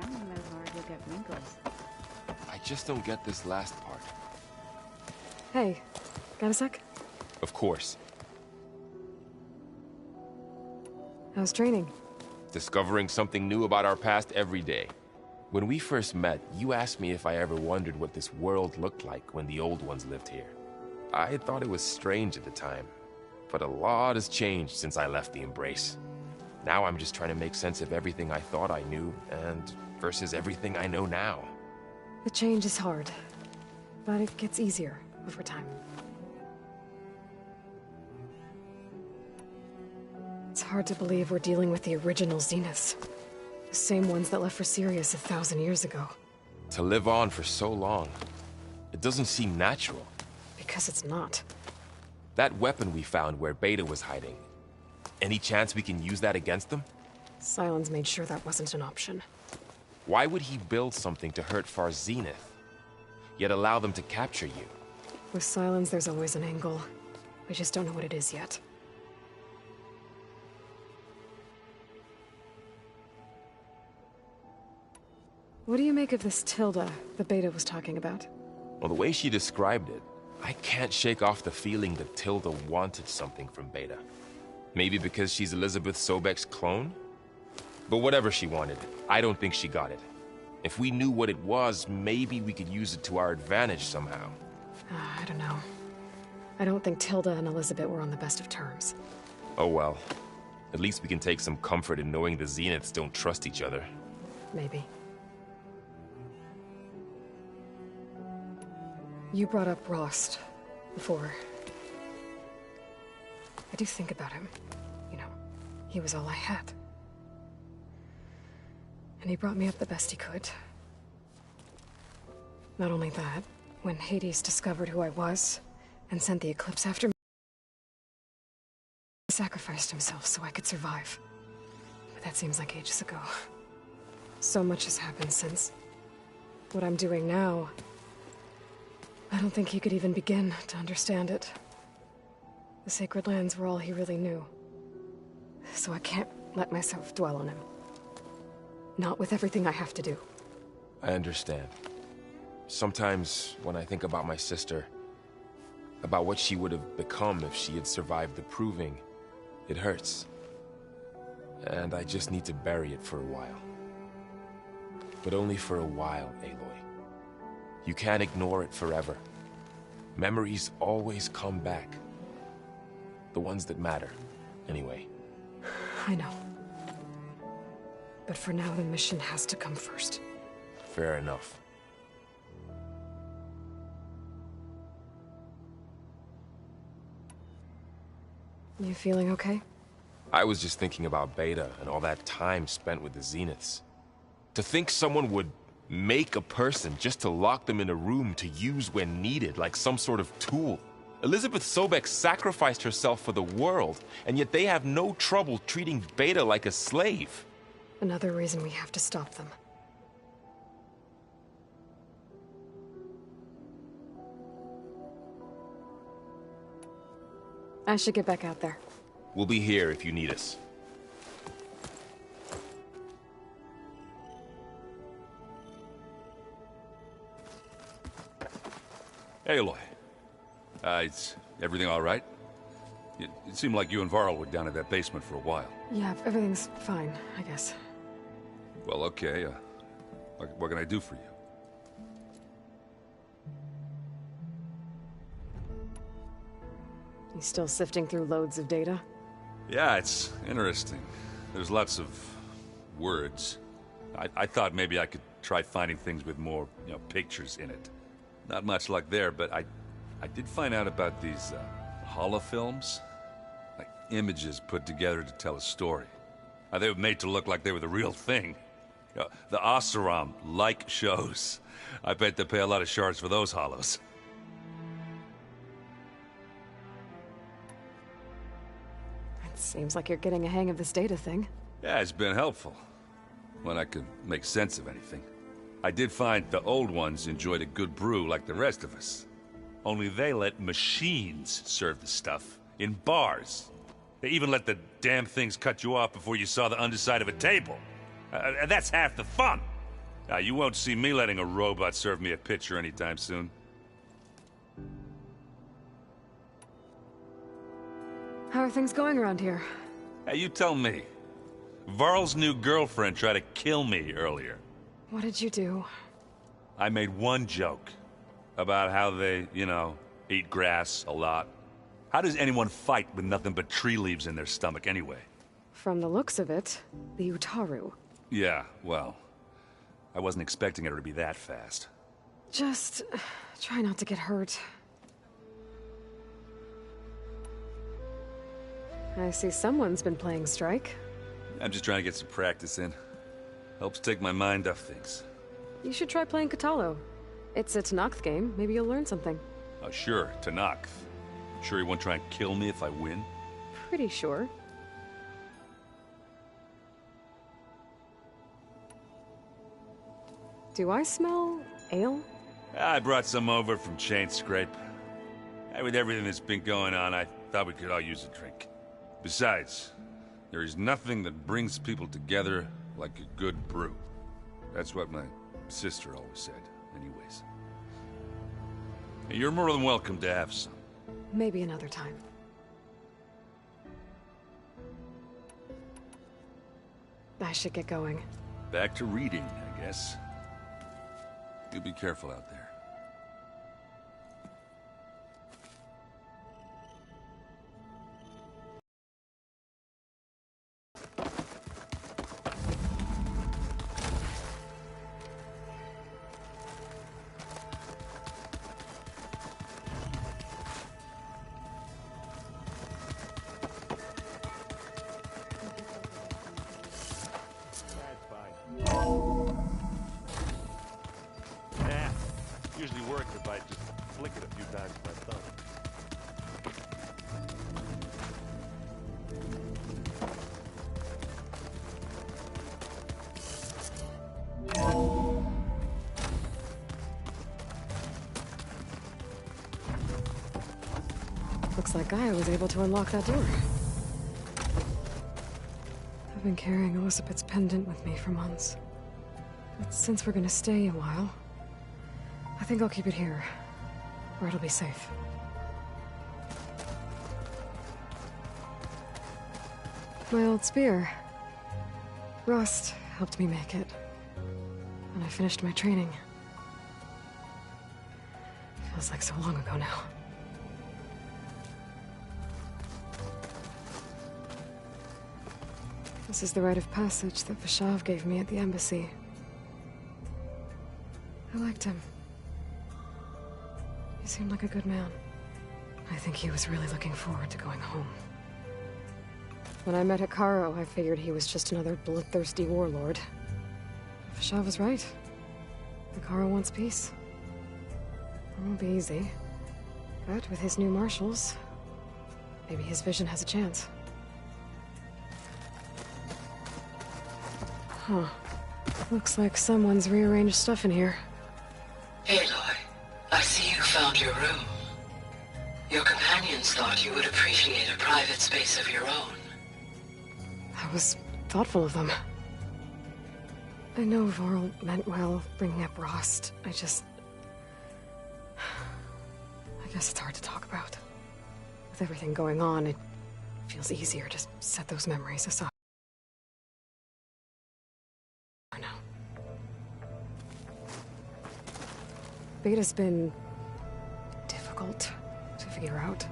As hard you'll get wrinkles. I just don't get this last part. Hey, got a sec? Of course. How's training? Discovering something new about our past every day. When we first met, you asked me if I ever wondered what this world looked like when the old ones lived here. I thought it was strange at the time, but a lot has changed since I left the Embrace. Now I'm just trying to make sense of everything I thought I knew, and versus everything I know now. The change is hard, but it gets easier over time. It's hard to believe we're dealing with the original Zeniths. The same ones that left for Sirius 1,000 years ago. To live on for so long, it doesn't seem natural. Because it's not. That weapon we found where Beta was hiding, any chance we can use that against them? Sylens made sure that wasn't an option. Why would he build something to hurt Far Zenith, yet allow them to capture you? With Sylens, there's always an angle. We just don't know what it is yet. What do you make of this Tilda the Beta was talking about? Well, the way she described it, I can't shake off the feeling that Tilda wanted something from Beta. Maybe because she's Elizabeth Sobek's clone? But whatever she wanted, I don't think she got it. If we knew what it was, maybe we could use it to our advantage somehow. I don't know. I don't think Tilda and Elizabeth were on the best of terms. Oh well. At least we can take some comfort in knowing the Zeniths don't trust each other. Maybe. You brought up Rost before. I do think about him. You know, he was all I had. And he brought me up the best he could. Not only that, when Hades discovered who I was and sent the Eclipse after me, he sacrificed himself so I could survive. But that seems like ages ago. So much has happened since. What I'm doing now, I don't think he could even begin to understand it. The Sacred Lands were all he really knew. So I can't let myself dwell on him. Not with everything I have to do. I understand. Sometimes, when I think about my sister, about what she would have become if she had survived the Proving, it hurts. And I just need to bury it for a while. But only for a while, Aloy. You can't ignore it forever. Memories always come back. The ones that matter, anyway. I know. But for now, the mission has to come first. Fair enough. You feeling okay? I was just thinking about Beta and all that time spent with the Zeniths. To think someone would make a person just to lock them in a room to use when needed, like some sort of tool. Elizabeth Sobek sacrificed herself for the world, and yet they have no trouble treating Beta like a slave. Another reason we have to stop them. I should get back out there. We'll be here if you need us. Hey, Aloy. Is everything all right? It seemed like you and Varl were down at that basement for a while. Yeah, everything's fine, I guess. Well, okay. What can I do for you? You still sifting through loads of data? Yeah, it's interesting. There's lots of words. I thought maybe I could try finding things with more, pictures in it. Not much luck there, but I did find out about these holofilms. Like images put together to tell a story. They were made to look like they were the real thing. The Oseram-like shows. I bet they pay a lot of shards for those hollows. It seems like you're getting a hang of this data thing. Yeah, it's been helpful. When I could make sense of anything. I did find the old ones enjoyed a good brew like the rest of us. Only they let machines serve the stuff in bars. They even let the damn things cut you off before you saw the underside of a table. That's half the fun. Now, you won't see me letting a robot serve me a picture anytime soon. How are things going around here? Hey, you tell me. Varl's new girlfriend tried to kill me earlier. What did you do? I made one joke about how they, eat grass a lot. How does anyone fight with nothing but tree leaves in their stomach anyway? From the looks of it, the Utaru. Yeah, well, I wasn't expecting her to be that fast. Just try not to get hurt. I see someone's been playing Strike. I'm just trying to get some practice in. Helps take my mind off things. You should try playing Katalo. It's a Tanakh game. Maybe you'll learn something. Oh, sure, Tanakh. Sure he won't try and kill me if I win? Pretty sure. Do I smell ale? I brought some over from Chain Scrape. With everything that's been going on, I thought we could all use a drink. Besides, there is nothing that brings people together like a good brew. That's what my sister always said, anyways. You're more than welcome to have some. Maybe another time. I should get going. Back to reading, I guess. You be careful out there. Usually works if I just flick it a few times with my thumb. Looks like Gaia was able to unlock that door. I've been carrying Elizabeth's pendant with me for months. But since we're gonna stay a while, I think I'll keep it here, where it'll be safe. My old spear. Rust helped me make it. And I finished my training. Feels like so long ago now. This is the rite of passage that Vashav gave me at the embassy. I liked him. He seemed like a good man. I think he was really looking forward to going home. When I met Hikaru, I figured he was just another bloodthirsty warlord. Vashav was right. Hikaru wants peace. It won't be easy. But with his new marshals, maybe his vision has a chance. Huh. Looks like someone's rearranged stuff in here. Aloy, I see you found your room. Your companions thought you would appreciate a private space of your own. That was thoughtful of them. I know Varl meant well, bringing up Rost. I guess it's hard to talk about. With everything going on, it feels easier to set those memories aside. Now. Beta's been difficult to figure out.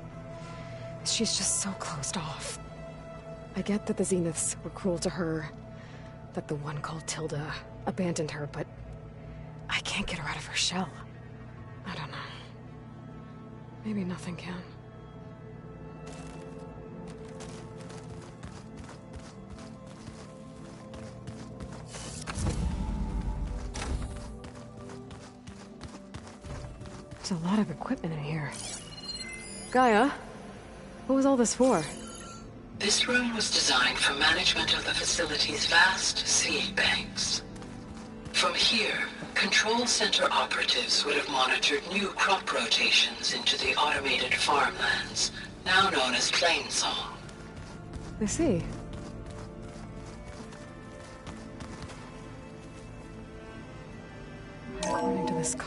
She's just so closed off. I get that the Zeniths were cruel to her, that the one called Tilda abandoned her, but I can't get her out of her shell. I don't know. Maybe nothing can. There's a lot of equipment in here. Gaia, what was all this for? This room was designed for management of the facility's vast seed banks. From here, control center operatives would have monitored new crop rotations into the automated farmlands, now known as Plainsong. I see.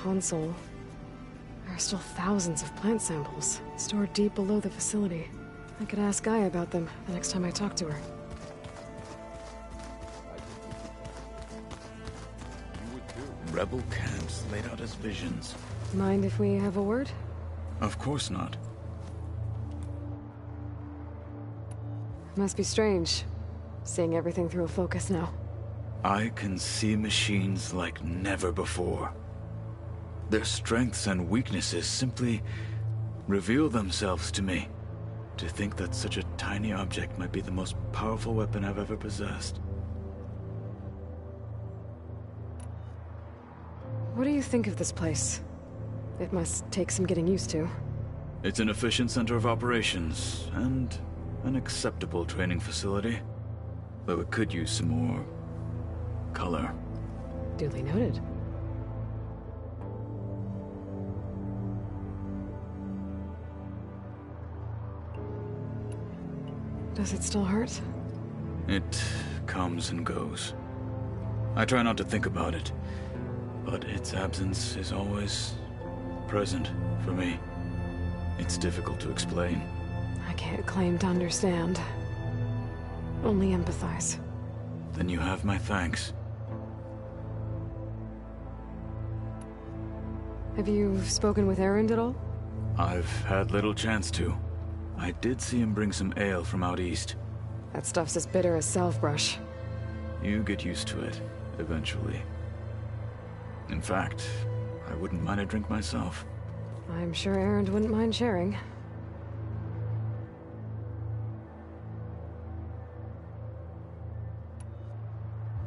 console. There are still thousands of plant samples stored deep below the facility. I could ask Gaia about them the next time I talk to her. Rebel camps laid out as visions. Mind if we have a word? Of course not. Must be strange, seeing everything through a focus now. I can see machines like never before. Their strengths and weaknesses simply reveal themselves to me. To think that such a tiny object might be the most powerful weapon I've ever possessed. What do you think of this place? It must take some getting used to. It's an efficient center of operations, and an acceptable training facility. Though it could use some more color. Duly noted. Does it still hurt? It comes and goes. I try not to think about it, but its absence is always present for me. It's difficult to explain. I can't claim to understand. Only empathize. Then you have my thanks. Have you spoken with Erend at all? I've had little chance to. I did see him bring some ale from out east. That stuff's as bitter as self-brush. You get used to it, eventually. In fact, I wouldn't mind a drink myself. I'm sure Erend wouldn't mind sharing.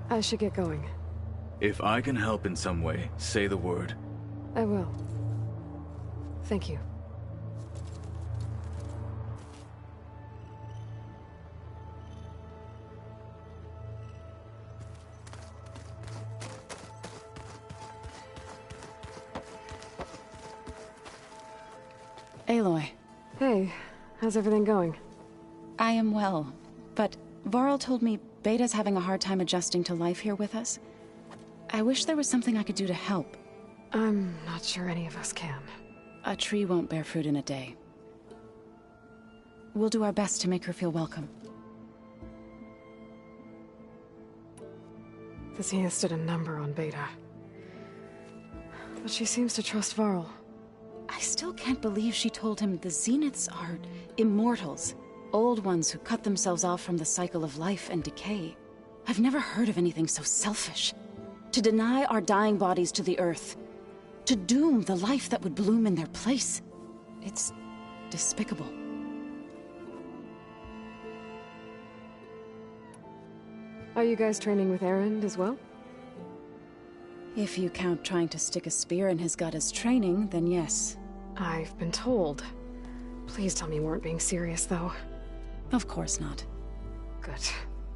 I should get going. If I can help in some way, say the word. I will. Thank you. Aloy, Hey, how's everything going? I am well, but Varl told me Beta's having a hard time adjusting to life here with us. I wish there was something I could do to help. I'm not sure any of us can. A tree won't bear fruit in a day. We'll do our best to make her feel welcome. The Zeniths did a number on Beta. But she seems to trust Varl. I still can't believe she told him the Zeniths are immortals. Old ones who cut themselves off from the cycle of life and decay. I've never heard of anything so selfish. To deny our dying bodies to the earth. To doom the life that would bloom in their place. It's despicable. Are you guys training with Erend as well? If you count trying to stick a spear in his gut as training, then yes. I've been told. Please tell me you weren't being serious, though. Of course not. Good.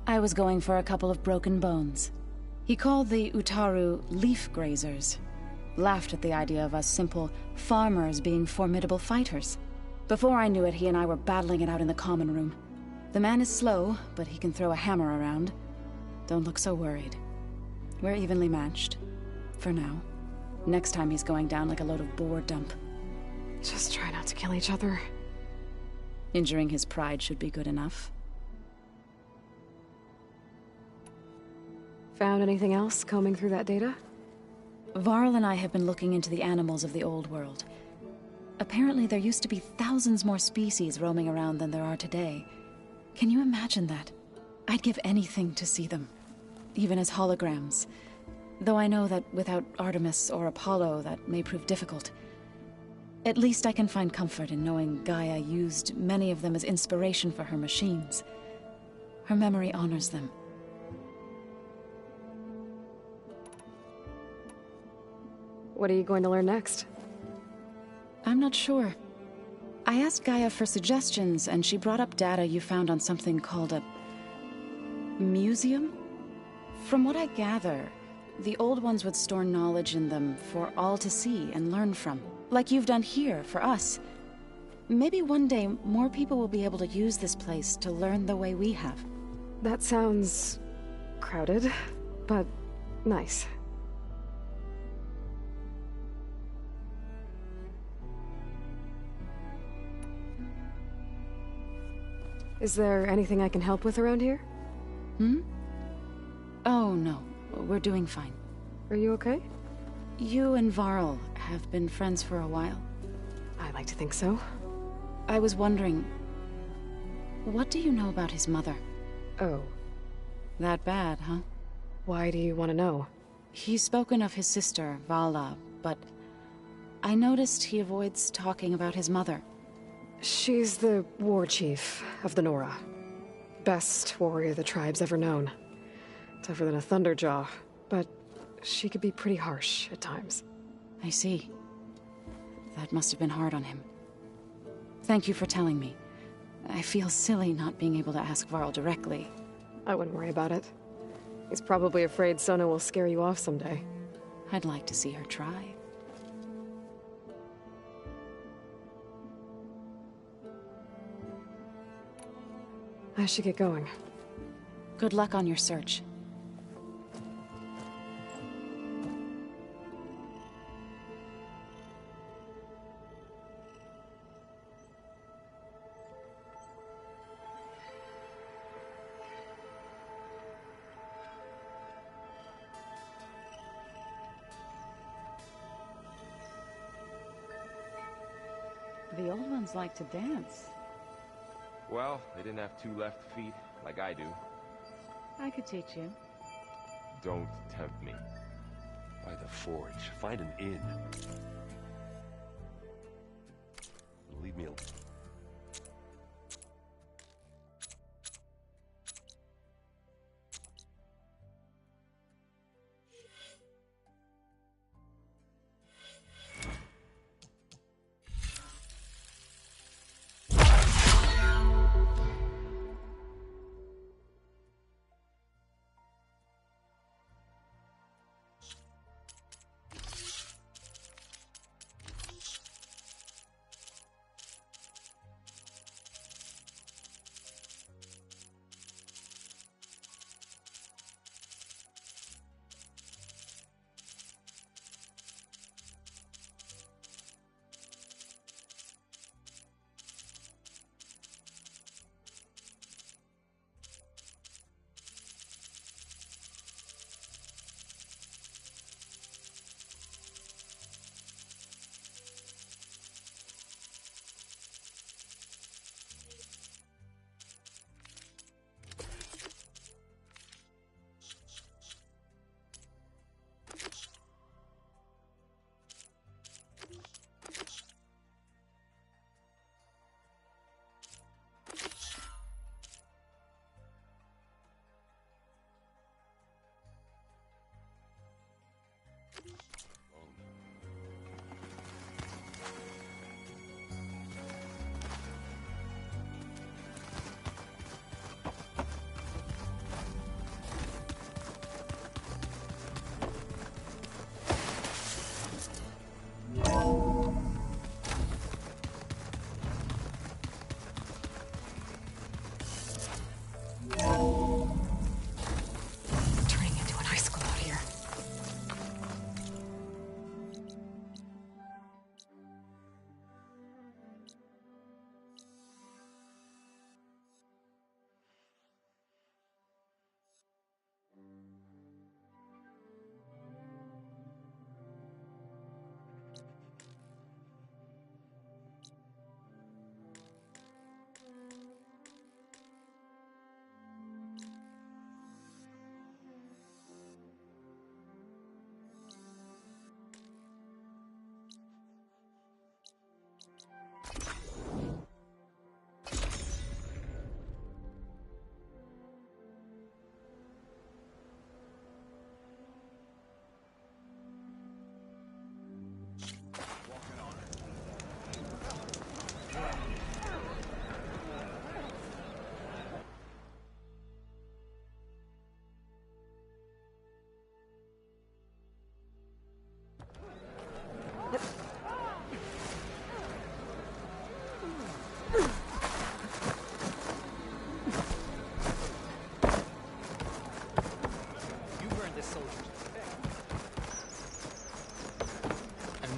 I was going for a couple of broken bones. He called the Utaru leaf grazers. Laughed at the idea of us simple farmers being formidable fighters. Before I knew it, he and I were battling it out in the common room. The man is slow, but he can throw a hammer around. Don't look so worried. We're evenly matched. For now. Next time he's going down like a load of boar dump. Just try not to kill each other. Injuring his pride should be good enough. Found anything else combing through that data? Varl and I have been looking into the animals of the old world. Apparently there used to be thousands more species roaming around than there are today. Can you imagine that? I'd give anything to see them. Even as holograms. Though I know that without Artemis or Apollo, that may prove difficult. At least I can find comfort in knowing Gaia used many of them as inspiration for her machines. Her memory honors them. What are you going to learn next? I'm not sure. I asked Gaia for suggestions, and she brought up data you found on something called a museum? From what I gather, the old ones would store knowledge in them for all to see and learn from. Like you've done here, for us. Maybe one day, more people will be able to use this place to learn the way we have. That sounds... crowded, but nice. Is there anything I can help with around here? Hmm? Oh, no. We're doing fine. Are you okay? You and Varl have been friends for a while. I like to think so. I was wondering, what do you know about his mother? Oh. That bad, huh? Why do you want to know? He's spoken of his sister, Vala, but I noticed he avoids talking about his mother. She's the war chief of the Nora. Best warrior the tribe's ever known. Tougher than a Thunderjaw, but she could be pretty harsh at times. I see. That must have been hard on him. Thank you for telling me. I feel silly not being able to ask Varl directly. I wouldn't worry about it. He's probably afraid Sona will scare you off someday. I'd like to see her try. I should get going. Good luck on your search. The old ones like to dance. Well, they didn't have two left feet, like I do. I could teach you. Don't tempt me. By the forge, find an inn. Leave me alone. Turning into an icicle out here.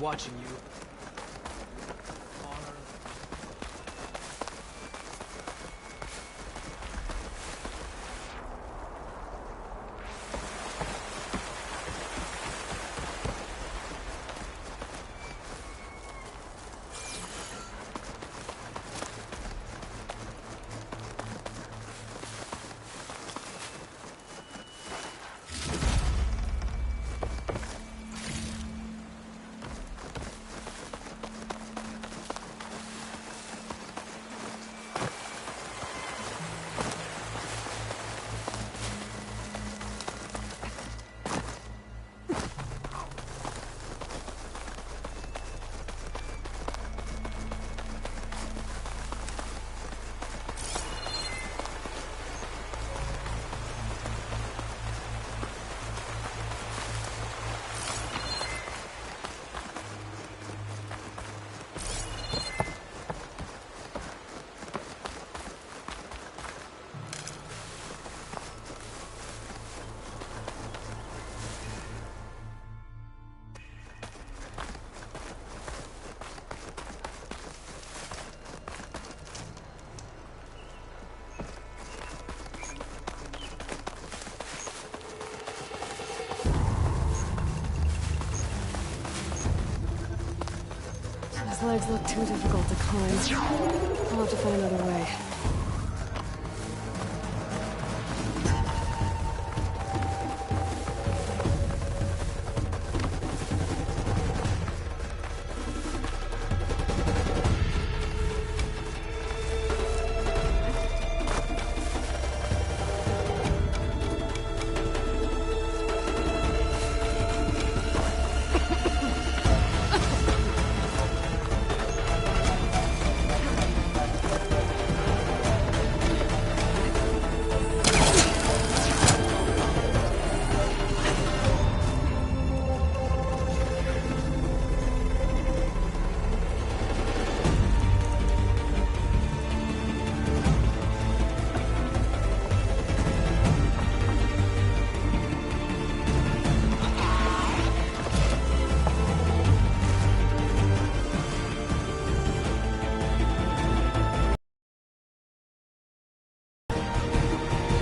Watching you. Honor. legs look too difficult to climb. I'll have to find another way.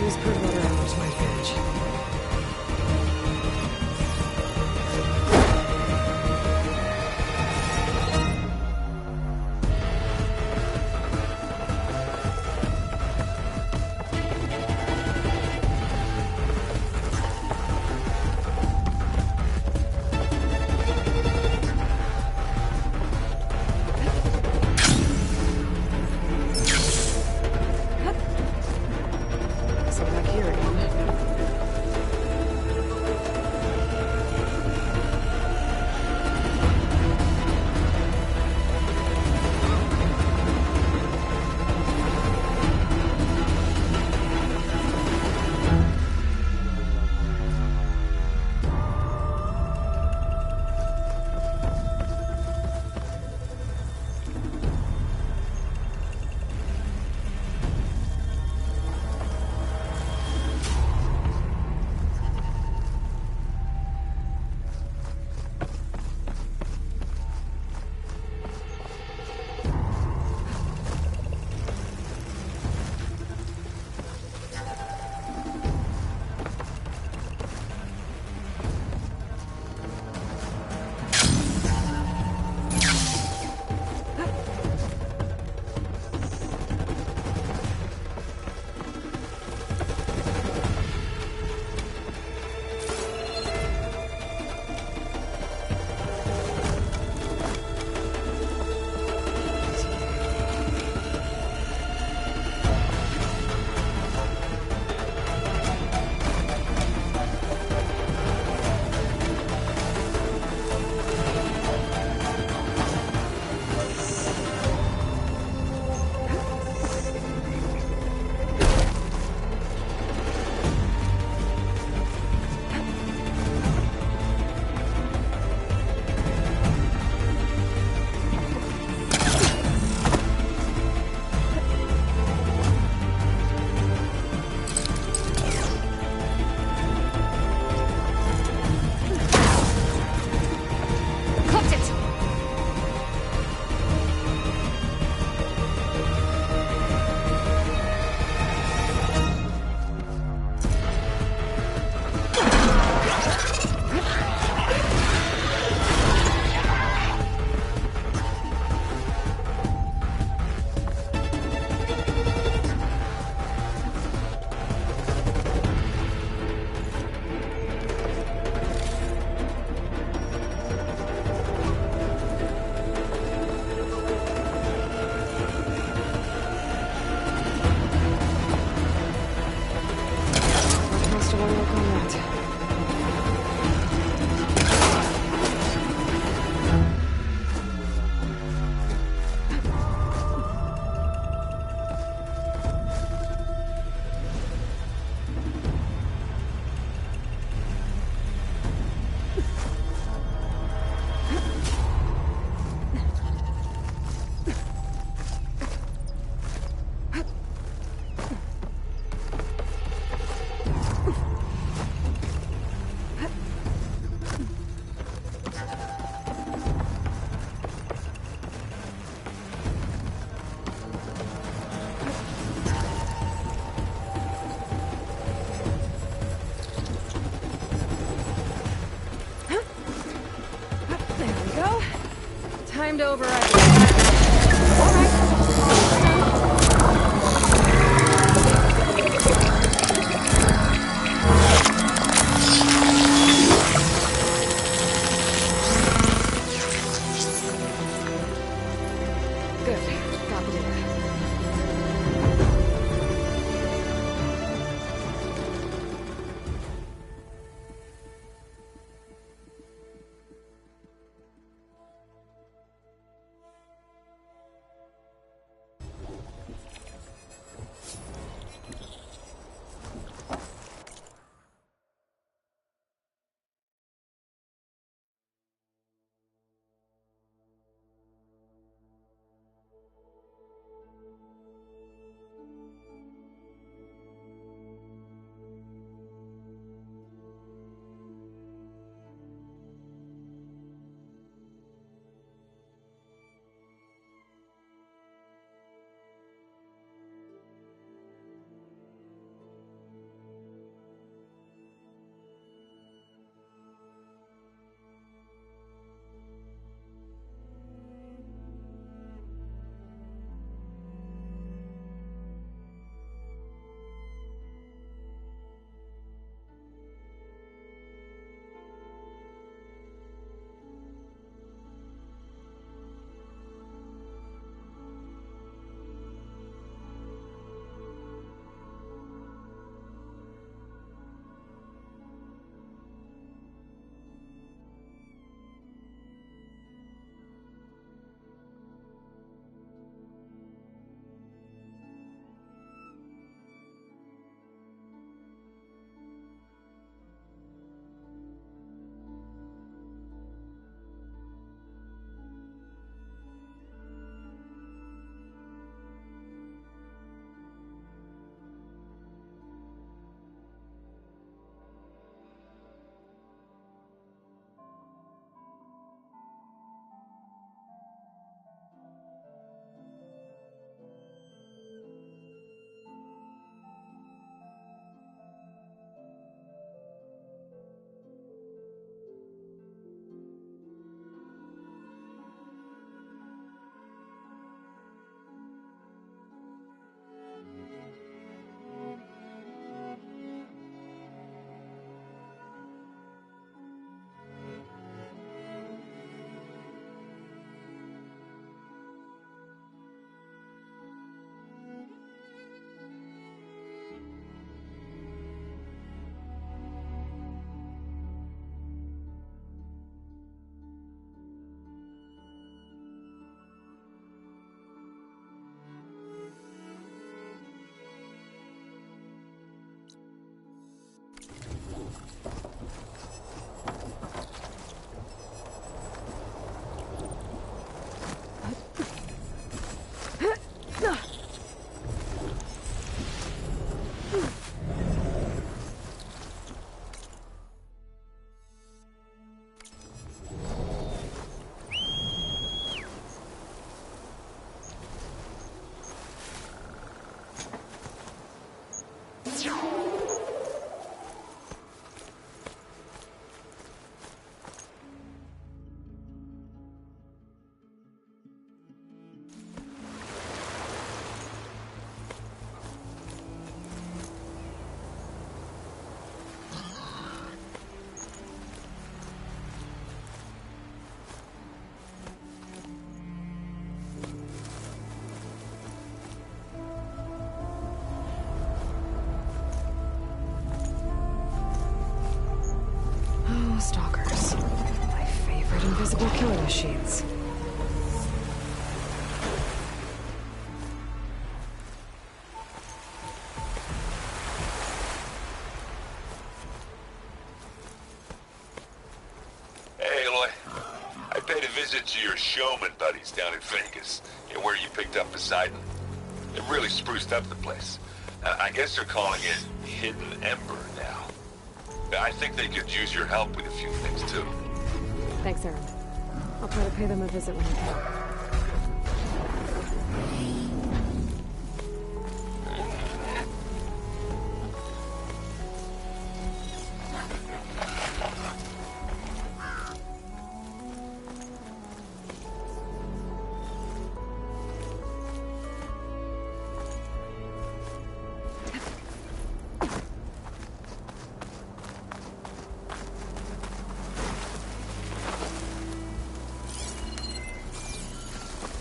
Use good water armor to my advantage. So back here again. Time to override. Oh, stalkers. My favorite invisible killer machines. Hey, Aloy. I paid a visit to your showman buddies down in Vegas, where you picked up Poseidon. They really spruced up the place. I guess they're calling it Hidden Ember now. I think they could use your help with a few things, too. Thanks, Aaron. I'll try to pay them a visit when I can.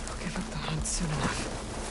I'll give up the hunt soon enough.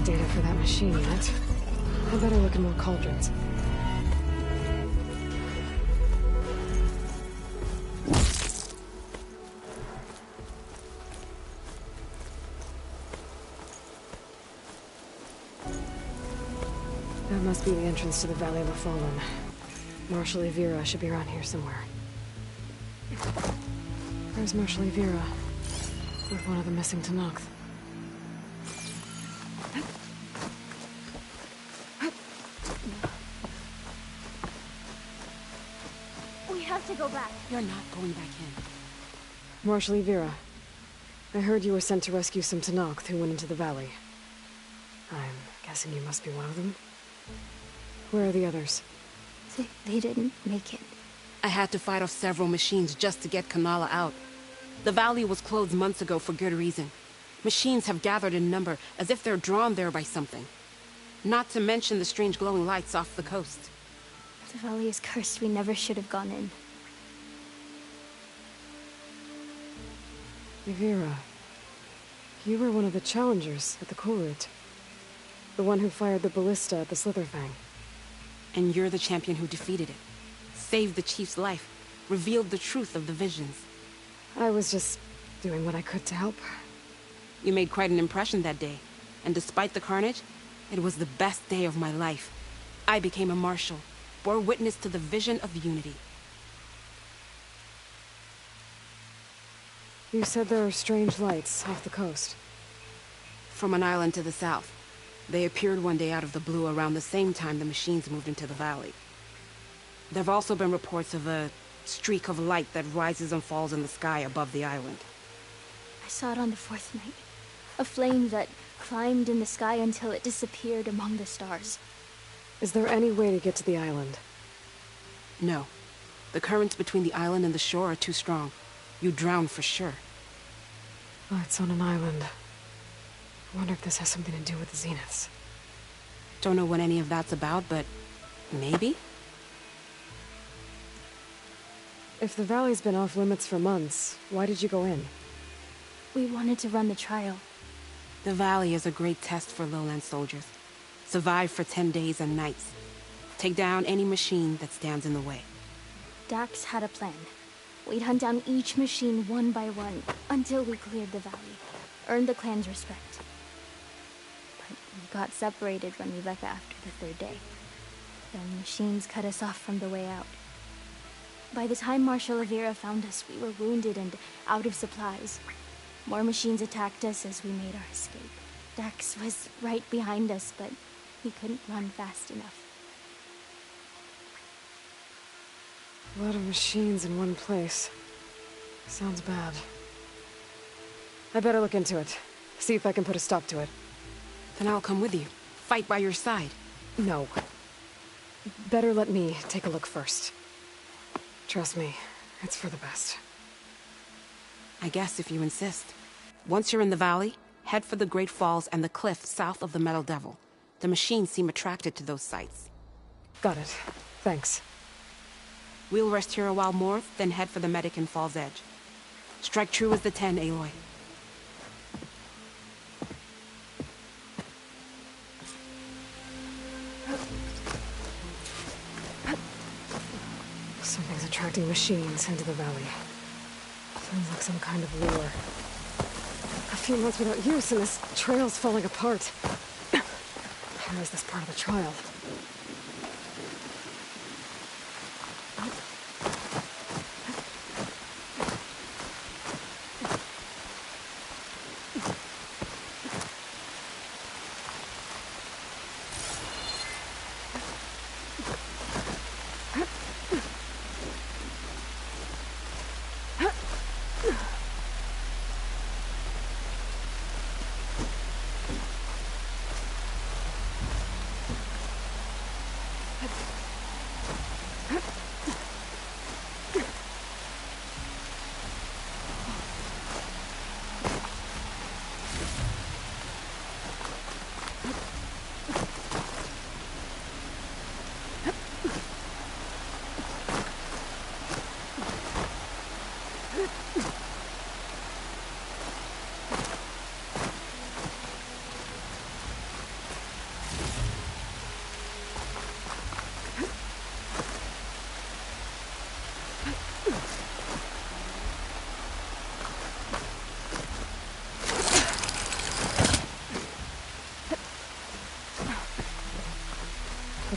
data for that machine yet. I better look in more cauldrons. That must be the entrance to the Valley of the Fallen. Marshal Evira should be around here somewhere. Where's Marshal Evira? With one of the missing Tanakh. We have to go back. You're not going back in. Marshal Evira, I heard you were sent to rescue some Tanakh who went into the valley. I'm guessing you must be one of them? Where are the others? They didn't make it. I had to fight off several machines just to get Kanala out. The valley was closed months ago for good reason. Machines have gathered in number, as if they're drawn there by something. Not to mention the strange glowing lights off the coast. The valley is cursed. We never should have gone in. Evira, you were one of the challengers at the Korut. The one who fired the ballista at the Slitherfang. And you're the champion who defeated it. Saved the chief's life. Revealed the truth of the visions. I was just doing what I could to help. You made quite an impression that day. And despite the carnage, it was the best day of my life. I became a marshal. Bore witness to the vision of unity. You said there are strange lights off the coast. From an island to the south. They appeared one day out of the blue around the same time the machines moved into the valley. There have also been reports of a streak of light that rises and falls in the sky above the island. I saw it on the fourth night. A flame that climbed in the sky until it disappeared among the stars. Is there any way to get to the island? No. The currents between the island and the shore are too strong. You'd drown for sure. Lights on an island. I wonder if this has something to do with the Zeniths. Don't know what any of that's about, but maybe? If the valley's been off limits for months, why did you go in? We wanted to run the trial. The valley is a great test for lowland soldiers. Survive for 10 days and nights. Take down any machine that stands in the way. Dax had a plan. We'd hunt down each machine one by one until we cleared the valley. Earned the clan's respect. But we got separated when we left after the third day. The machines cut us off from the way out. By the time Marshal Evira found us, we were wounded and out of supplies. More machines attacked us as we made our escape. Dax was right behind us, but he couldn't run fast enough. A lot of machines in one place. Sounds bad. I better look into it. See if I can put a stop to it. Then I'll come with you. Fight by your side. No. Better let me take a look first. Trust me, it's for the best. I guess if you insist. Once you're in the valley, head for the Great Falls and the cliff south of the Metal Devil. The machines seem attracted to those sites. Got it. Thanks. We'll rest here a while more, then head for the medic in Fall's Edge. Strike true as the 10, Aloy. Something's attracting machines into the valley. Sounds like some kind of lure. A few months without use and this trail's falling apart. How is this part of the trial?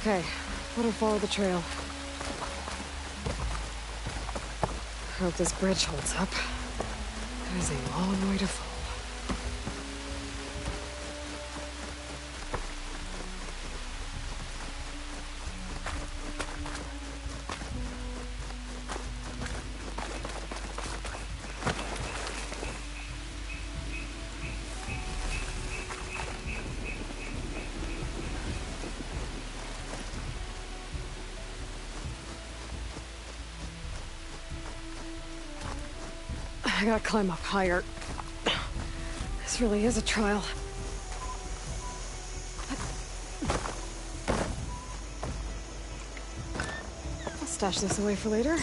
Okay, let her follow the trail. Hope this bridge holds up. That is a long way to fall. I gotta climb up higher. This really is a trial. I'll stash this away for later.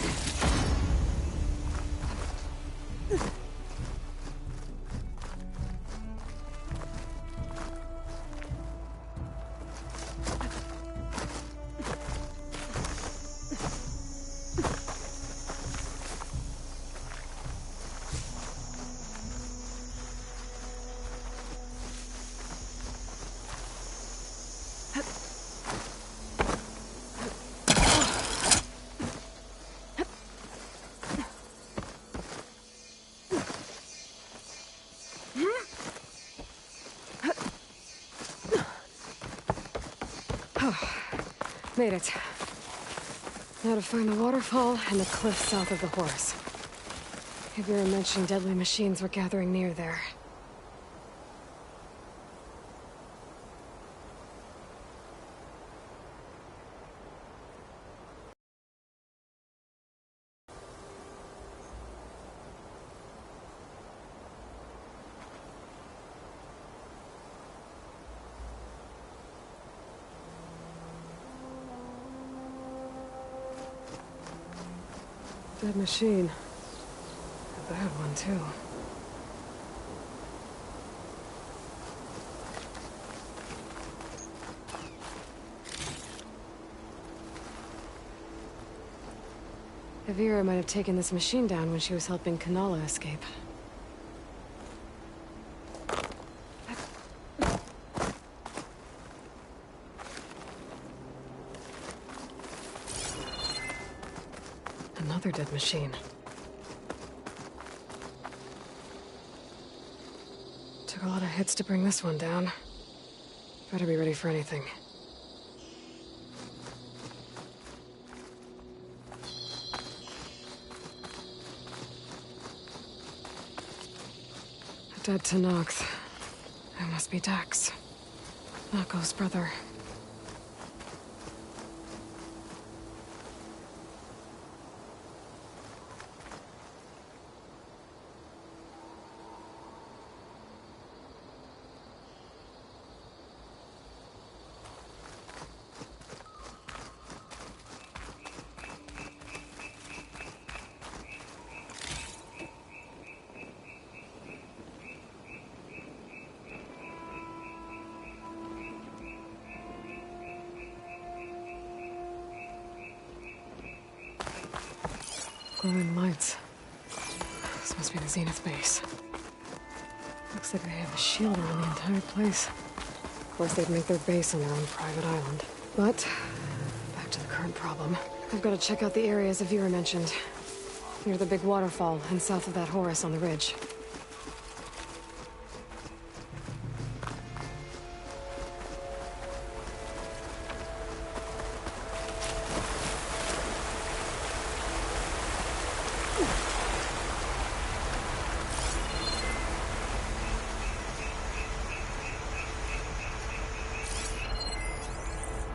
Made it. Now to find the waterfall and the cliff south of the horse. Vera mentioned deadly machines were gathering near there. Dead machine. A bad one, too. Vera might have taken this machine down when she was helping Kanala escape. Another dead machine. Took a lot of hits to bring this one down. Better be ready for anything. A dead Tanox. That must be Dax. Nako's brother. Glowing lights. This must be the Zenith base. Looks like they have a shield around the entire place. Of course, they'd make their base on their own private island. But, back to the current problem. I've got to check out the areas Vera mentioned. Near the big waterfall and south of that Horus on the ridge.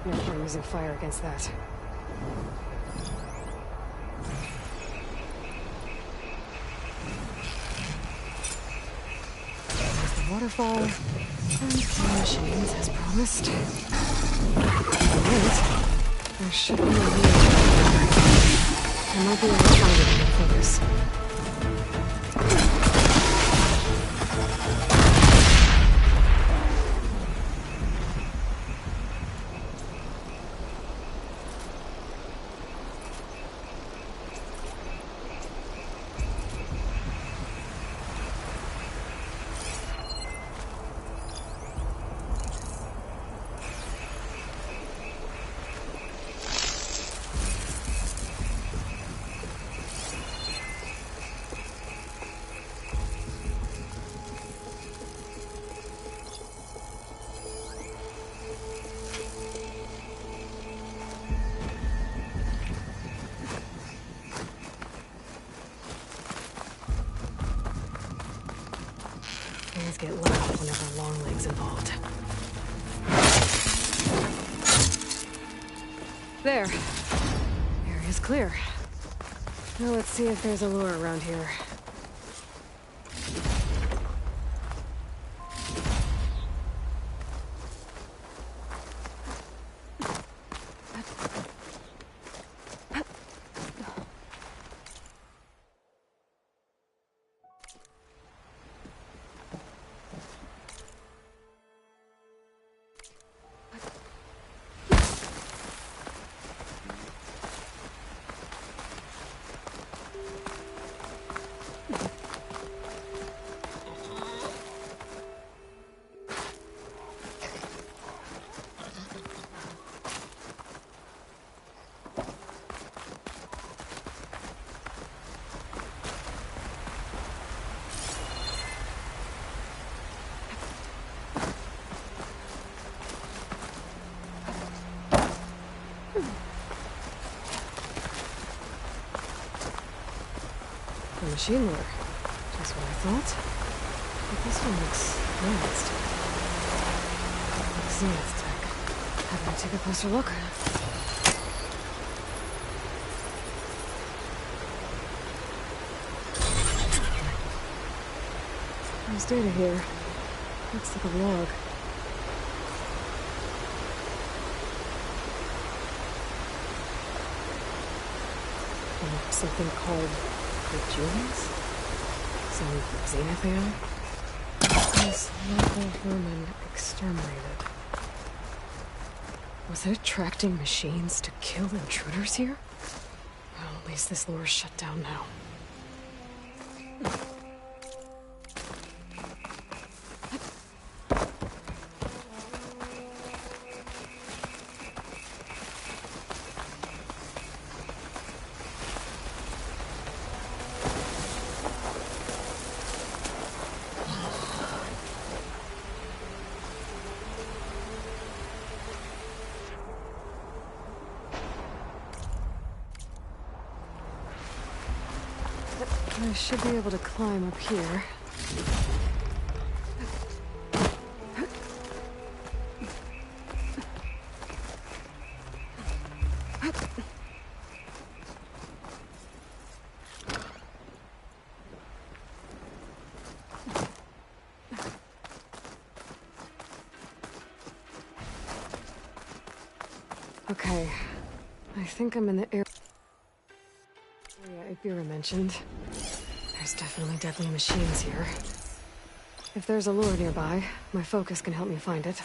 No point using fire against that. There's the waterfall. And the machines, as promised. Wait. There should be a way. I might be able to find it in focus. Things get loud whenever Longleg's involved. There. Area's clear. Now let's see if there's a lure around here. A machine lure. Just what I thought. But this one looks advanced. Like Zenith's tech. Have I take a closer look? There's data here. Looks like a log. And something called the Jewels? Some Zenith AI? This local vermin exterminated. Was it attracting machines to kill intruders here? Well, at least this lure's shut down now. I should be able to climb up here. Okay, I think I'm in the area Ibira mentioned. There's definitely deadly machines here. If there's a lure nearby, my focus can help me find it.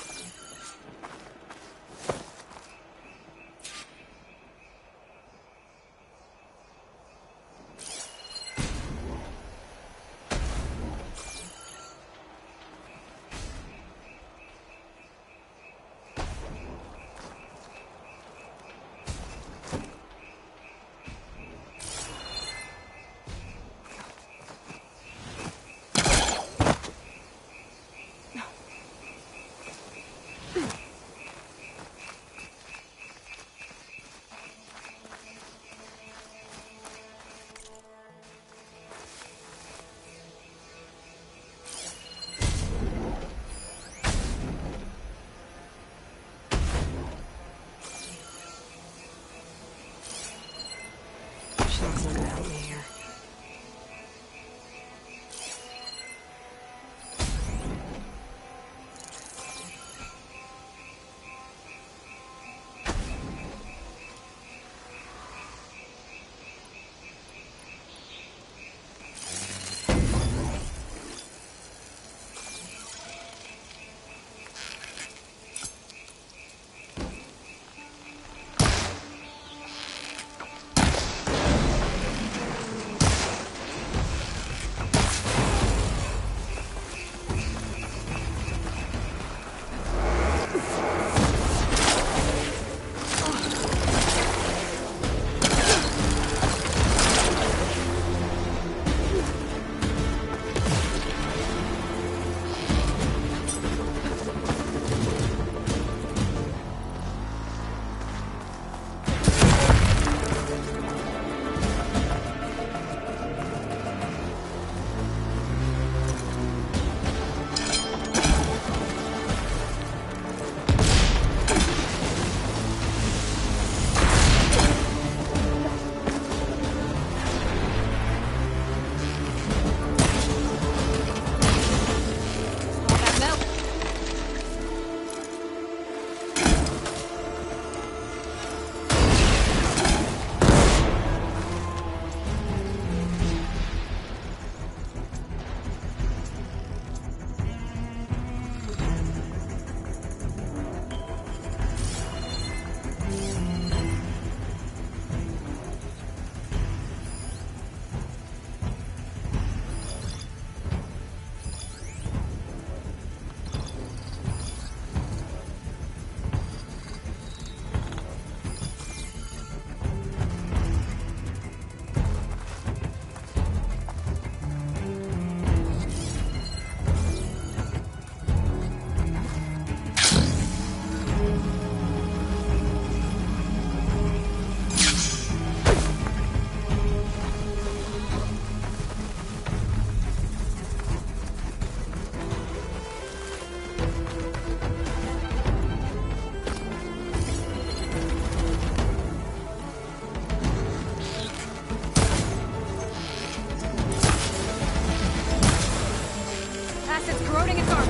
Acid's corroding its armor.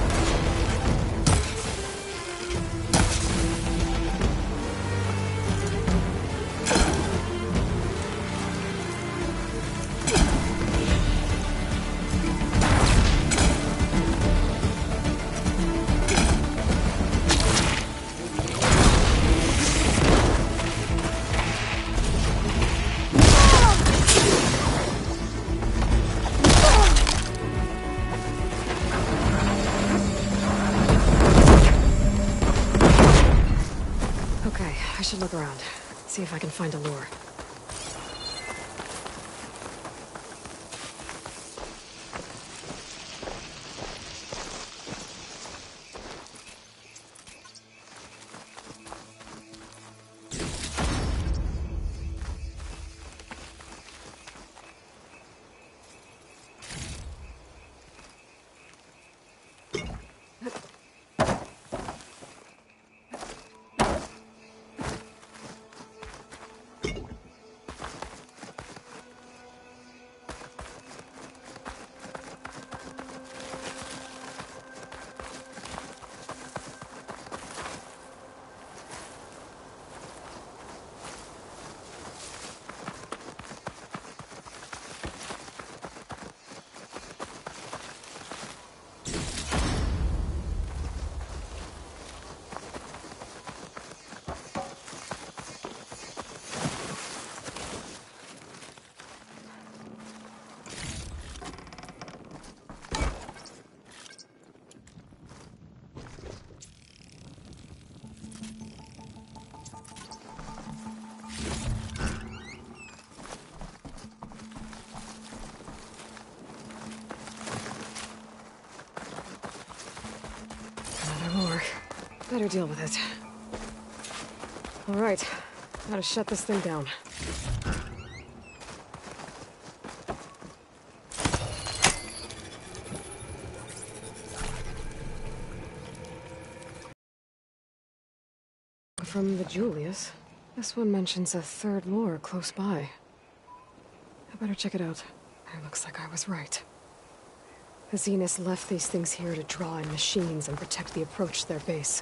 Okay, I should look around. See if I can find a lure. Better deal with it. All right, gotta shut this thing down. From the Julius, this one mentions a third lure close by. I better check it out. It looks like I was right. The Zeniths left these things here to draw in machines and protect the approach to their base.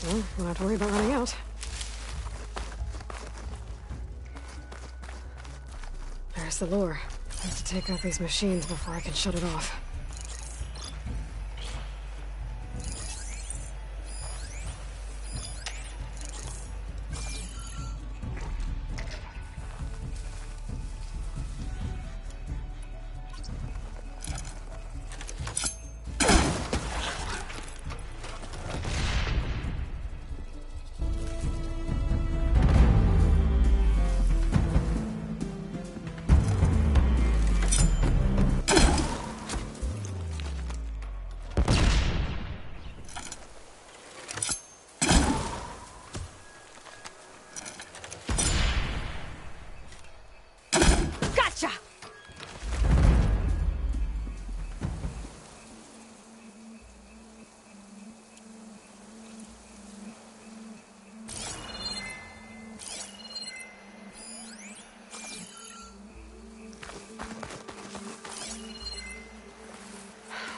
Well, we'll have to worry about running out. There's the lure. I have to take out these machines before I can shut it off.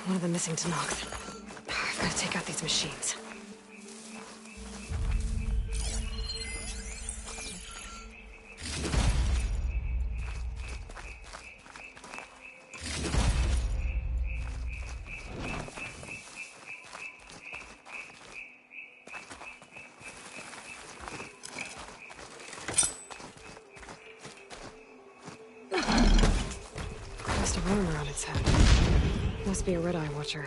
One of the missing Tanoks. I've got gotta take out these machines. Just a rumor on its head. Must be a red-eye watcher.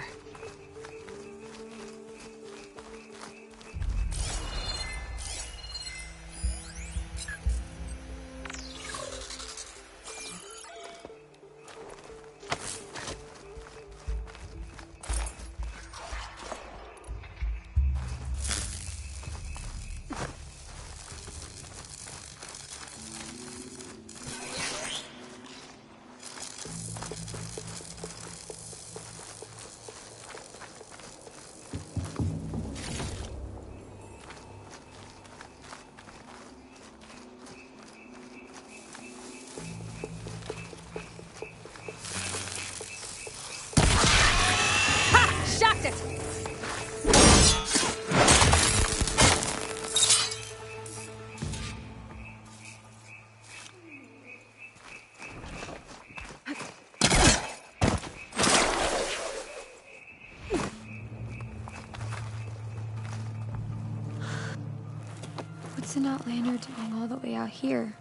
What's an Outlander doing all the way out here?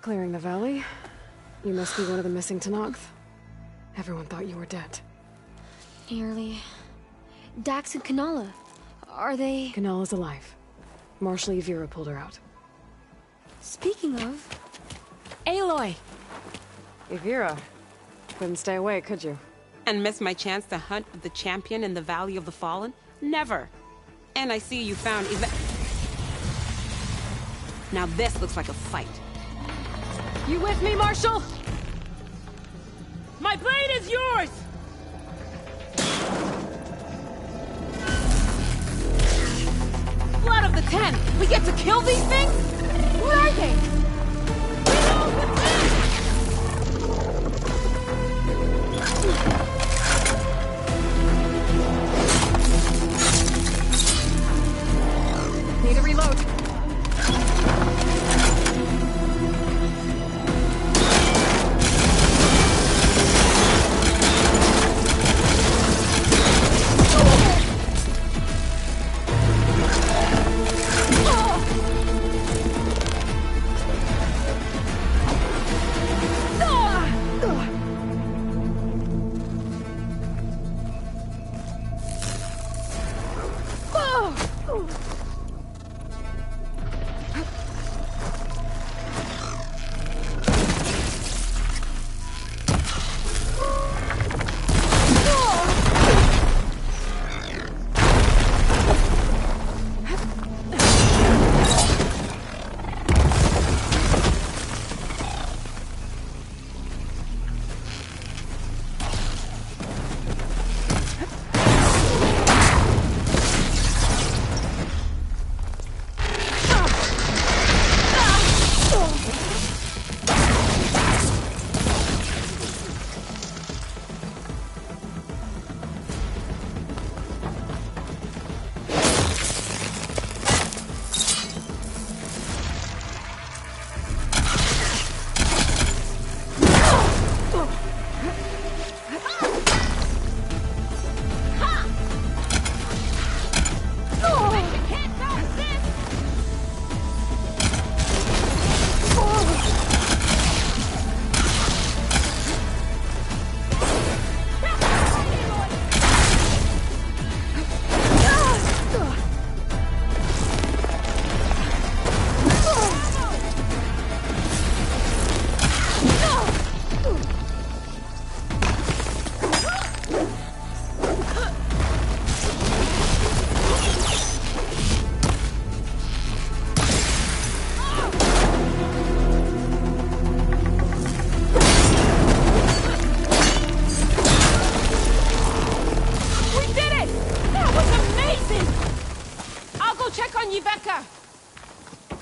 Clearing the valley? You must be one of the missing Tenakth. Everyone thought you were dead. Nearly. Dax and Kanala. Are they... Kanala's alive. Marshal Yvira pulled her out. Speaking of... Aloy! Yvira. Couldn't stay away, could you? And miss my chance to hunt with the champion in the Valley of the Fallen? Never. And I see you found Now this looks like a fight. You with me, Marshal? My blade is yours! Blood of the Ten! We get to kill these things? Where are they? Need to reload.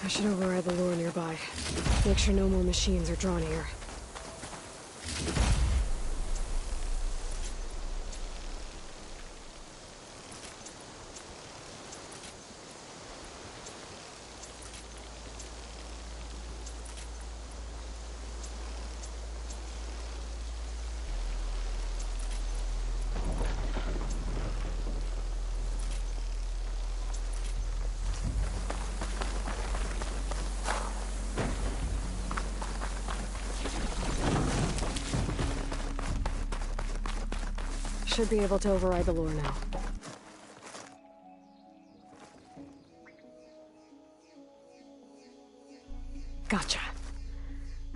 I should override the lure nearby. Make sure no more machines are drawn here. should be able to override the lure now. Gotcha.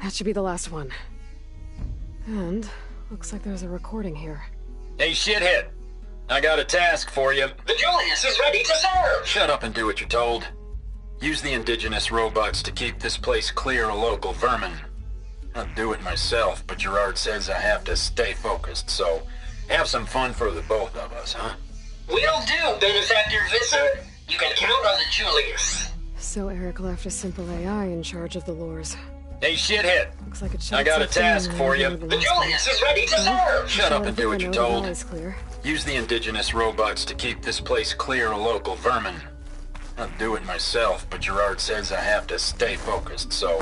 That should be the last one. And looks like there's a recording here. Hey, shithead. I got a task for you. The Julius is ready to serve! Shut up and do what you're told. Use the indigenous robots to keep this place clear of local vermin. I'll do it myself, but Gerard says I have to stay focused, so have some fun for the both of us, huh? Will do, Benefactor Visser. You can count on the Julius. So Eric left a simple AI in charge of the lures. Hey, shithead. Looks like it I got a task for you. The Julius is ready to serve! Shut up and do what you're told. Clear. Use the indigenous robots to keep this place clear of local vermin. I'll do it myself, but Gerard says I have to stay focused, so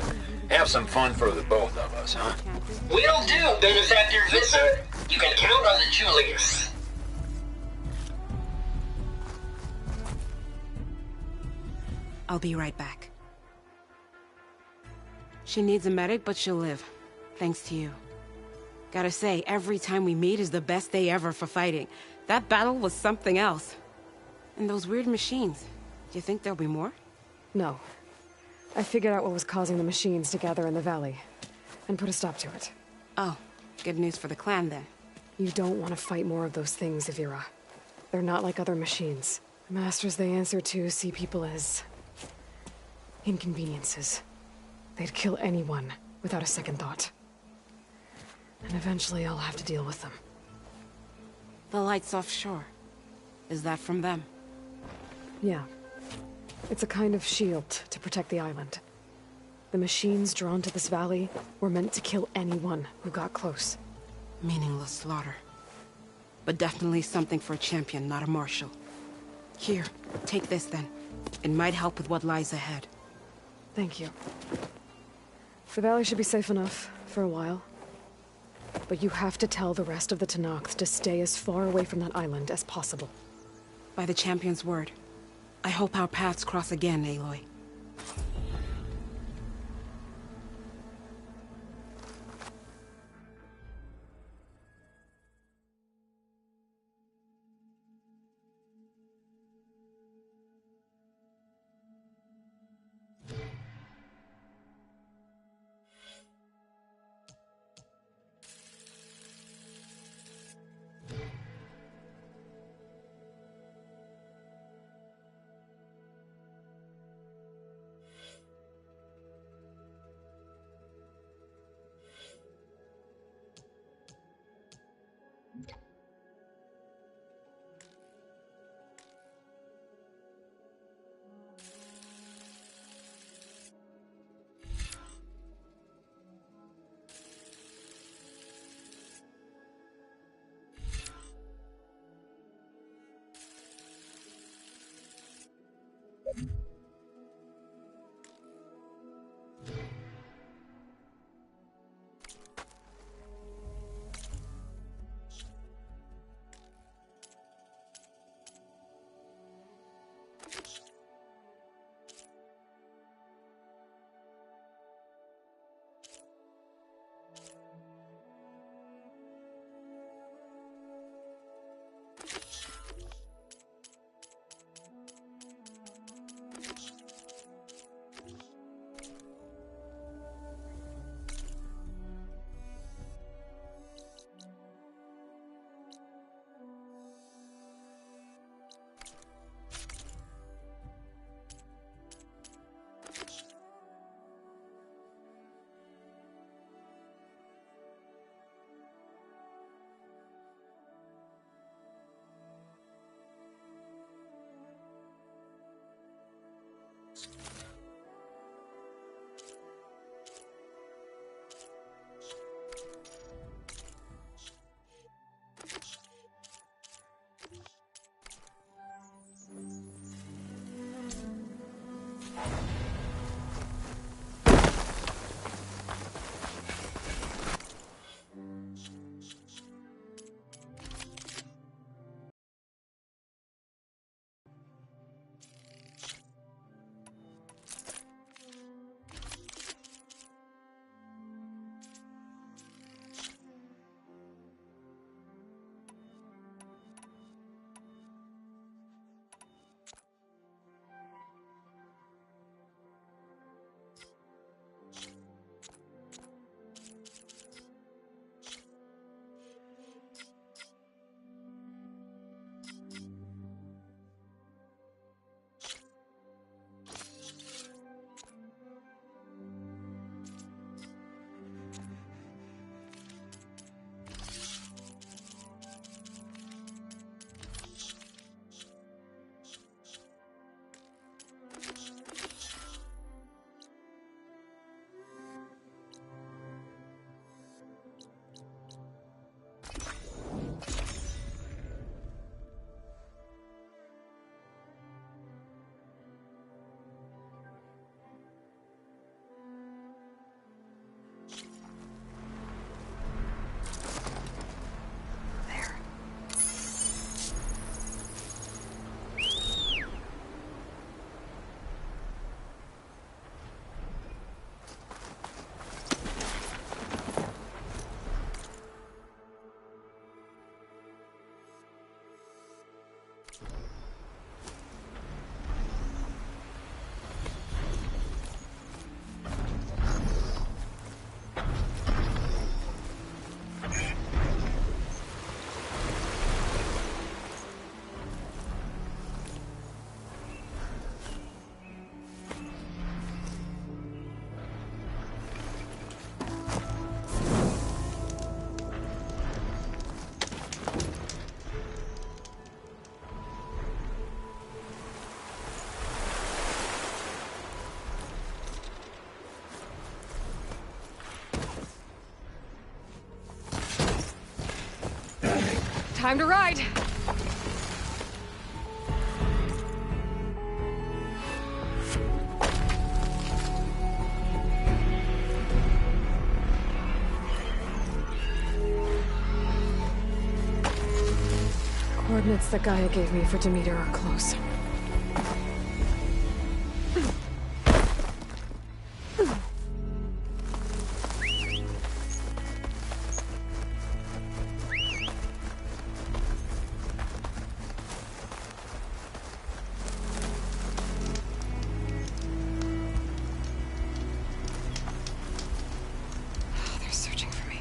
have some fun for the both of us, huh? Will do, Benefactor Visser. You can count on the Julius. I'll be right back. She needs a medic, but she'll live. Thanks to you. Gotta say, every time we meet is the best day ever for fighting. That battle was something else. And those weird machines. Do you think there'll be more? No. I figured out what was causing the machines to gather in the valley, and put a stop to it. Oh, good news for the clan then. You don't want to fight more of those things, Avira. They're not like other machines. The masters they answer to see people as inconveniences. They'd kill anyone without a second thought. And eventually I'll have to deal with them. The lights offshore. Is that from them? Yeah. It's a kind of shield to protect the island. The machines drawn to this valley were meant to kill anyone who got close. Meaningless slaughter. But definitely something for a champion, not a marshal. Here, take this then. It might help with what lies ahead. Thank you. The valley should be safe enough, for a while. But you have to tell the rest of the Tenakth to stay as far away from that island as possible. By the champion's word. I hope our paths cross again, Aloy. Time to ride! Coordinates that Gaia gave me for Demeter are close. They're searching for me.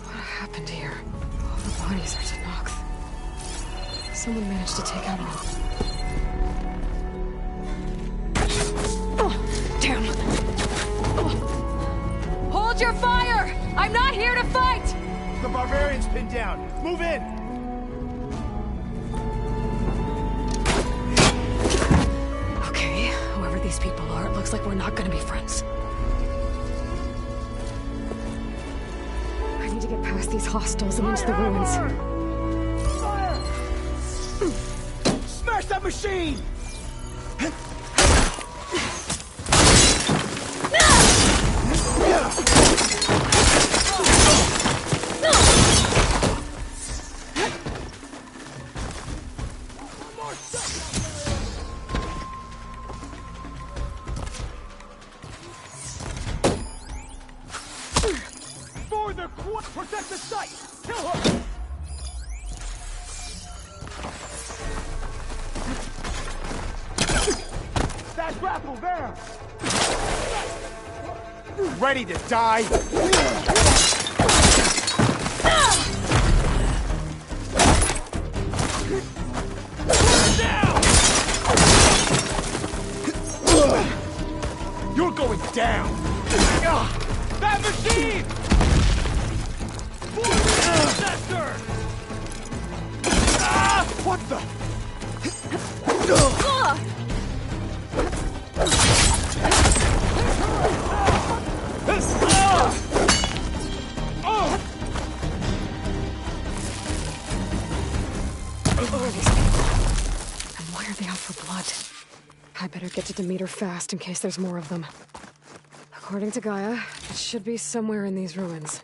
What happened here? All the bodies are Tanox. Someone managed to take out all. Oh, damn! Oh. Hold your fire! I'm not here to fight! The barbarian's pinned down. Move in! Okay, whoever these people are, it looks like we're not gonna be friends. I need to get past these hostiles and into the ruins. Fire! Smash that machine! For the quad! Protect the site! Kill her! That grapple there! Ready to die? You're going down! That machine! Sector! What the? Who are these people? And why are they out for blood? I better get to Demeter fast in case there's more of them. According to Gaia, it should be somewhere in these ruins.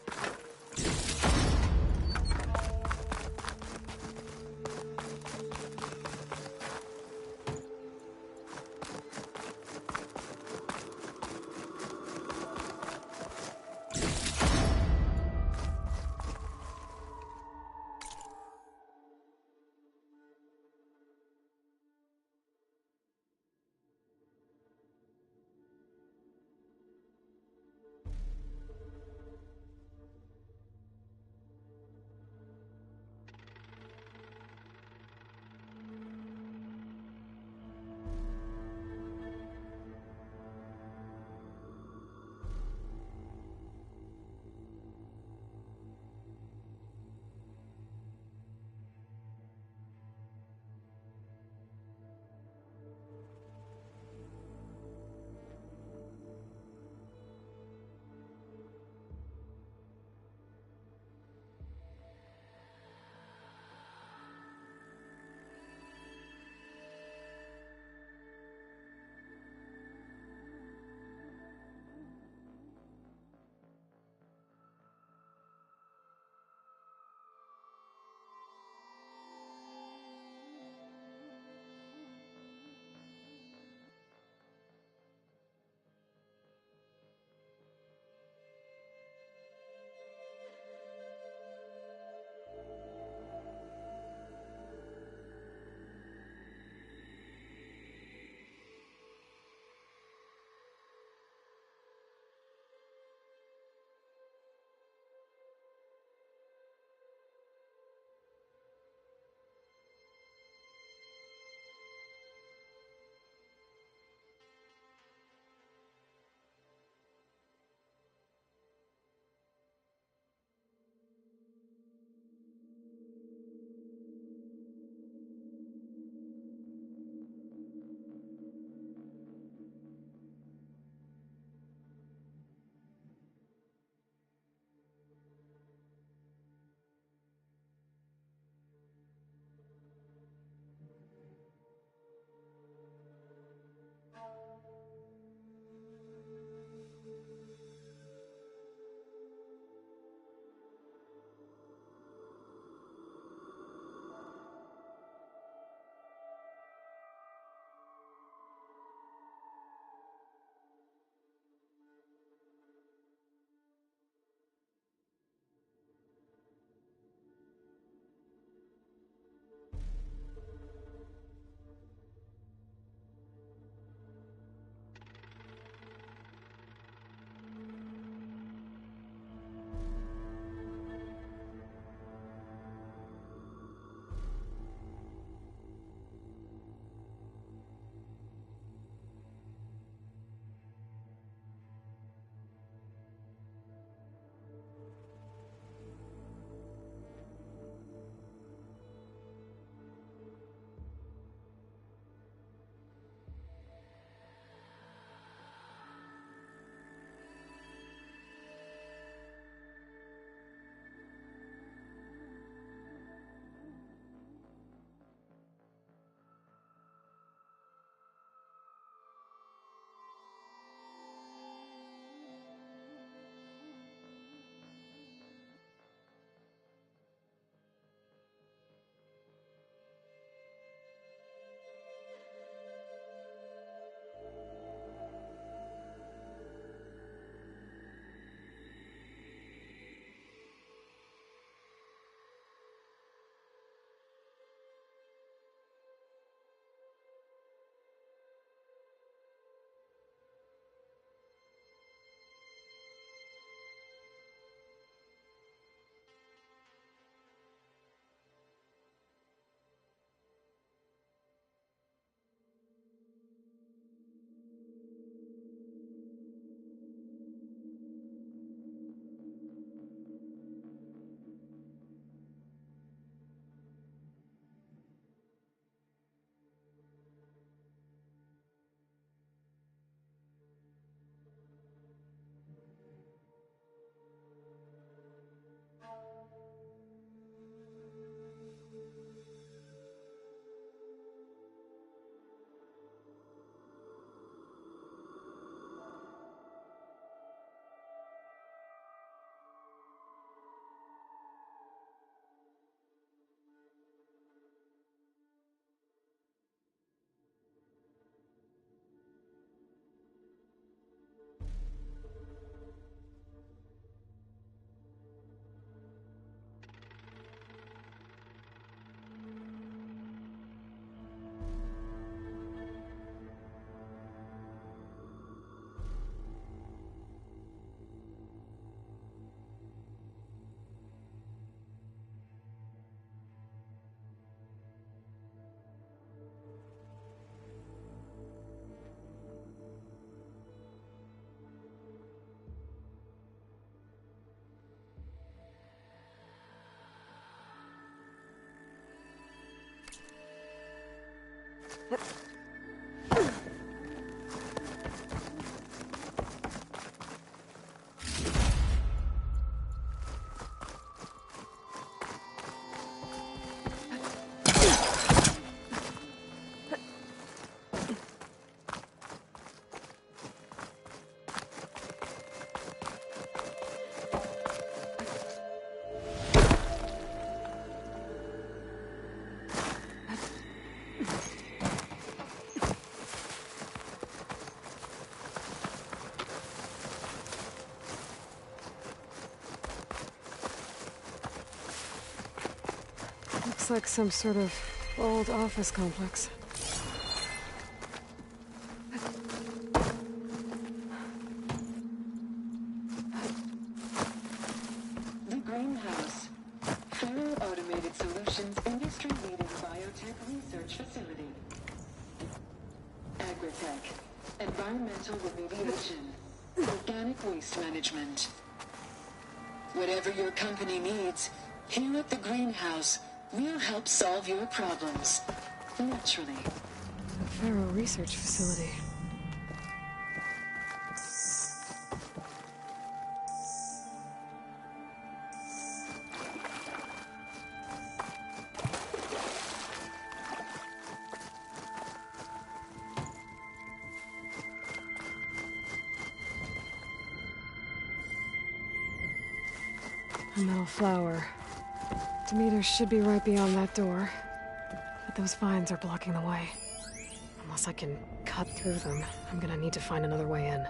Looks like some sort of old office complex. The Greenhouse. Federal Automated Solutions industry-leading biotech research facility. Agritech. Environmental remediation. Organic waste management. Whatever your company needs, here at the Greenhouse, we'll help solve your problems. Naturally. The Faro Research Facility. A metal flower. Demeter should be right beyond that door. But those vines are blocking the way. Unless I can cut through them, I'm gonna need to find another way in.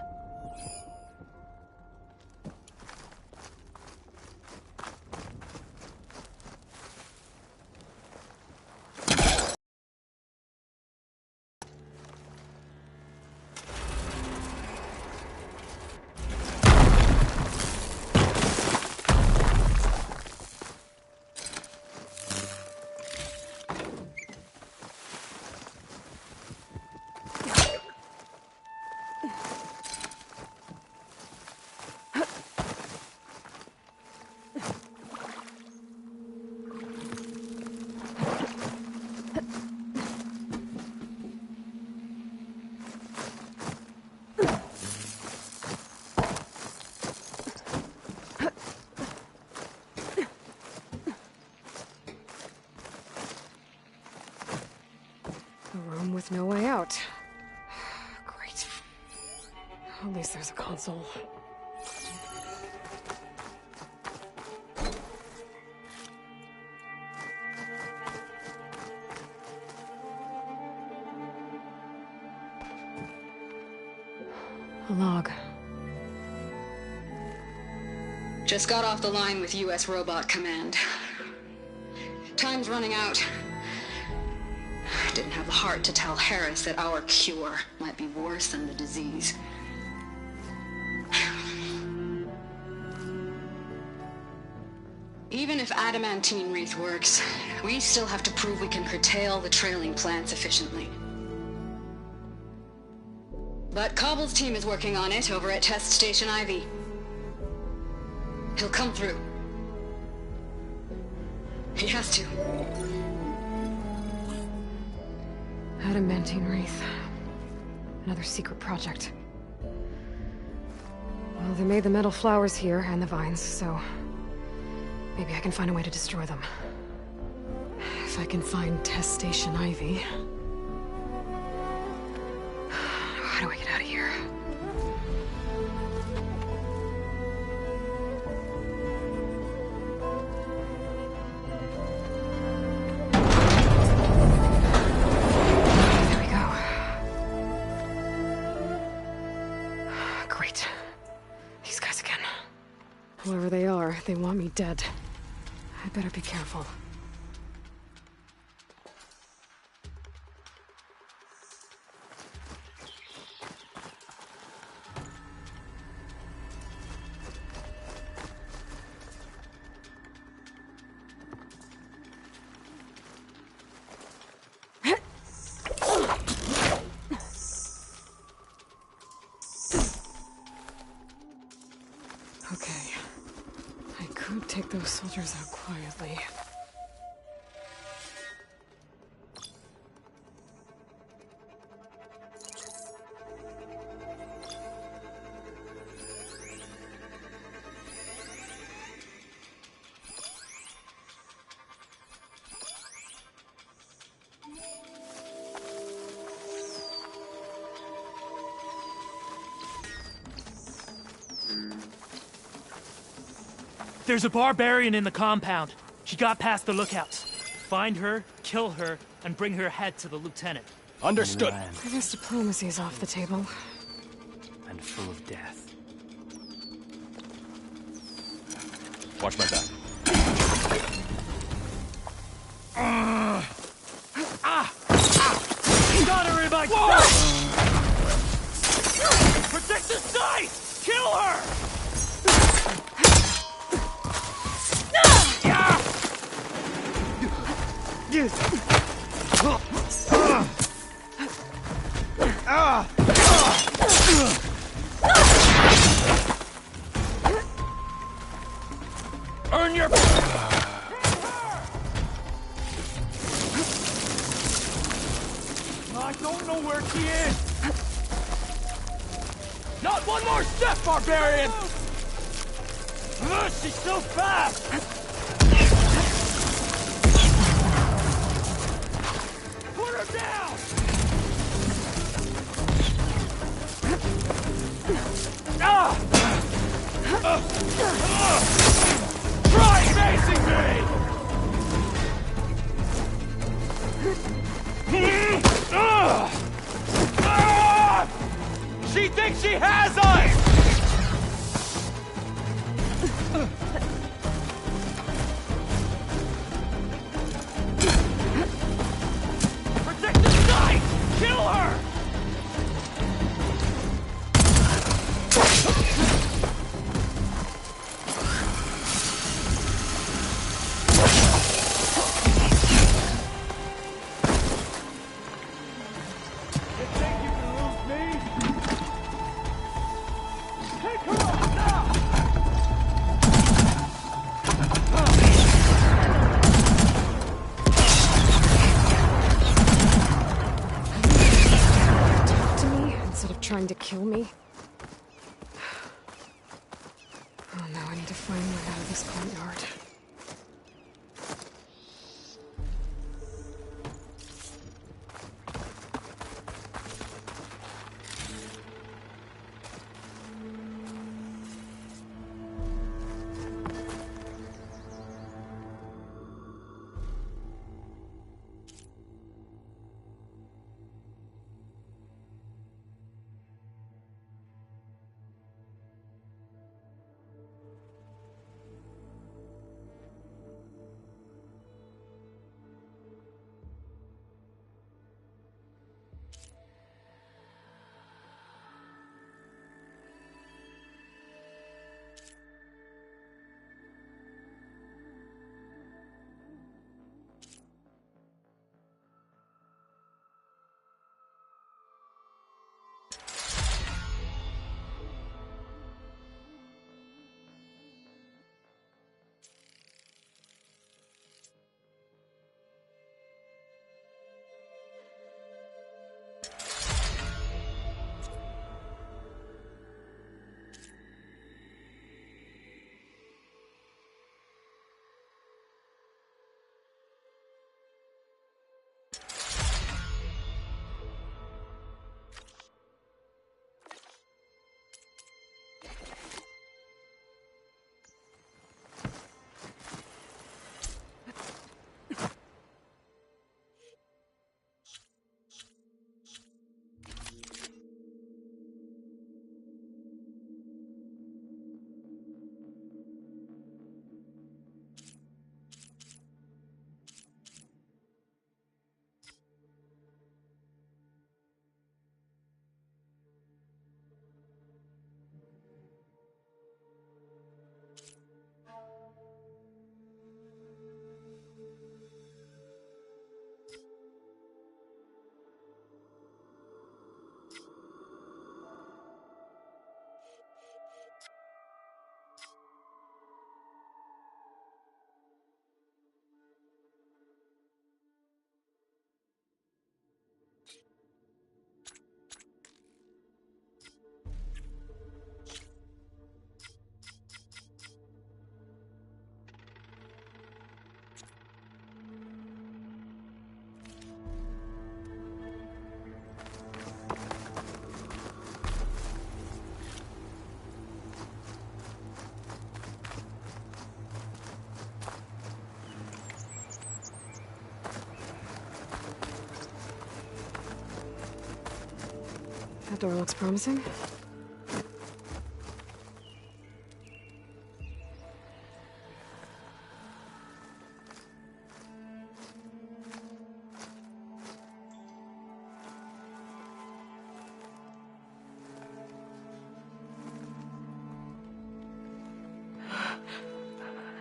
With no way out. Great. At least there's a console. A log. Just got off the line with U.S. Robot Command. Time's running out. Didn't have the heart to tell Harris that our cure might be worse than the disease. Even if adamantine wreath works, we still have to prove we can curtail the trailing plants efficiently. But Cobble's team is working on it over at Test Station Ivy. He'll come through. He has to. Adamantine wreath. Another secret project. Well, they made the metal flowers here and the vines, so maybe I can find a way to destroy them. If I can find Test Station Ivy. How do I get out of here? Whoever they are, they want me dead. I better be careful. Okay. I could take those soldiers out quietly. There's a barbarian in the compound. She got past the lookouts. Find her, kill her, and bring her head to the lieutenant. Understood. I guess diplomacy is off the table. And full of death. Watch my back. Got her in my Protect the site! Kill her! Earn your... I don't know where she is! Not one more step, barbarian! She's so fast! Put her down! Try facing me! She thinks she has us! Protect the site! Kill her! Trying to kill me? Oh, now I need to find my way out of this courtyard. That door looks promising.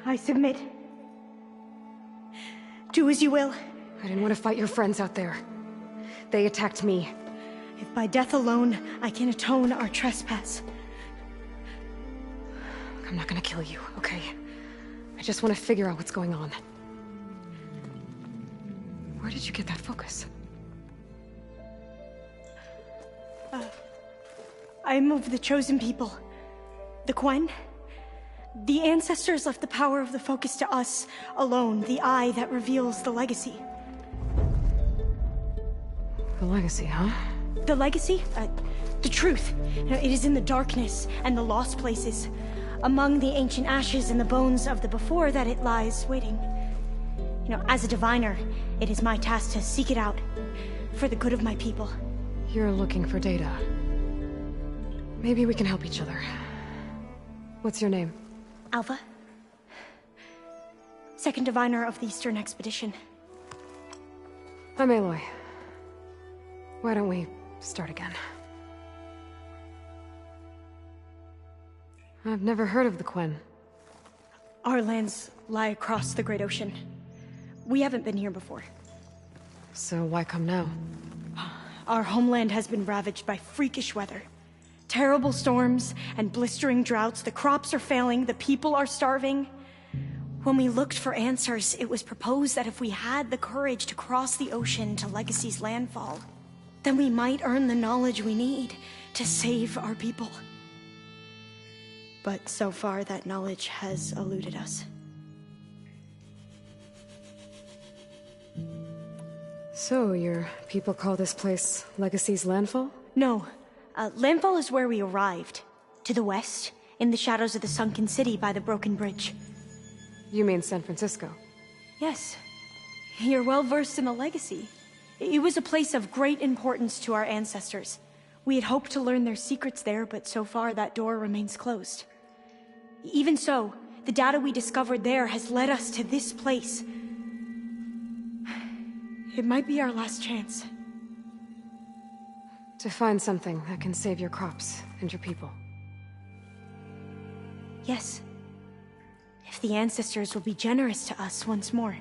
I submit. Do as you will. I didn't want to fight your friends out there. They attacked me. If by death alone I can atone our trespass. I'm not gonna kill you, okay? I just want to figure out what's going on. Where did you get that focus? I am of the chosen people. The Quen. The ancestors left the power of the focus to us alone, the eye that reveals the legacy. The legacy, huh? The legacy? The truth. It is in the darkness and the lost places, among the ancient ashes and the bones of the before that it lies waiting. As a diviner, it is my task to seek it out, for the good of my people. You're looking for data. Maybe we can help each other. What's your name? Alva. Second diviner of the Eastern Expedition. I'm Aloy. Why don't we start again? I've never heard of the Quen. Our lands lie across the Great Ocean. We haven't been here before. So why come now? Our homeland has been ravaged by freakish weather. Terrible storms and blistering droughts. The crops are failing, the people are starving. When we looked for answers, it was proposed that if we had the courage to cross the ocean to Legacy's landfall, then we might earn the knowledge we need to save our people. But so far, that knowledge has eluded us. So, your people call this place Legacy's landfall? No. Landfall is where we arrived. To the west, in the shadows of the sunken city by the broken bridge. You mean San Francisco? Yes. You're well versed in the legacy. It was a place of great importance to our ancestors. We had hoped to learn their secrets there, but so far that door remains closed. Even so, the data we discovered there has led us to this place. It might be our last chance. To find something that can save your crops and your people. Yes. If the ancestors will be generous to us once more.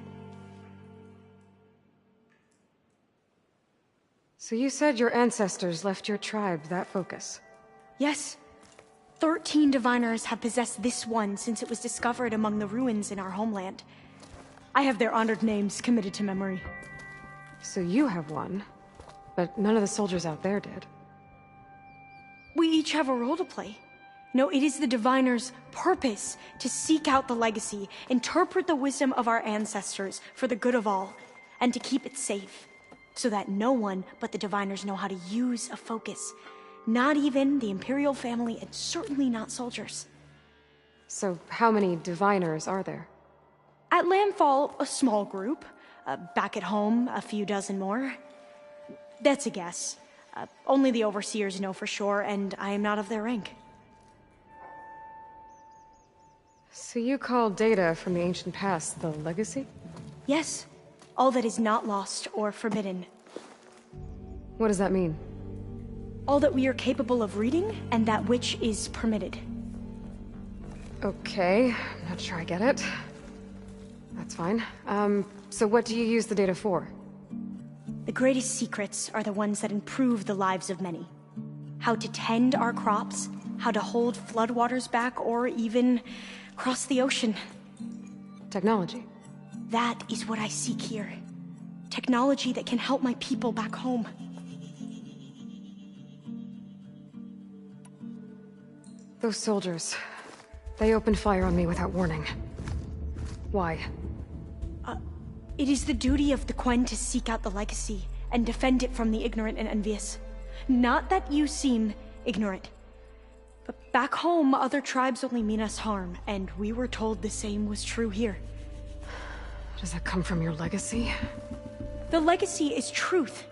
So you said your ancestors left your tribe that focus? Yes. 13 diviners have possessed this one since it was discovered among the ruins in our homeland. I have their honored names committed to memory. So you have one, but none of the soldiers out there did. We each have a role to play. No, it is the diviner's purpose to seek out the legacy, interpret the wisdom of our ancestors for the good of all, and to keep it safe, so that no one but the diviners know how to use a focus. Not even the Imperial family, and certainly not soldiers. So how many diviners are there? At landfall, a small group. Back at home, a few dozen more. That's a guess. Only the overseers know for sure, and I am not of their rank. So you call data from the ancient past the legacy? Yes. All that is not lost or forbidden. What does that mean? All that we are capable of reading, and that which is permitted. Okay, I'm not sure I get it. That's fine. So what do you use the data for? The greatest secrets are the ones that improve the lives of many. How to tend our crops, how to hold floodwaters back, or even cross the ocean. Technology. That is what I seek here. Technology that can help my people back home. Those soldiers, they opened fire on me without warning. Why? It is the duty of the Quen to seek out the legacy and defend it from the ignorant and envious. Not that you seem ignorant. But back home, other tribes only mean us harm, and we were told the same was true here. Does that come from your legacy? The legacy is truth.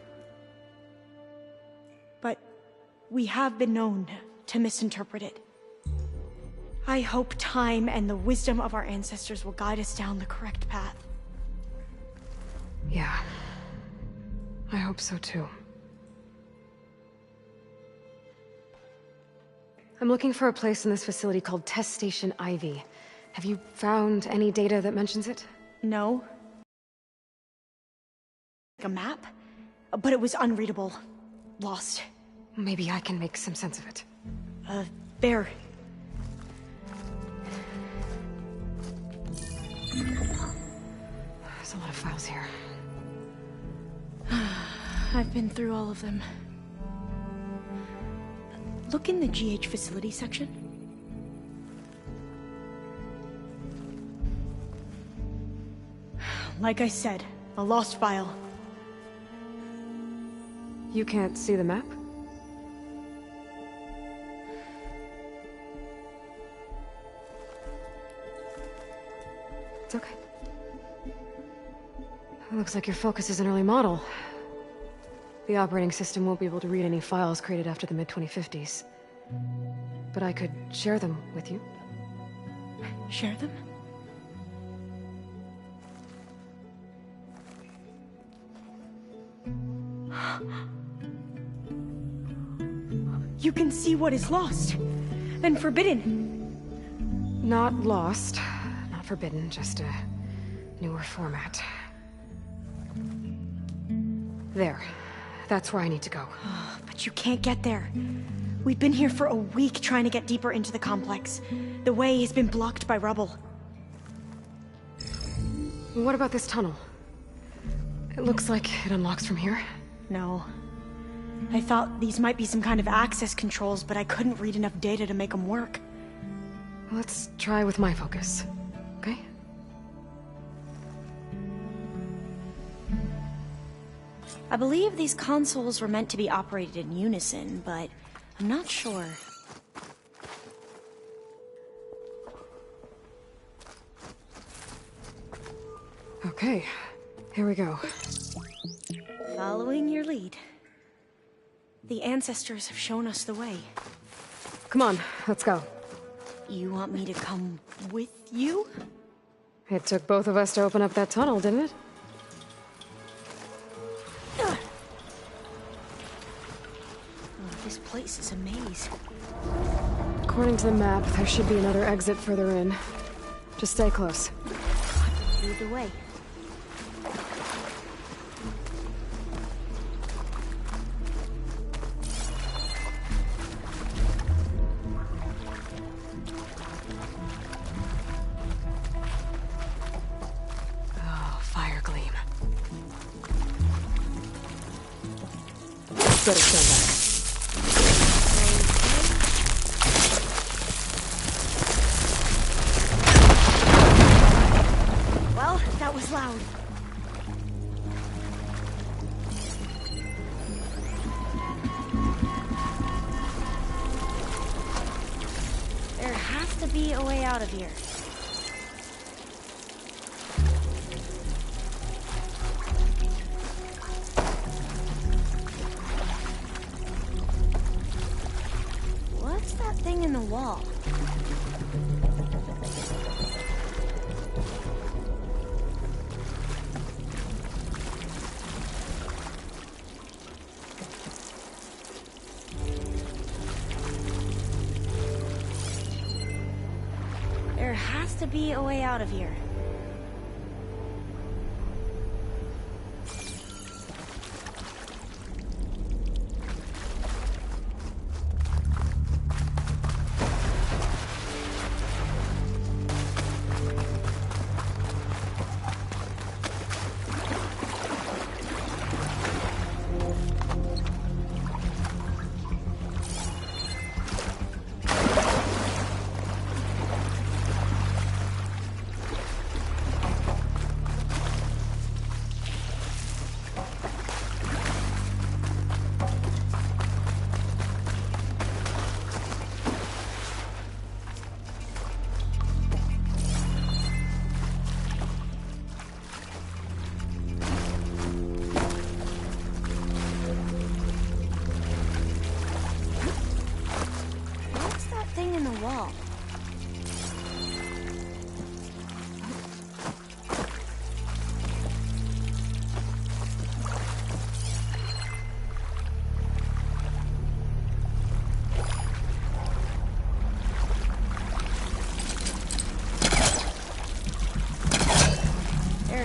But We have been known to misinterpret it. I hope time and the wisdom of our ancestors will guide us down the correct path. Yeah. I hope so too. I'm looking for a place in this facility called Test Station Ivy. Have you found any data that mentions it? No. A map? But it was unreadable. Lost. Maybe I can make some sense of it. Bear. There's a lot of files here. I've been through all of them. Look in the GH facility section. Like I said, a lost file. You can't see the map? It's okay. It looks like your focus is an early model. The operating system won't be able to read any files created after the mid-2050s. But I could share them with you. Share them? You can see what is lost and forbidden. Not lost, not forbidden, just a newer format. There. That's where I need to go. But you can't get there. We've been here for a week trying to get deeper into the complex. The way has been blocked by rubble. What about this tunnel? It looks like it unlocks from here. No. I thought these might be some kind of access controls, but I couldn't read enough data to make them work. Let's try with my focus, okay? I believe these consoles were meant to be operated in unison, but I'm not sure. Okay, here we go. Following your lead. The ancestors have shown us the way. Come on, let's go. You want me to come with you? It took both of us to open up that tunnel, didn't it? This place is a maze. According to the map, there should be another exit further in. Just stay close. Lead the way. Oh, fire gleam. Better stand back. Well, that was loud. There has to be a way out of here. What's that thing in the wall? There has to be a way out of here.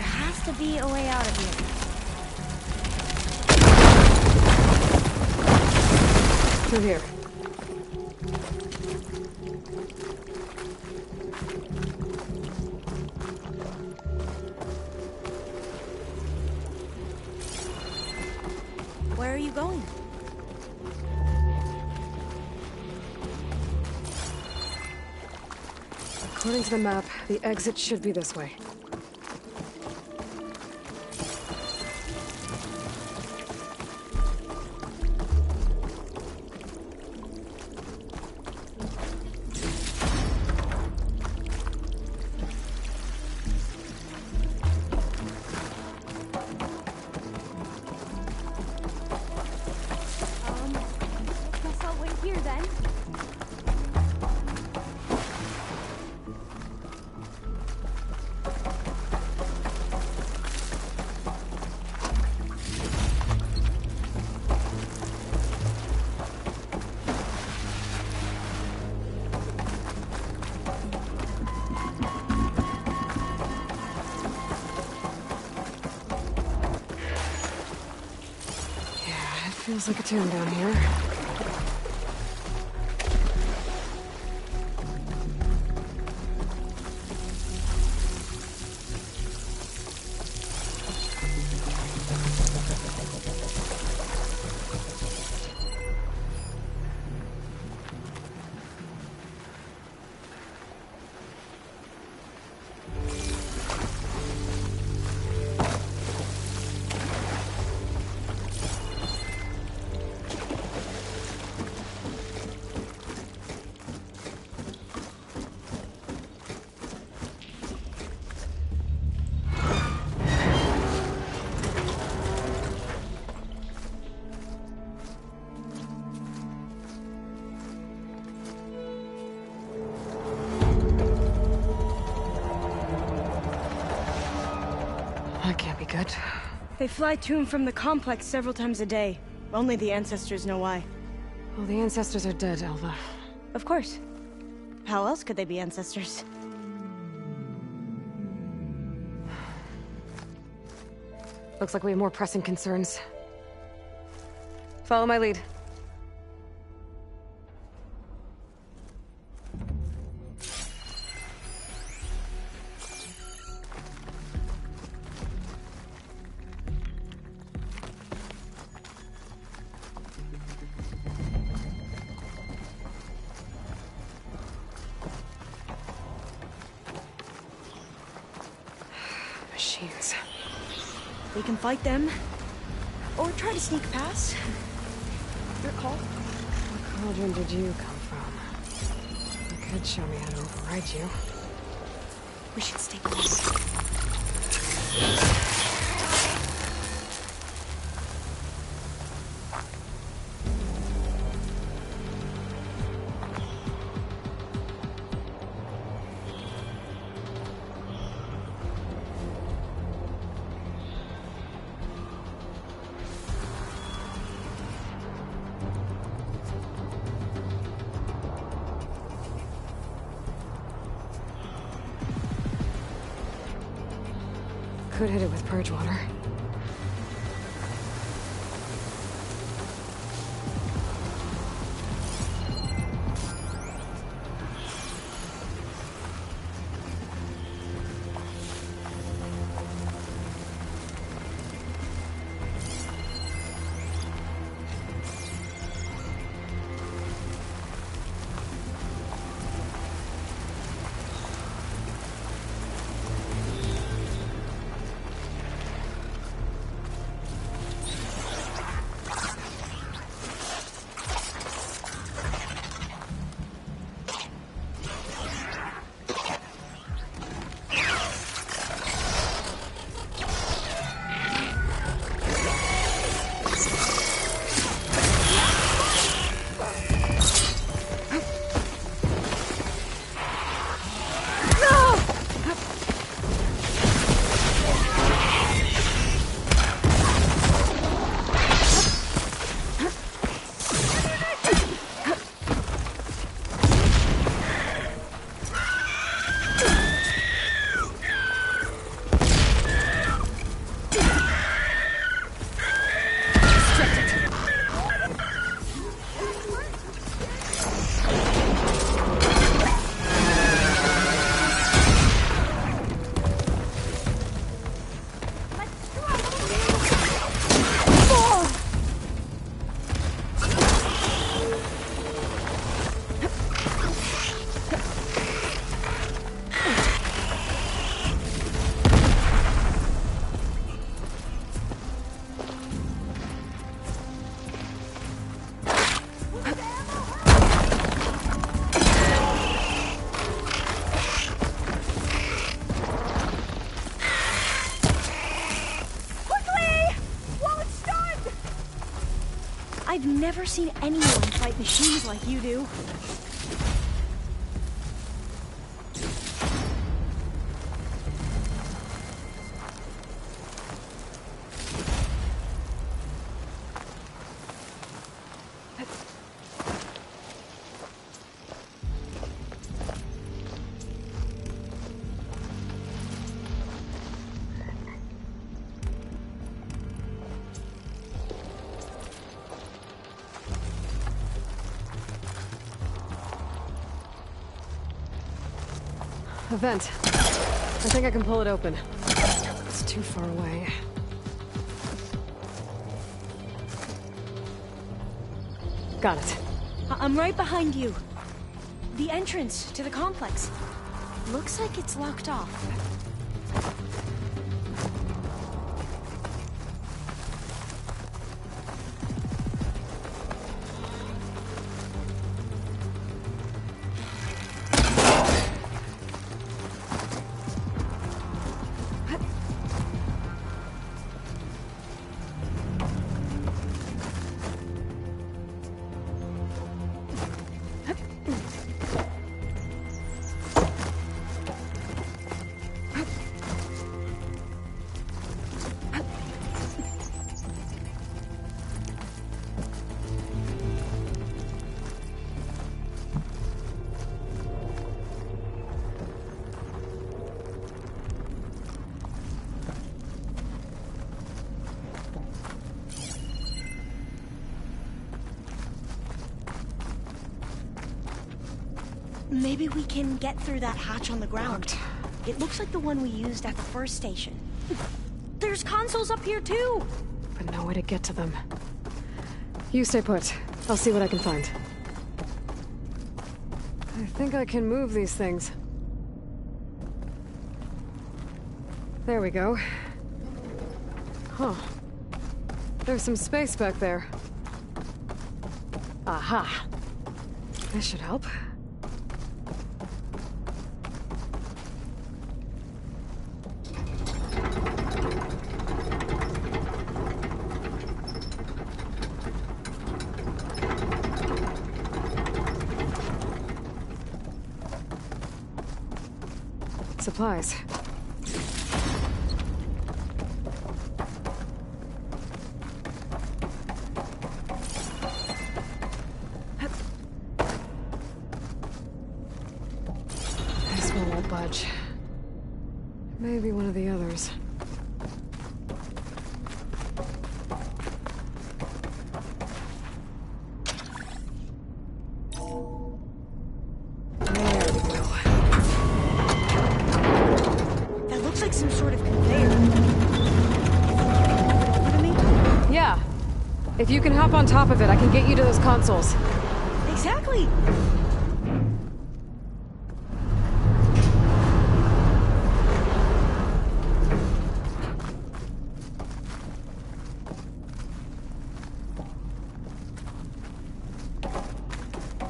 has to be a way out of here. Through here. Where are you going? According to the map, the exit should be this way. Guess I'll wait here then. Yeah, it feels like a tomb down here. That can't be good. They fly to and from the complex several times a day. Only the ancestors know why. Well, the ancestors are dead, Elva. Of course. How else could they be ancestors? Looks like we have more pressing concerns. Follow my lead. Machines. We can fight them. Or try to sneak past. Your call. What cauldron did you come from? You could show me how to override you. We should stay close. Could hit it with purge water. I've never seen anyone fight machines like you do. A vent. I think I can pull it open. It's too far away. Got it. I'm right behind you. The entrance to the complex. Looks like it's locked off. Maybe we can get through that hatch on the ground. It looks like the one we used at the first station. There's consoles up here too! But no way to get to them. You stay put. I'll see what I can find. I think I can move these things. There we go. Huh. There's some space back there. Aha. This should help. Supplies. This one won't budge. Maybe one of the others. If you can hop on top of it, I can get you to those consoles. Exactly!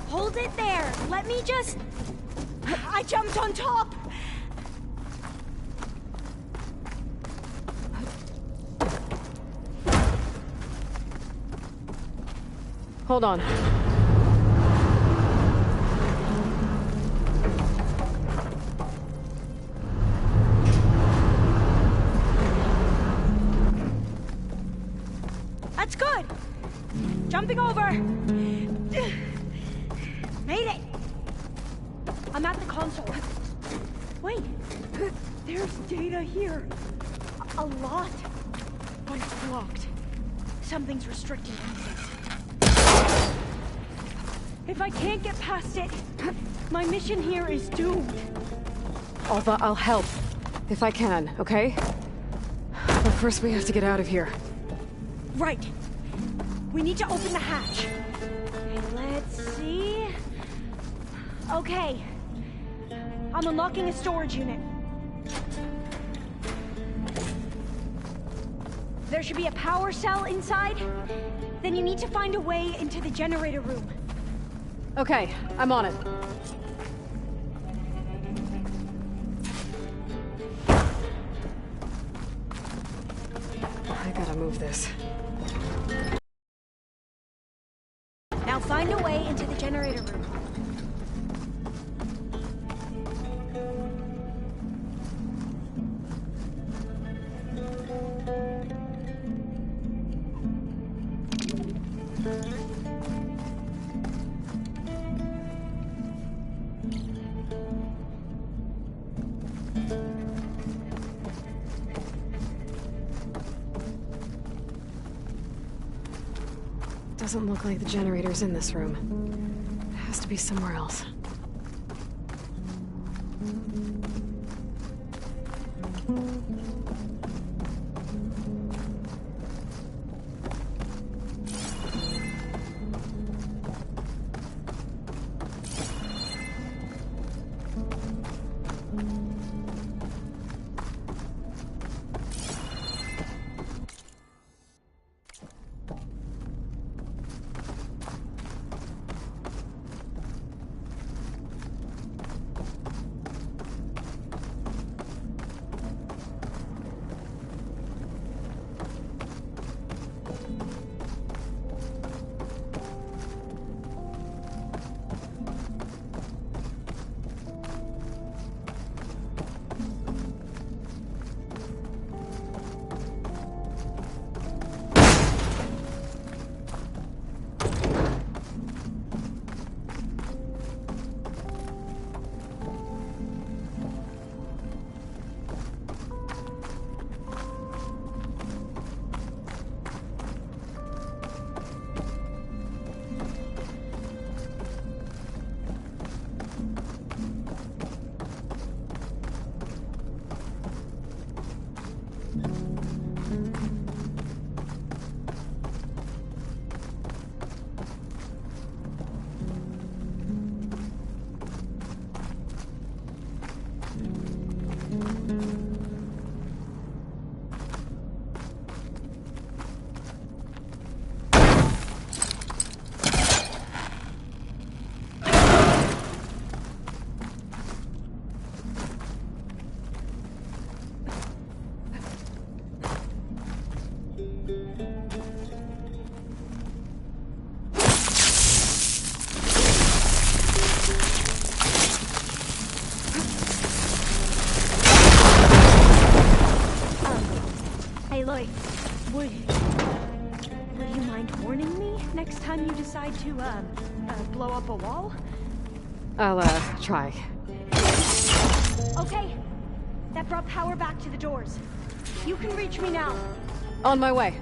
Hold it there! Let me just... I jumped on top! Hold on. That's good! Jumping over! Made it! I'm at the console. Wait! There's data here. A lot. But it's blocked. Something's restricting access. If I can't get past it, my mission here is doomed. Alva, I'll help. If I can, okay? But first we have to get out of here. Right. We need to open the hatch. Let's see... Okay. I'm unlocking a storage unit. There should be a power cell inside. Then you need to find a way into the generator room. Okay, I'm on it. I gotta move this. Doesn't look like the generator's in this room. It has to be somewhere else. Would you mind warning me next time you decide to, blow up a wall? I'll, try. Okay. That brought power back to the doors. You can reach me now. On my way.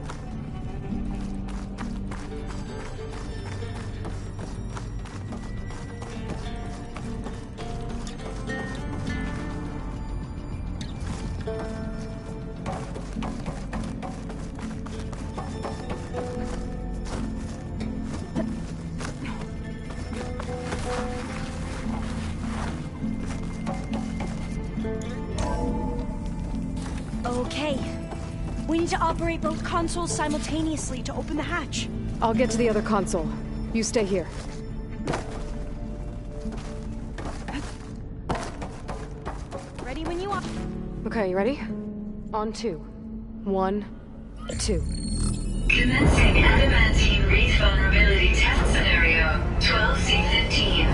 Okay. We need to operate both consoles simultaneously to open the hatch. I'll get to the other console. You stay here. Ready when you are. Okay, you ready? On 2. 1, 2. Commencing adamantine reef vulnerability test scenario 12C15.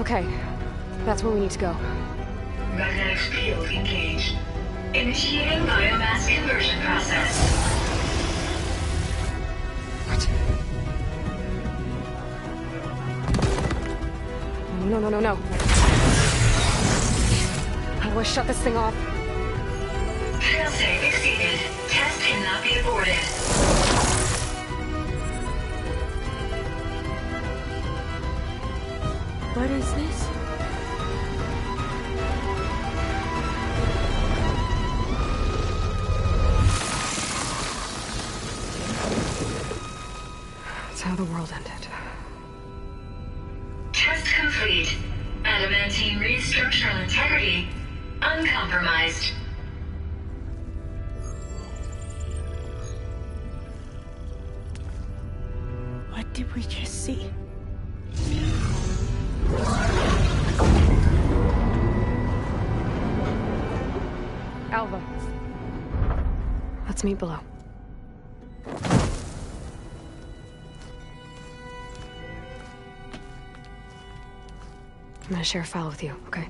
Okay, that's where we need to go. Magnetic field engaged. Initiating biomass conversion process. What? No. How do I shut this thing off? Failsafe exceeded. Test cannot be aborted. What is this? It's how the world ended. Test complete. Adamantine reef structural integrity uncompromised. What did we just see? Alva. Let's meet below. I'm gonna share a file with you, okay?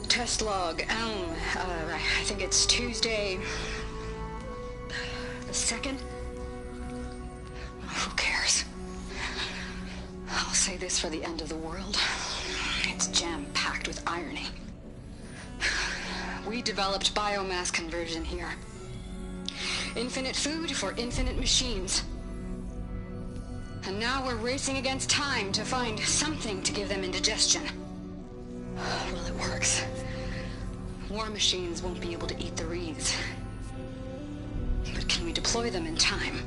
Test log, Elm. I think it's Tuesday... the 2nd? Who cares? I'll say this for the end of the world. It's jam-packed with irony. We developed biomass conversion here. Infinite food for infinite machines. And now we're racing against time to find something to give them indigestion. Well, it works. War machines won't be able to eat the wreaths. But can we deploy them in time?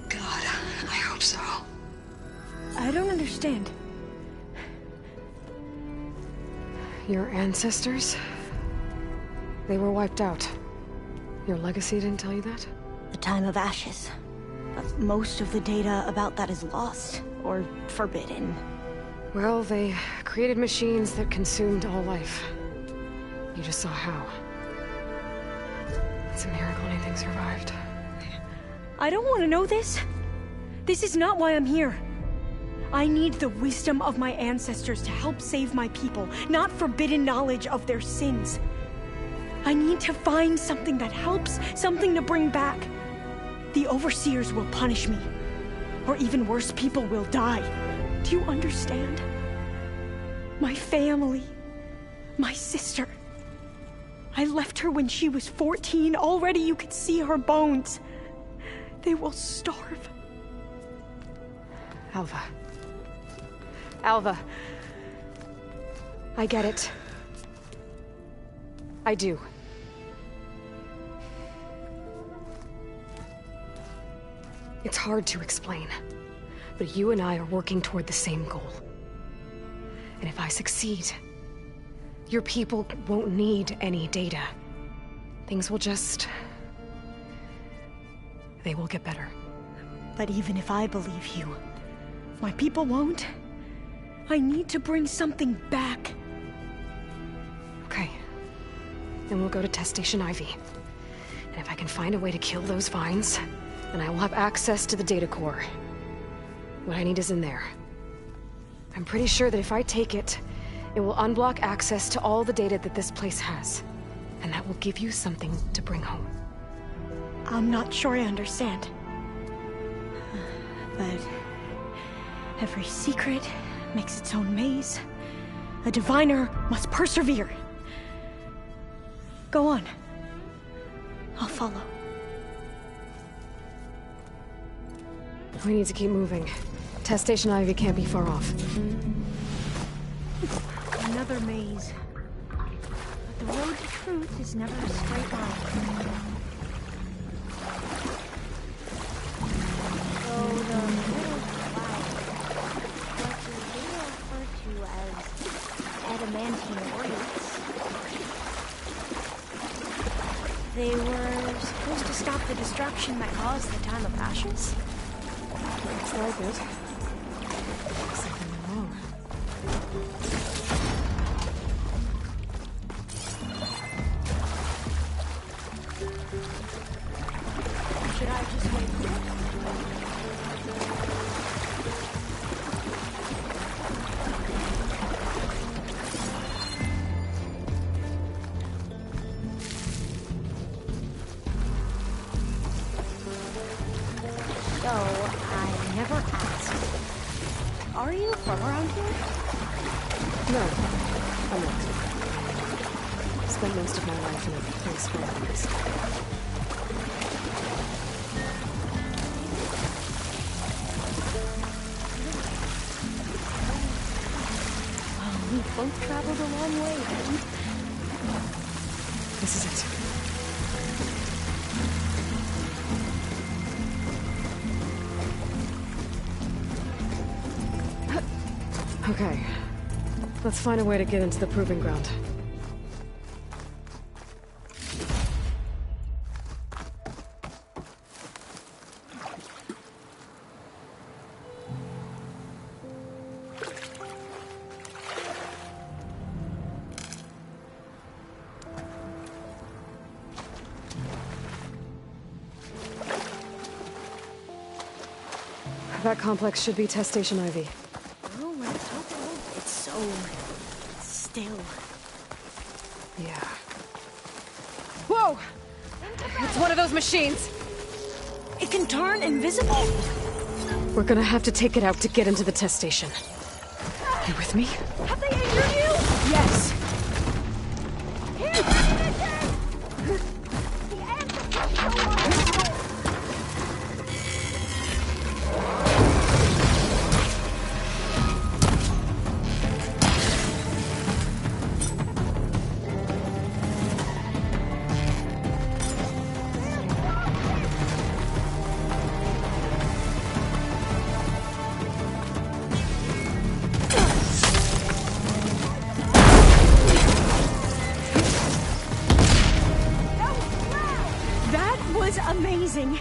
God, I hope so. I don't understand. Your ancestors? They were wiped out. Your legacy didn't tell you that? The time of ashes. But most of the data about that is lost, or forbidden. Well, they created machines that consumed all life. You just saw how. It's a miracle anything survived. I don't want to know this. This is not why I'm here. I need the wisdom of my ancestors to help save my people, not forbidden knowledge of their sins. I need to find something that helps, something to bring back. The overseers will punish me. Or even worse, people will die. Do you understand? My family. My sister. I left her when she was 14. Already you could see her bones. They will starve. Alva. Alva. I get it. I do. It's hard to explain, but you and I are working toward the same goal. And if I succeed, your people won't need any data. Things will just... they will get better. But even if I believe you, my people won't. I need to bring something back. Okay. Then we'll go to Test Station Ivy. And if I can find a way to kill those vines, then I will have access to the data core. What I need is in there. I'm pretty sure that if I take it, it will unblock access to all the data that this place has. And that will give you something to bring home. I'm not sure I understand. But every secret makes its own maze. A diviner must persevere. Go on. I'll follow. We need to keep moving. Test Station Ivy can't be far off. Another maze. But the road to truth is never a straight line. So the middle cloud, what do they refer to as adamantine ordnance? They were supposed to stop the destruction that caused the time of ashes? Looks like it. Something wrong. Should I just wait here? So, I never asked. Are you from around here? No, I'm not. Spent most of my life in a place where I was. Well, we both traveled a long way then. This is it. Okay. Let's find a way to get into the proving ground. That complex should be Test Station Ivy. Oh, let's hope it won't. It's so still. Yeah. Whoa! It's one of those machines! It can turn invisible! We're gonna have to take it out to get into the test station. You with me? Have they injured you? Yes. Here! The ants are amazing.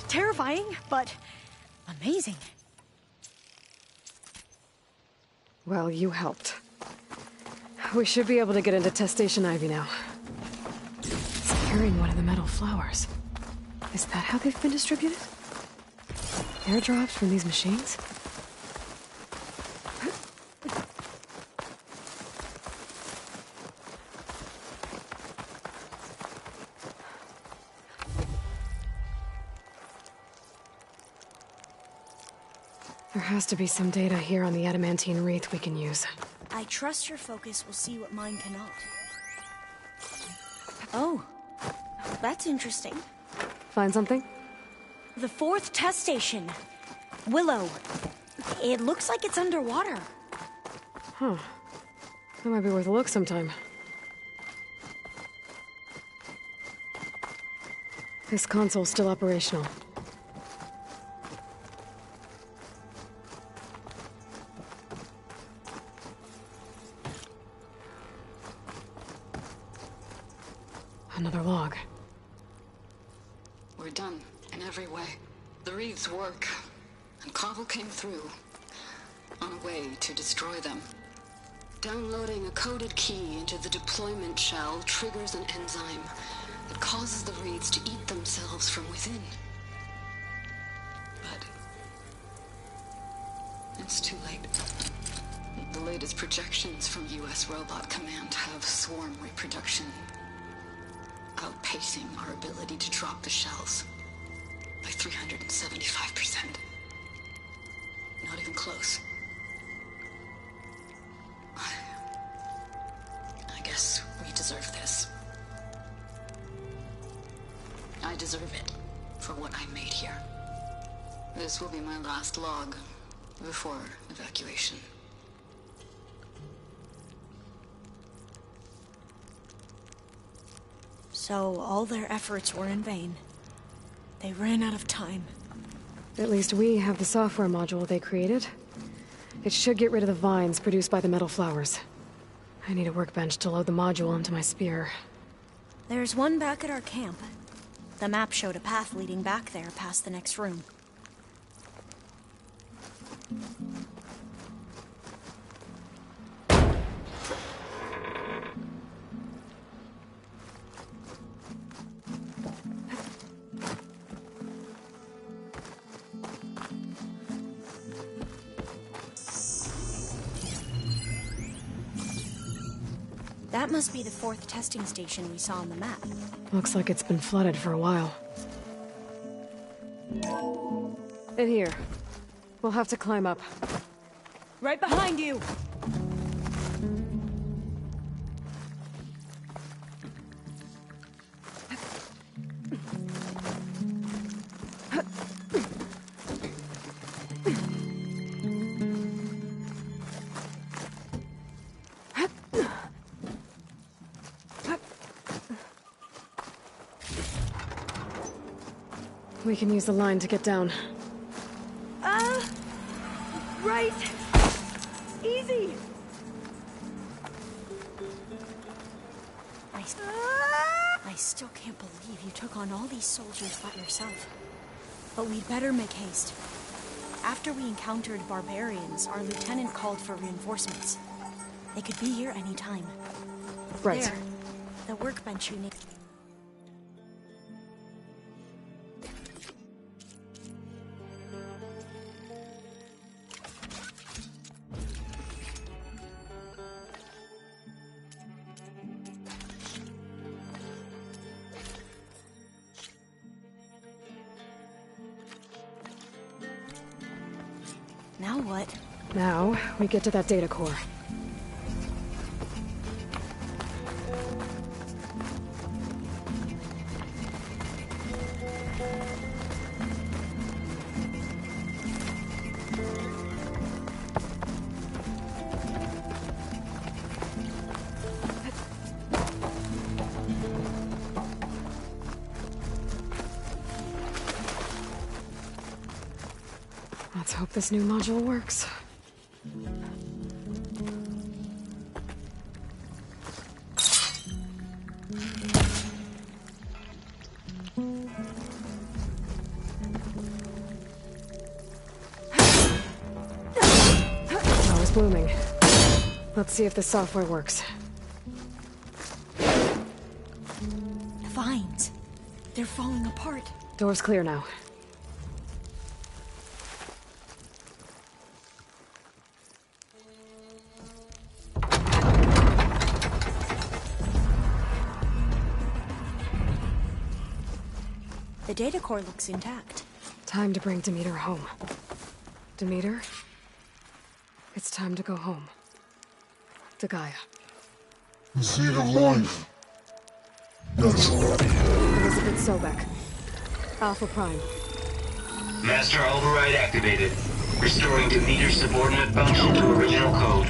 Terrifying, but amazing. Well, you helped. We should be able to get into Test Station Ivy now. Securing one of the metal flowers. Is that how they've been distributed? Airdrops from these machines? There has to be some data here on the adamantine wreath we can use. I trust your focus will see what mine cannot. Oh, that's interesting. Find something? The 4th test station. Willow. It looks like it's underwater. Huh. That might be worth a look sometime. This console's still operational. Another log. We're done, in every way. The wreaths work, and Cobble came through, on a way to destroy them. Downloading a coded key into the deployment shell triggers an enzyme that causes the wreaths to eat themselves from within. But it's too late. The latest projections from U.S. Robot Command have swarm reproduction outpacing our ability to drop the shells by 375%. Not even close. I guess we deserve this. I deserve it for what I made here. This will be my last log before evacuation. So all their efforts were in vain. They ran out of time. At least we have the software module they created. It should get rid of the vines produced by the metal flowers. I need a workbench to load the module onto my spear. There's one back at our camp. The map showed a path leading back there past the next room. That must be the 4th testing station we saw on the map. Looks like it's been flooded for a while. In here. We'll have to climb up. Right behind you! We can use the line to get down. Right! Easy! I still can't believe you took on all these soldiers by yourself. But we'd better make haste. After we encountered barbarians, our lieutenant called for reinforcements. They could be here any time. Right. There, the workbench you need. Now what? Now, we get to that data core. Let's hope this new module works. Oh, it's blooming. Let's see if the software works. Vines. They're falling apart. Door's clear now. The data core looks intact. Time to bring Demeter home. Demeter? It's time to go home. To Gaia. The seed of life. That's right. Elizabeth Sobek. Alpha Prime. Master override activated. Restoring Demeter's subordinate function to original code.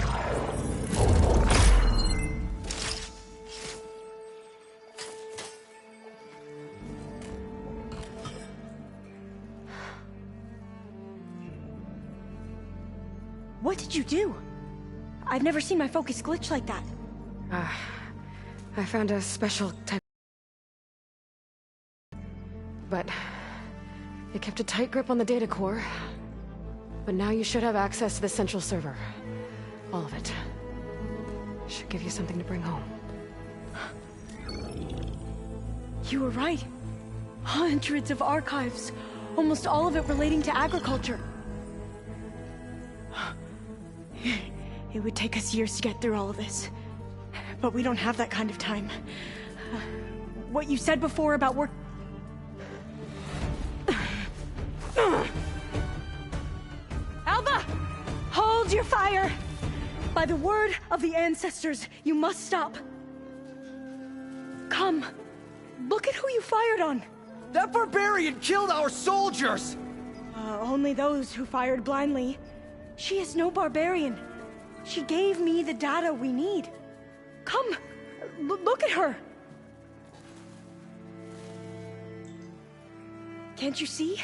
What did you do? I've never seen my focus glitch like that. I found a special type. But it kept a tight grip on the data core. But now you should have access to the central server. All of it. Should give you something to bring home. You were right. Hundreds of archives. Almost all of it relating to agriculture. It would take us years to get through all of this. But we don't have that kind of time. What you said before about work... Alba! Hold your fire! By the word of the ancestors, you must stop. Come. Look at who you fired on. That barbarian killed our soldiers! Only those who fired blindly. She is no barbarian. She gave me the data we need. Come, look at her. Can't you see?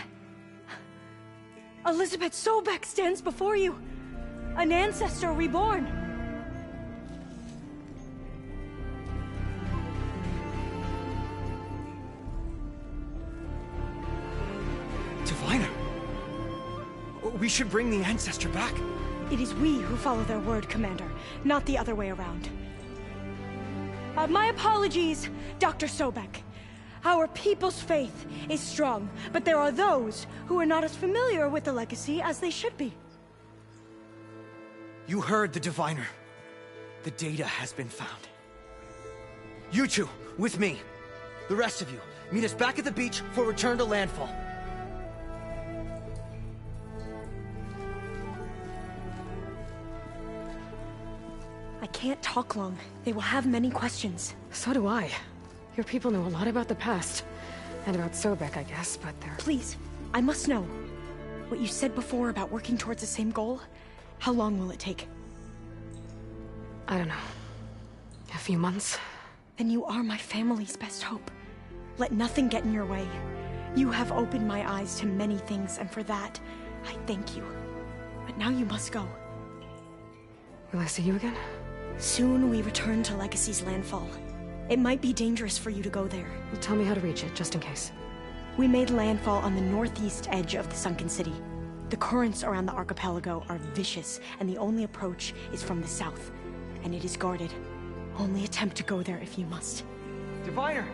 Elizabeth Sobek stands before you. An ancestor reborn. Diviner! We should bring the ancestor back. It is we who follow their word, Commander, not the other way around. My apologies, Dr. Sobek. Our people's faith is strong, but there are those who are not as familiar with the legacy as they should be. You heard the diviner. The data has been found. You two, with me. The rest of you, meet us back at the beach for return to landfall. I can't talk long. They will have many questions. So do I. Your people know a lot about the past. And about Sobek, I guess, but they're... Please, I must know. What you said before about working towards the same goal, how long will it take? I don't know. A few months? Then you are my family's best hope. Let nothing get in your way. You have opened my eyes to many things, and for that, I thank you. But now you must go. Will I see you again? Soon we return to Legacy's landfall. It might be dangerous for you to go there. Well, tell me how to reach it, just in case. We made landfall on the northeast edge of the sunken city. The currents around the archipelago are vicious, and the only approach is from the south. And it is guarded. Only attempt to go there if you must. Diviner!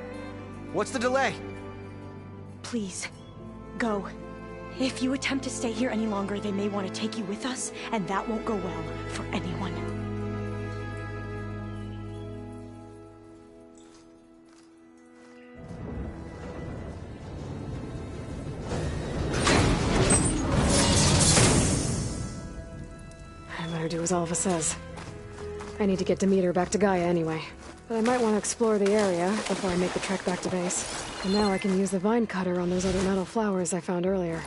What's the delay? Please, go. If you attempt to stay here any longer, they may want to take you with us, and that won't go well for anyone. I better do as Alva says. I need to get Demeter back to Gaia anyway. But I might want to explore the area before I make the trek back to base. And now I can use the vine cutter on those other metal flowers I found earlier.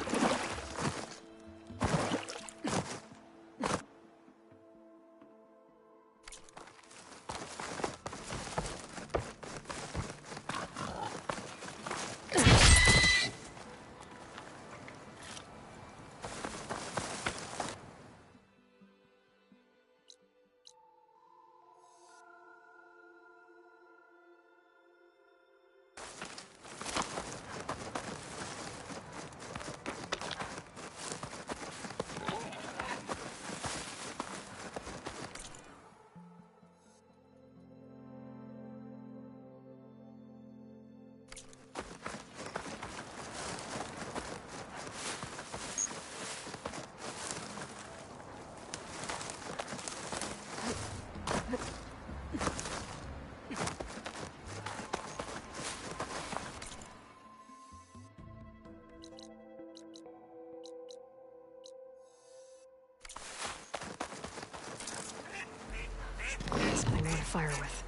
Something I want to fire with.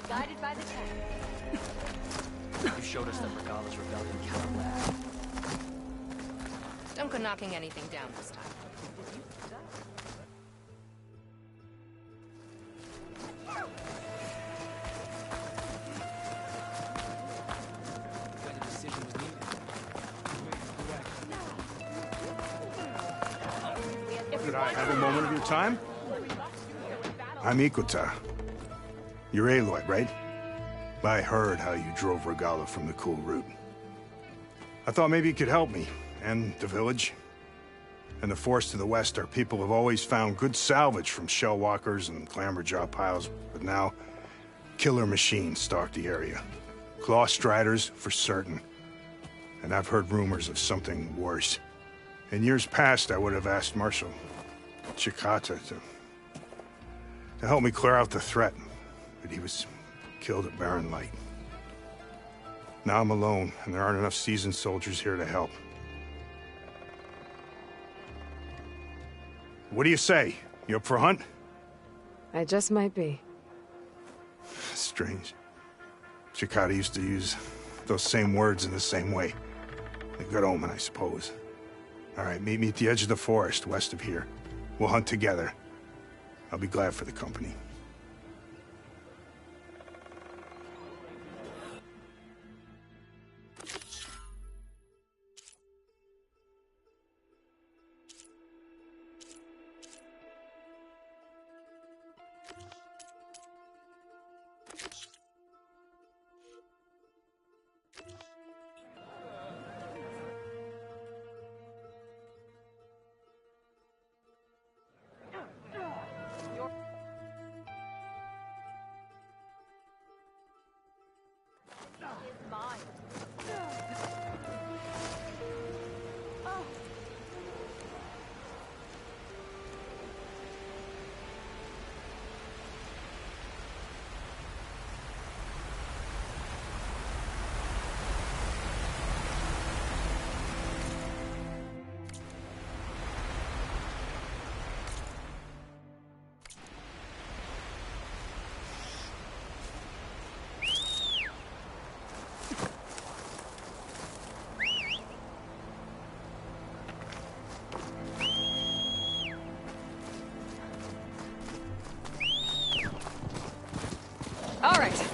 Guided by the cat. You showed us that Regala's rebellion cannot last. Don't go knocking anything down this time. When the decision was needed. Could I have a moment of your time? I'm Ikuta. You're Aloy, right? I heard how you drove Regala from the cool route. I thought maybe you could help me, and the village. And the forest to the west, our people have always found good salvage from shell walkers and clamberjaw piles, but now, killer machines stalk the area. Claw striders, for certain. And I've heard rumors of something worse. In years past, I would have asked Marshal Chikata to help me clear out the threat. But he was killed at Barren Light. Now I'm alone, and there aren't enough seasoned soldiers here to help. What do you say? You up for a hunt? I just might be. Strange. Chikata used to use those same words in the same way. A good omen, I suppose. All right, meet me at the edge of the forest, west of here. We'll hunt together. I'll be glad for the company. All right.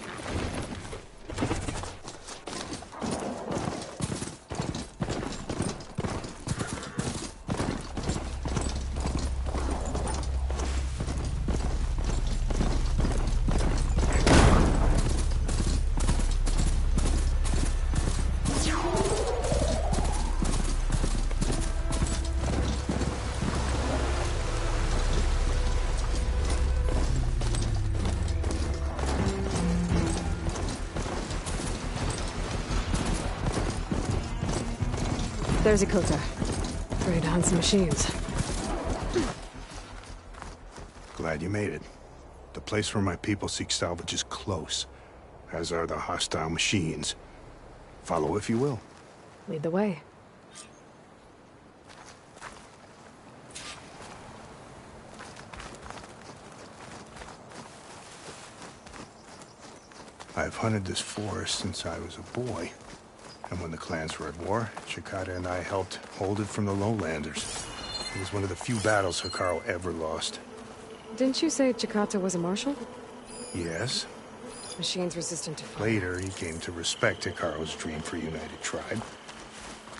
There's Ikuta. Ready to hunt some machines. Glad you made it. The place where my people seek salvage is close, as are the hostile machines. Follow if you will. Lead the way. I've hunted this forest since I was a boy. And when the clans were at war, Chikata and I helped hold it from the lowlanders. It was one of the few battles Hikaru ever lost. Didn't you say Chikata was a marshal? Yes. Machines resistant to fire. Later, he came to respect Hikaru's dream for a united tribe,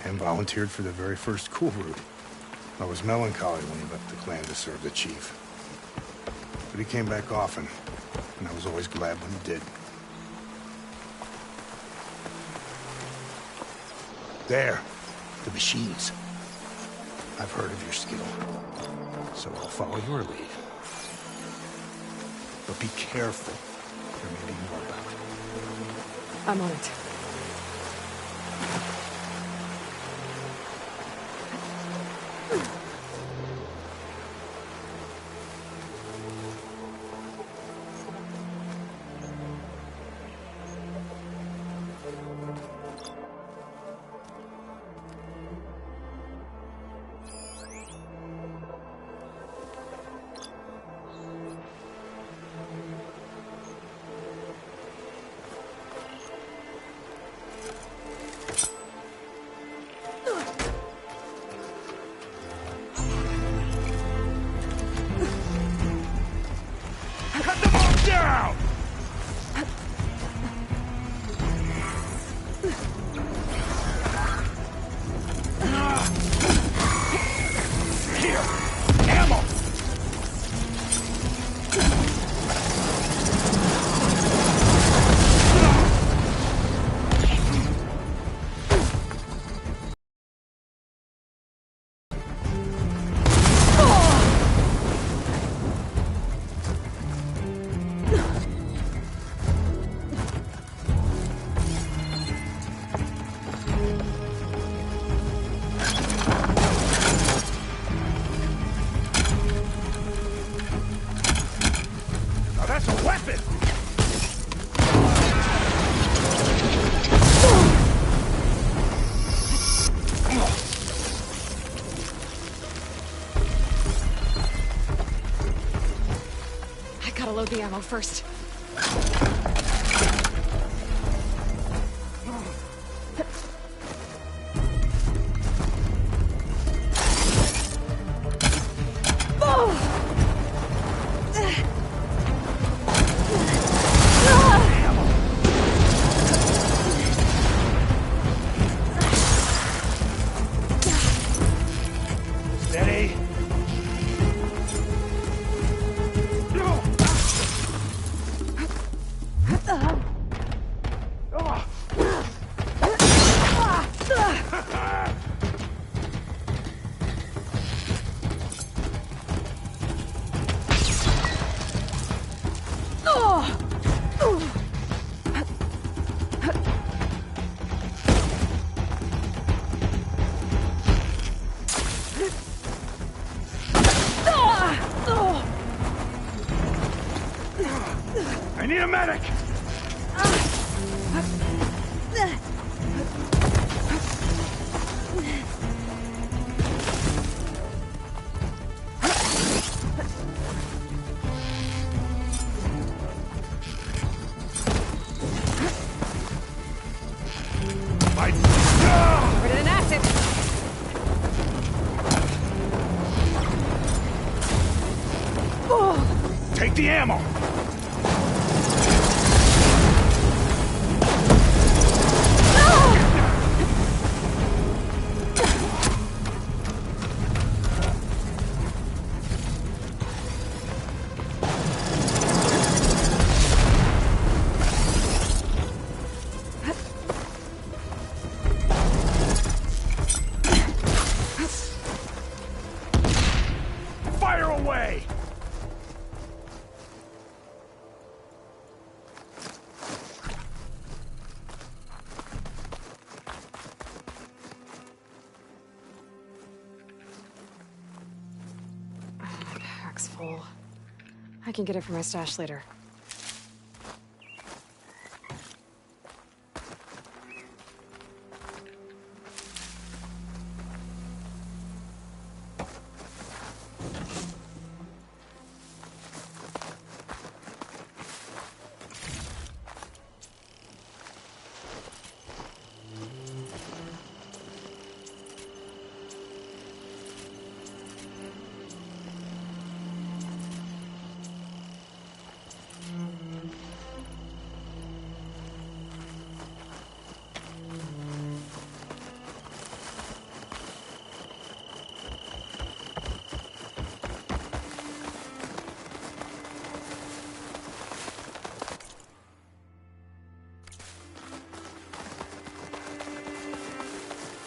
and volunteered for the very first cool route. I was melancholy when he left the clan to serve the chief. But he came back often, and I was always glad when he did. There, the machines. I've heard of your skill, so I'll follow your lead. But be careful. There may be more about. I'm on it. Down! Here! Ammo! the ammo first. Steady. I need a medic! Covered in an acid. Take the ammo! Fire away! My pack's full. I can get it from my stash later.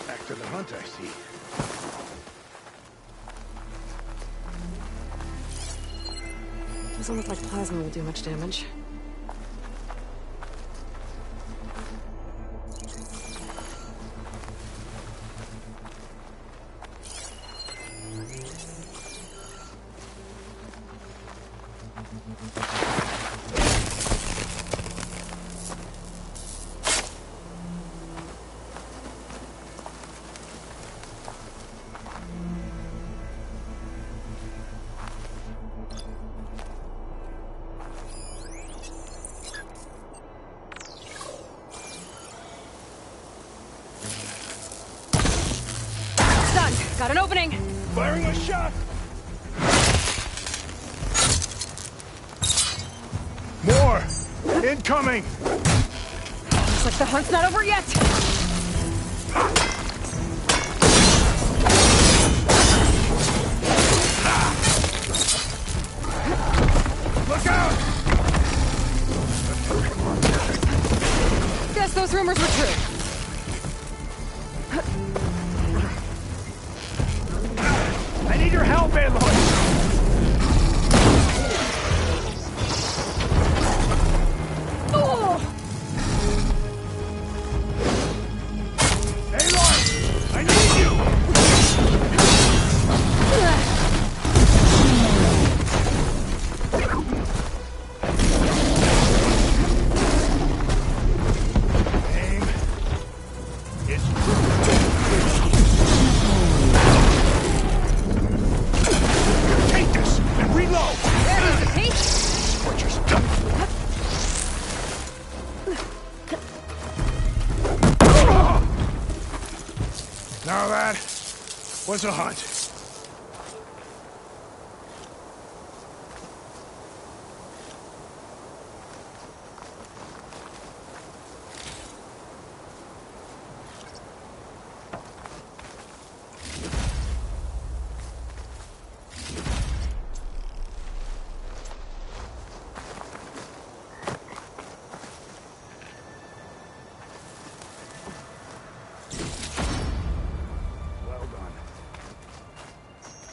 Back to the hunt, I see. Doesn't look like plasma will do much damage. Got an opening! Firing a shot! More! Incoming! Looks like the hunt's not over yet! Look out! Guess those rumors were true. I need your help, Aloy! Aloy! I need you! was a hunt.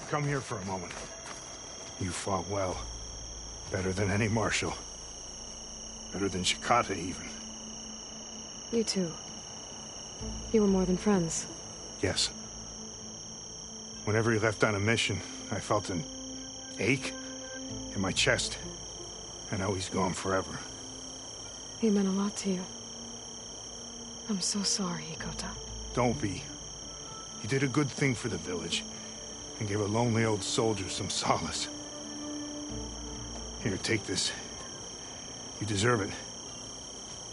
Come here for a moment. You fought well. Better than any marshal. Better than Shikata, even. You too. You were more than friends. Yes. Whenever he left on a mission, I felt an ache in my chest. I know he's gone forever. He meant a lot to you. I'm so sorry, Ikota. Don't be. You did a good thing for the village. And gave a lonely old soldier some solace. Here, take this. You deserve it.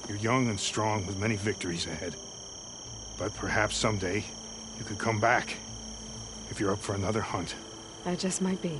You're young and strong with many victories ahead. But perhaps someday you could come back if you're up for another hunt. That just might be.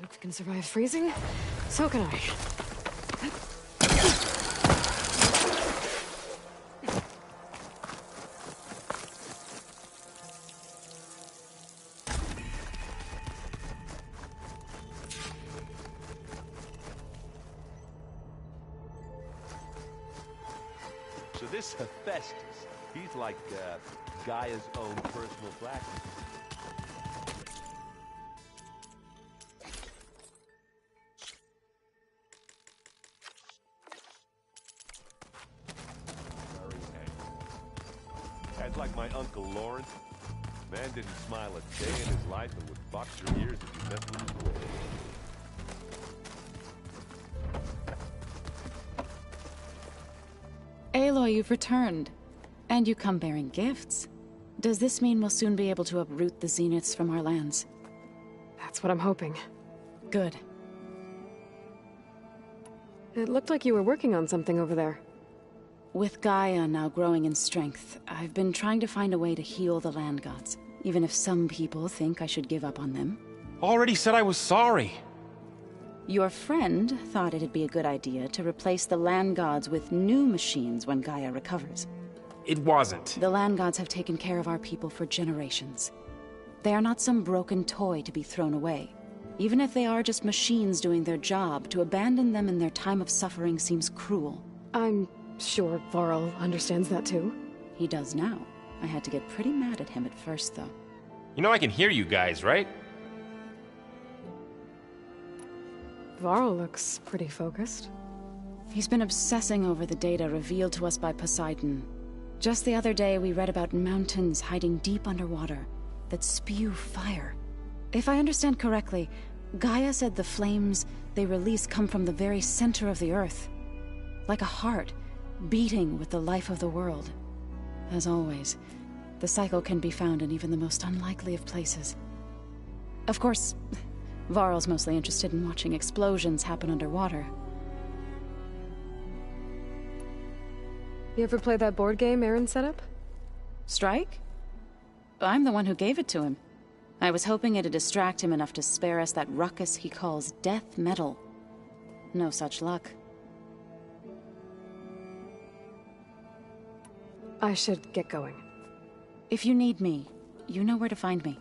If you can survive freezing, so can I. So this Hephaestus, he's like Gaia's own personal blacksmith. Like my Uncle Lawrence. Man didn't smile a day in his life and would box your ears if you messed with his way. Aloy, you've returned. And you come bearing gifts. Does this mean we'll soon be able to uproot the Zeniths from our lands? That's what I'm hoping. Good. It looked like you were working on something over there. With Gaia now growing in strength, I've been trying to find a way to heal the land gods, even if some people think I should give up on them. Already said I was sorry. Your friend thought it'd be a good idea to replace the land gods with new machines when Gaia recovers. It wasn't. The land gods have taken care of our people for generations. They are not some broken toy to be thrown away. Even if they are just machines doing their job, to abandon them in their time of suffering seems cruel. I'm sure Varl understands that too. He does now. I had to get pretty mad at him at first, though. You know I can hear you guys, right? Varl looks pretty focused. He's been obsessing over the data revealed to us by Poseidon. Just the other day, we read about mountains hiding deep underwater that spew fire. If I understand correctly, Gaia said the flames they release come from the very center of the Earth. Like a heart, beating with the life of the world. As always, the cycle can be found in even the most unlikely of places. Of course, Varl's mostly interested in watching explosions happen underwater. You ever play that board game Aaron set up? Strike? I'm the one who gave it to him. I was hoping it'd distract him enough to spare us that ruckus he calls death metal. No such luck. I should get going. If you need me, you know where to find me.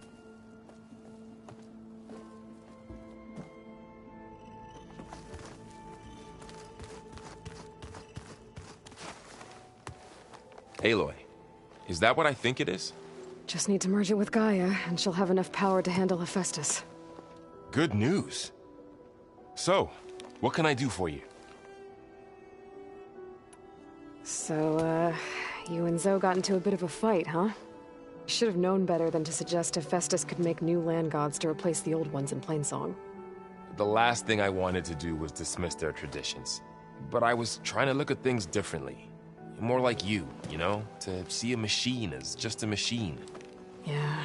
Aloy, is that what I think it is? Just need to merge it with Gaia, and she'll have enough power to handle Hephaestus. Good news. So, what can I do for you? So, you and Zoe got into a bit of a fight, huh? Should have known better than to suggest Hephaestus could make new land gods to replace the old ones in Plainsong. The last thing I wanted to do was dismiss their traditions. But I was trying to look at things differently. More like you know? To see a machine as just a machine. Yeah,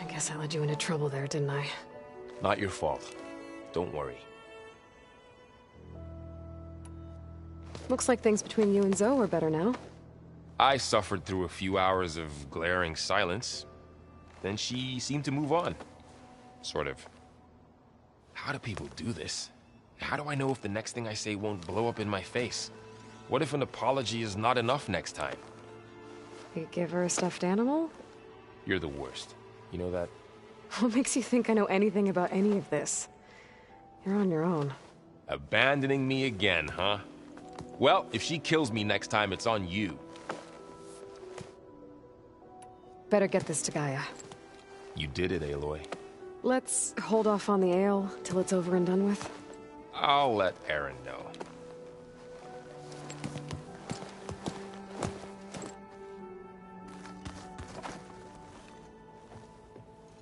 I guess I led you into trouble there, didn't I? Not your fault. Don't worry. Looks like things between you and Zoe are better now. I suffered through a few hours of glaring silence. Then she seemed to move on. Sort of. How do people do this? How do I know if the next thing I say won't blow up in my face? What if an apology is not enough next time? You give her a stuffed animal? You're the worst. You know that? What makes you think I know anything about any of this? You're on your own. Abandoning me again, huh? Well, if she kills me next time, it's on you. Better get this to Gaia. You did it, Aloy. Let's hold off on the ale till it's over and done with. I'll let Aaron know.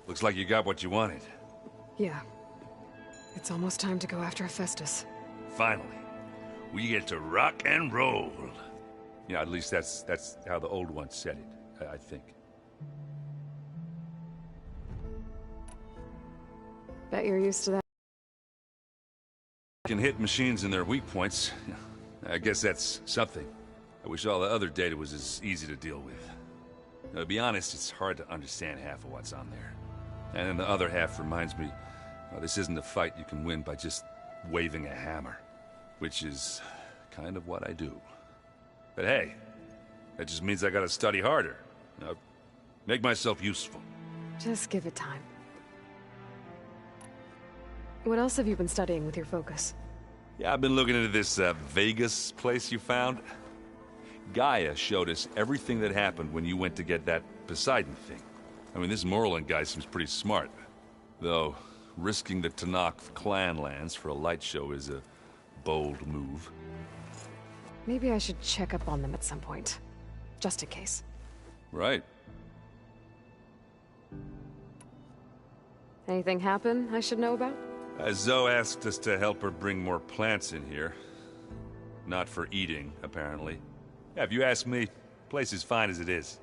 Looks like you got what you wanted. Yeah. It's almost time to go after Hephaestus. Finally. We get to rock and roll. Yeah, at least that's how the old ones said it, I think. Bet you're used to that. Can hit machines in their weak points. I guess that's something. I wish all the other data was as easy to deal with. Now, to be honest, it's hard to understand half of what's on there. And then the other half reminds me, this isn't a fight you can win by just waving a hammer. Which is kind of what I do. But hey, that just means I gotta study harder. Make myself useful. Just give it time. What else have you been studying with your focus? Yeah, I've been looking into this Vegas place you found. Gaia showed us everything that happened when you went to get that Poseidon thing. I mean, this Merlin guy seems pretty smart. Though, risking the Tanakh clan lands for a light show is a bold move. Maybe I should check up on them at some point. Just in case. Right. Anything happen I should know about? Zoe asked us to help her bring more plants in here. Not for eating, apparently. Yeah, if you ask me, the place is fine as it is.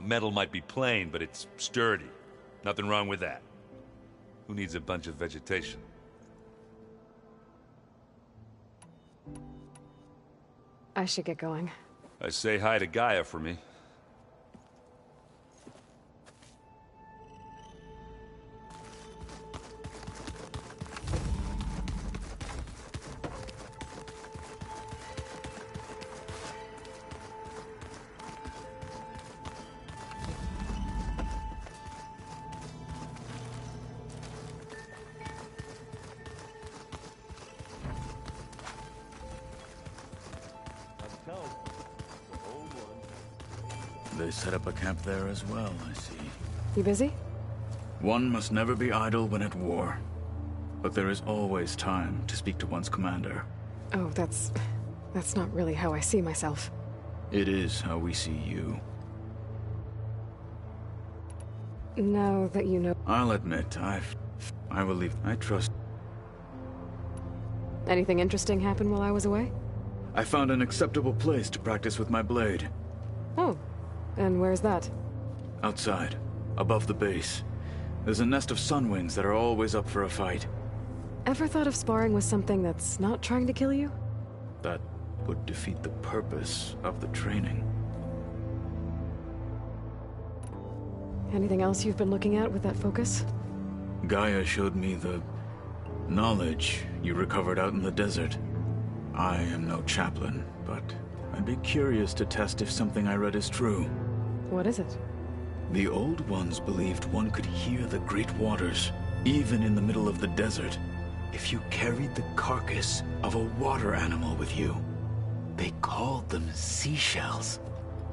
Metal might be plain, but it's sturdy. Nothing wrong with that. Who needs a bunch of vegetation? I should get going. Say hi to Gaia for me. They set up a camp there as well, I see. You busy? One must never be idle when at war. But there is always time to speak to one's commander. Oh, that's not really how I see myself. It is how we see you. Now that you know... I'll admit, I will leave. I trust... Anything interesting happen while I was away? I found an acceptable place to practice with my blade. Oh. And where's that? Outside, above the base. There's a nest of sunwings that are always up for a fight. Ever thought of sparring with something that's not trying to kill you? That would defeat the purpose of the training. Anything else you've been looking at with that focus? Gaia showed me the knowledge you recovered out in the desert. I am no chaplain, but I'd be curious to test if something I read is true. What is it? The Old Ones believed one could hear the great waters, even in the middle of the desert, if you carried the carcass of a water animal with you. They called them seashells.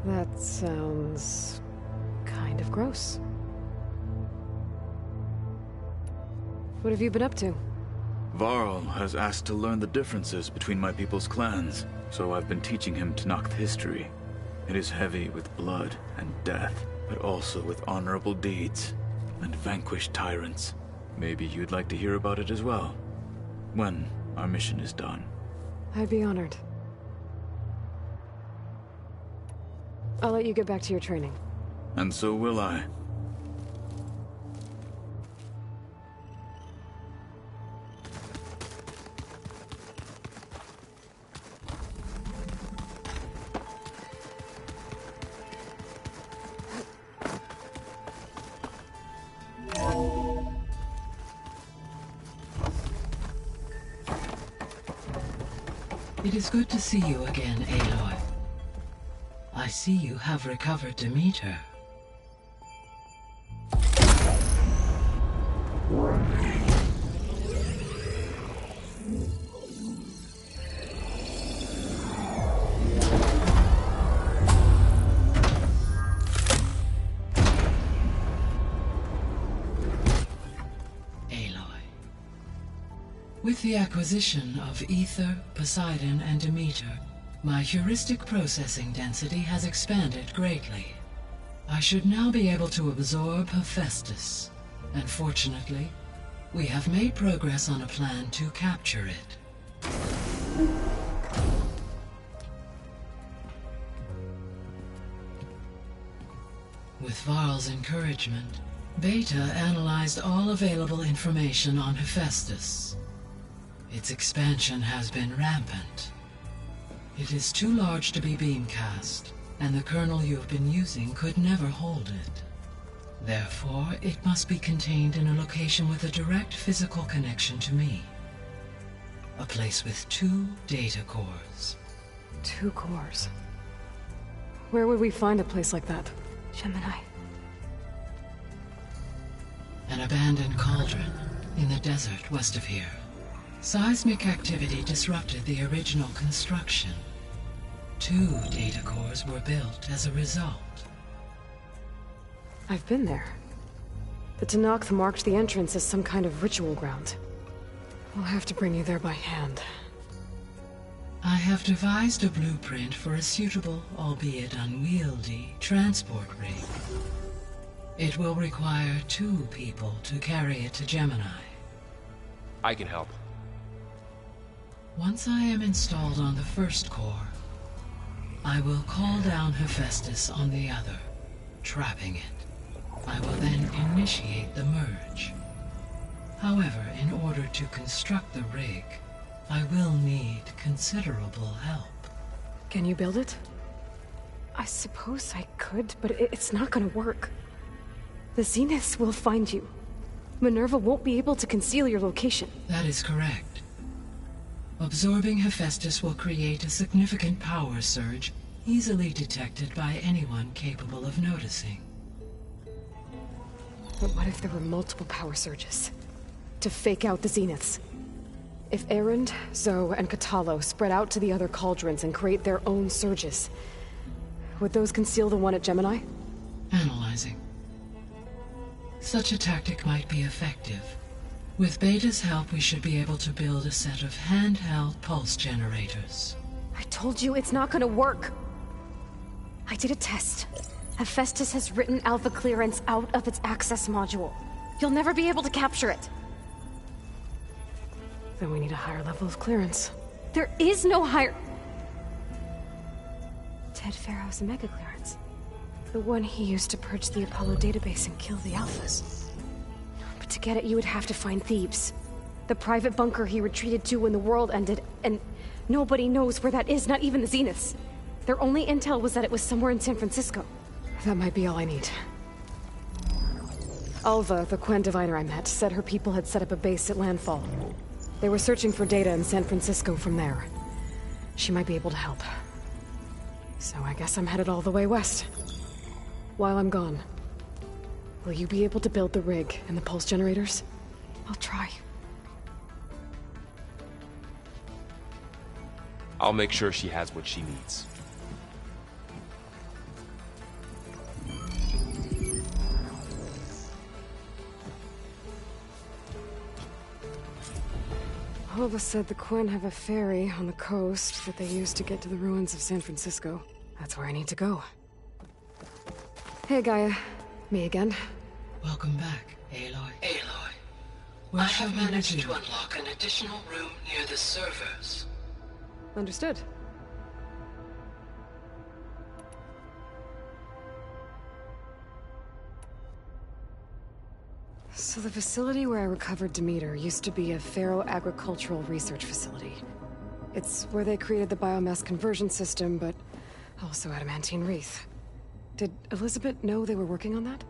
That sounds kind of gross. What have you been up to? Varl has asked to learn the differences between my people's clans, so I've been teaching him Tenakth history. It is heavy with blood and death, but also with honorable deeds and vanquished tyrants. Maybe you'd like to hear about it as well, when our mission is done. I'd be honored. I'll let you get back to your training. And so will I. It is good to see you again, Aloy. I see you have recovered Demeter. With the acquisition of Ether, Poseidon, and Demeter, my heuristic processing density has expanded greatly. I should now be able to absorb Hephaestus, and fortunately, we have made progress on a plan to capture it. With Varl's encouragement, Beta analyzed all available information on Hephaestus. Its expansion has been rampant. It is too large to be beamcast, and the kernel you've been using could never hold it. Therefore, it must be contained in a location with a direct physical connection to me. A place with 2 data cores. 2 cores? Where would we find a place like that? Gemini. An abandoned cauldron in the desert west of here. Seismic activity disrupted the original construction. 2 data cores were built as a result. I've been there. The Tenakth marked the entrance as some kind of ritual ground. We'll have to bring you there by hand. I have devised a blueprint for a suitable, albeit unwieldy, transport rig. It will require 2 people to carry it to Gemini. I can help. Once I am installed on the first core, I will call down Hephaestus on the other, trapping it. I will then initiate the merge. However, in order to construct the rig, I will need considerable help. Can you build it? I suppose I could, but it's not gonna work. The Zeniths will find you. Minerva won't be able to conceal your location. That is correct. Absorbing Hephaestus will create a significant power surge, easily detected by anyone capable of noticing. But what if there were multiple power surges? To fake out the Zeniths? If Erend, Zoe, and Katalo spread out to the other cauldrons and create their own surges, would those conceal the one at Gemini? Analyzing. Such a tactic might be effective. With Beta's help, we should be able to build a set of handheld pulse generators. I told you it's not gonna work. I did a test. Hephaestus has written Alpha clearance out of its access module. You'll never be able to capture it. Then we need a higher level of clearance. There is no higher... Ted Pharaoh's mega clearance. The one he used to purge the Apollo database and kill the Alphas. But to get it, you would have to find Thebes. The private bunker he retreated to when the world ended, and nobody knows where that is, not even the Zeniths. Their only intel was that it was somewhere in San Francisco. That might be all I need. Alva, the Quen diviner I met, said her people had set up a base at Landfall. They were searching for data in San Francisco from there. She might be able to help. So I guess I'm headed all the way west. While I'm gone, will you be able to build the rig and the pulse generators? I'll try. I'll make sure she has what she needs. Alva said the Quen have a ferry on the coast that they use to get to the ruins of San Francisco. That's where I need to go. Hey, Gaia. Me again. Welcome back, Aloy. I have managed to unlock an additional room near the servers. Understood. So the facility where I recovered Demeter used to be a Pharaoh-agricultural research facility. It's where they created the biomass conversion system, but also adamantine wreath. Did Elizabeth know they were working on that?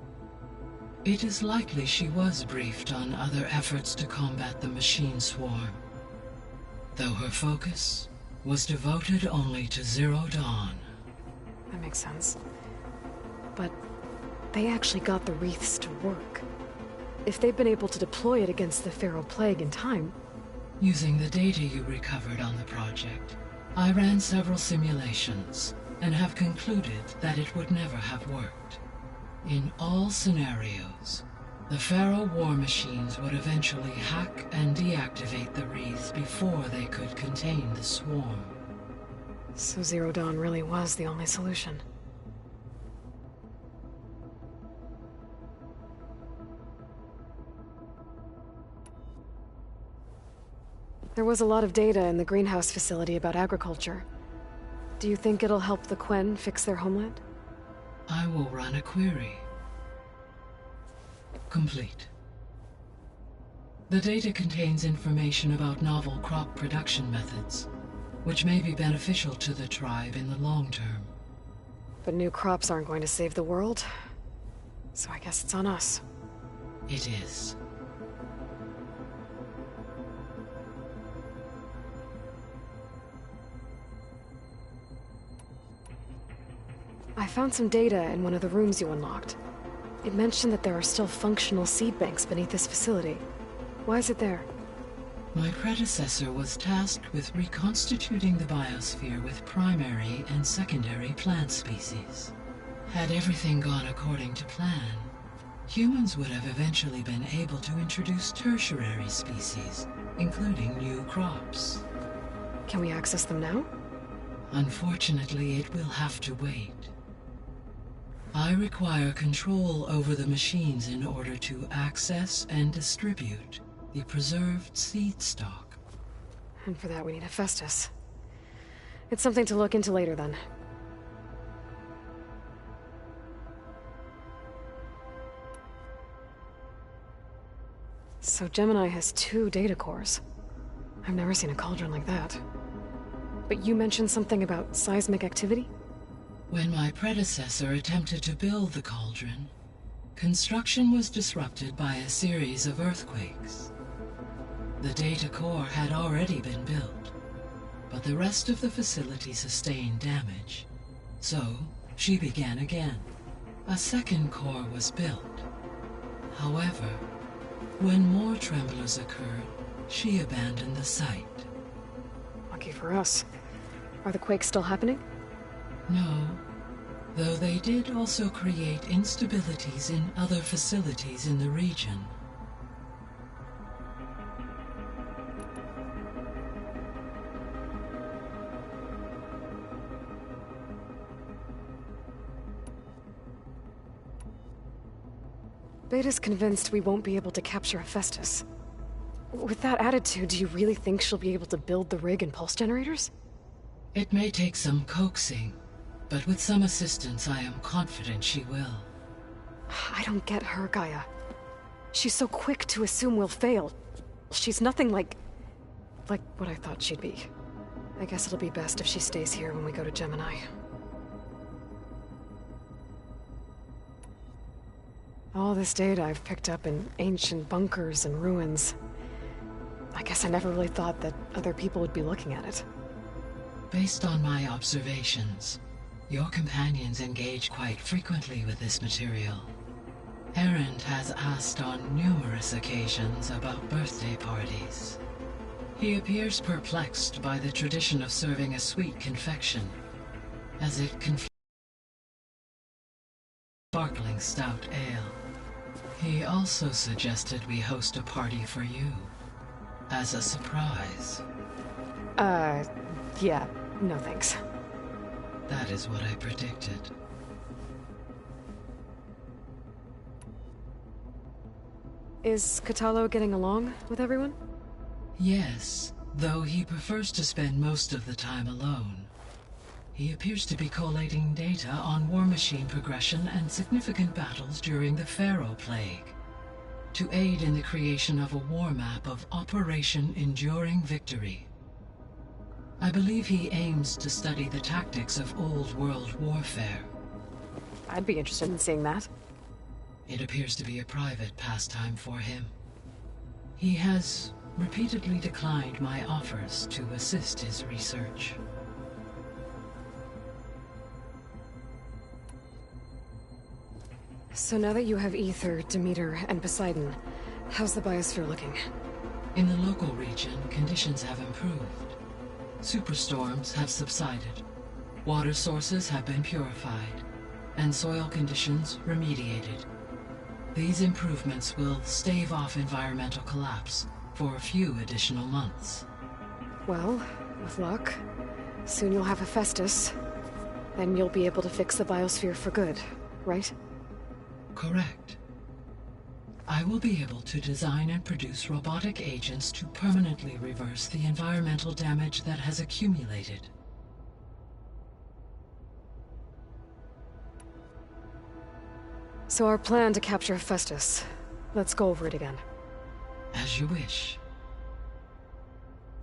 It is likely she was briefed on other efforts to combat the machine swarm, though her focus was devoted only to Zero Dawn. That makes sense. But they actually got the wreaths to work. If they've been able to deploy it against the Pharaoh Plague in time... Using the data you recovered on the project, I ran several simulations and have concluded that it would never have worked. In all scenarios, the Pharaoh war machines would eventually hack and deactivate the wreaths before they could contain the swarm. So Zero Dawn really was the only solution. There was a lot of data in the greenhouse facility about agriculture. Do you think it'll help the Quen fix their homeland? I will run a query. Complete. The data contains information about novel crop production methods, which may be beneficial to the tribe in the long term. But new crops aren't going to save the world, so I guess it's on us. It is. I found some data in one of the rooms you unlocked. It mentioned that there are still functional seed banks beneath this facility. Why is it there? My predecessor was tasked with reconstituting the biosphere with primary and secondary plant species. Had everything gone according to plan, humans would have eventually been able to introduce tertiary species, including new crops. Can we access them now? Unfortunately, it will have to wait. I require control over the machines in order to access and distribute the preserved seed stock. And for that we need Hephaestus. It's something to look into later then. So Gemini has 2 data cores. I've never seen a cauldron like that. But you mentioned something about seismic activity? When my predecessor attempted to build the cauldron, construction was disrupted by a series of earthquakes. The data core had already been built, but the rest of the facility sustained damage. So, she began again. A second core was built. However, when more tremblers occurred, she abandoned the site. Lucky for us. Are the quakes still happening? No, though they did also create instabilities in other facilities in the region. Beta's convinced we won't be able to capture Hephaestus. With that attitude, do you really think she'll be able to build the rig and pulse generators? It may take some coaxing, but with some assistance I am confident she will. I don't get her, Gaia. She's so quick to assume we'll fail. She's nothing like what I thought she'd be. I guess it'll be best if she stays here when we go to Gemini. All this data I've picked up in ancient bunkers and ruins. I guess I never really thought that other people would be looking at it. Based on my observations, Your companions engage quite frequently with this material. Errand has asked on numerous occasions about birthday parties. He appears perplexed by the tradition of serving a sweet confection, as it conflicts with sparkling stout ale. He also suggested we host a party for you, as a surprise. Yeah, no thanks. That is what I predicted. Is Katalo getting along with everyone? Yes, though he prefers to spend most of the time alone. He appears to be collating data on war machine progression and significant battles during the Pharaoh Plague, to aid in the creation of a war map of Operation Enduring Victory. I believe he aims to study the tactics of old world warfare. I'd be interested in seeing that. It appears to be a private pastime for him. He has repeatedly declined my offers to assist his research. So now that you have Ether, Demeter, and Poseidon, how's the biosphere looking? In the local region, conditions have improved. Superstorms have subsided. Water sources have been purified, and soil conditions remediated. These improvements will stave off environmental collapse for a few additional months. Well, with luck, soon you'll have Hephaestus. Then you'll be able to fix the biosphere for good, right? Correct. I will be able to design and produce robotic agents to permanently reverse the environmental damage that has accumulated. So our plan to capture Hephaestus. Let's go over it again. As you wish.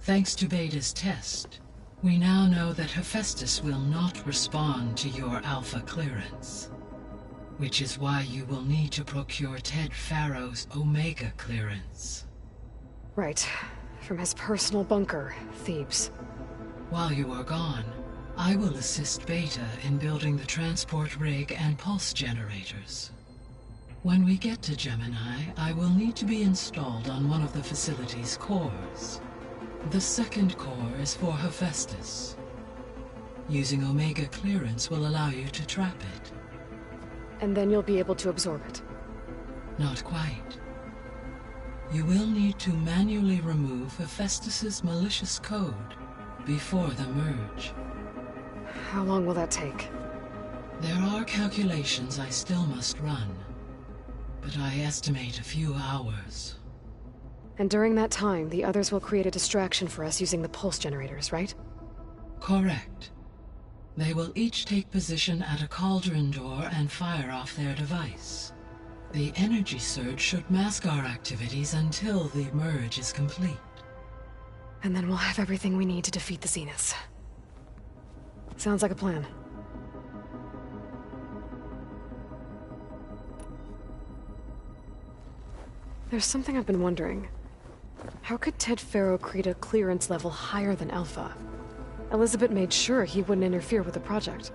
Thanks to Beta's test, we now know that Hephaestus will not respond to your Alpha clearance. Which is why you will need to procure Ted Pharaoh's Omega clearance. Right. From his personal bunker, Thebes. While you are gone, I will assist Beta in building the transport rig and pulse generators. When we get to Gemini, I will need to be installed on one of the facility's cores. The second core is for Hephaestus. Using Omega clearance will allow you to trap it. And then you'll be able to absorb it. Not quite. You will need to manually remove Hephaestus's malicious code before the merge. How long will that take? There are calculations I still must run, but I estimate a few hours. And during that time, the others will create a distraction for us using the pulse generators, right? Correct. They will each take position at a cauldron door and fire off their device. The energy surge should mask our activities until the merge is complete. And then we'll have everything we need to defeat the Zeniths. Sounds like a plan. There's something I've been wondering. How could Ted Pharaoh create a clearance level higher than Alpha? Elizabeth made sure he wouldn't interfere with the project.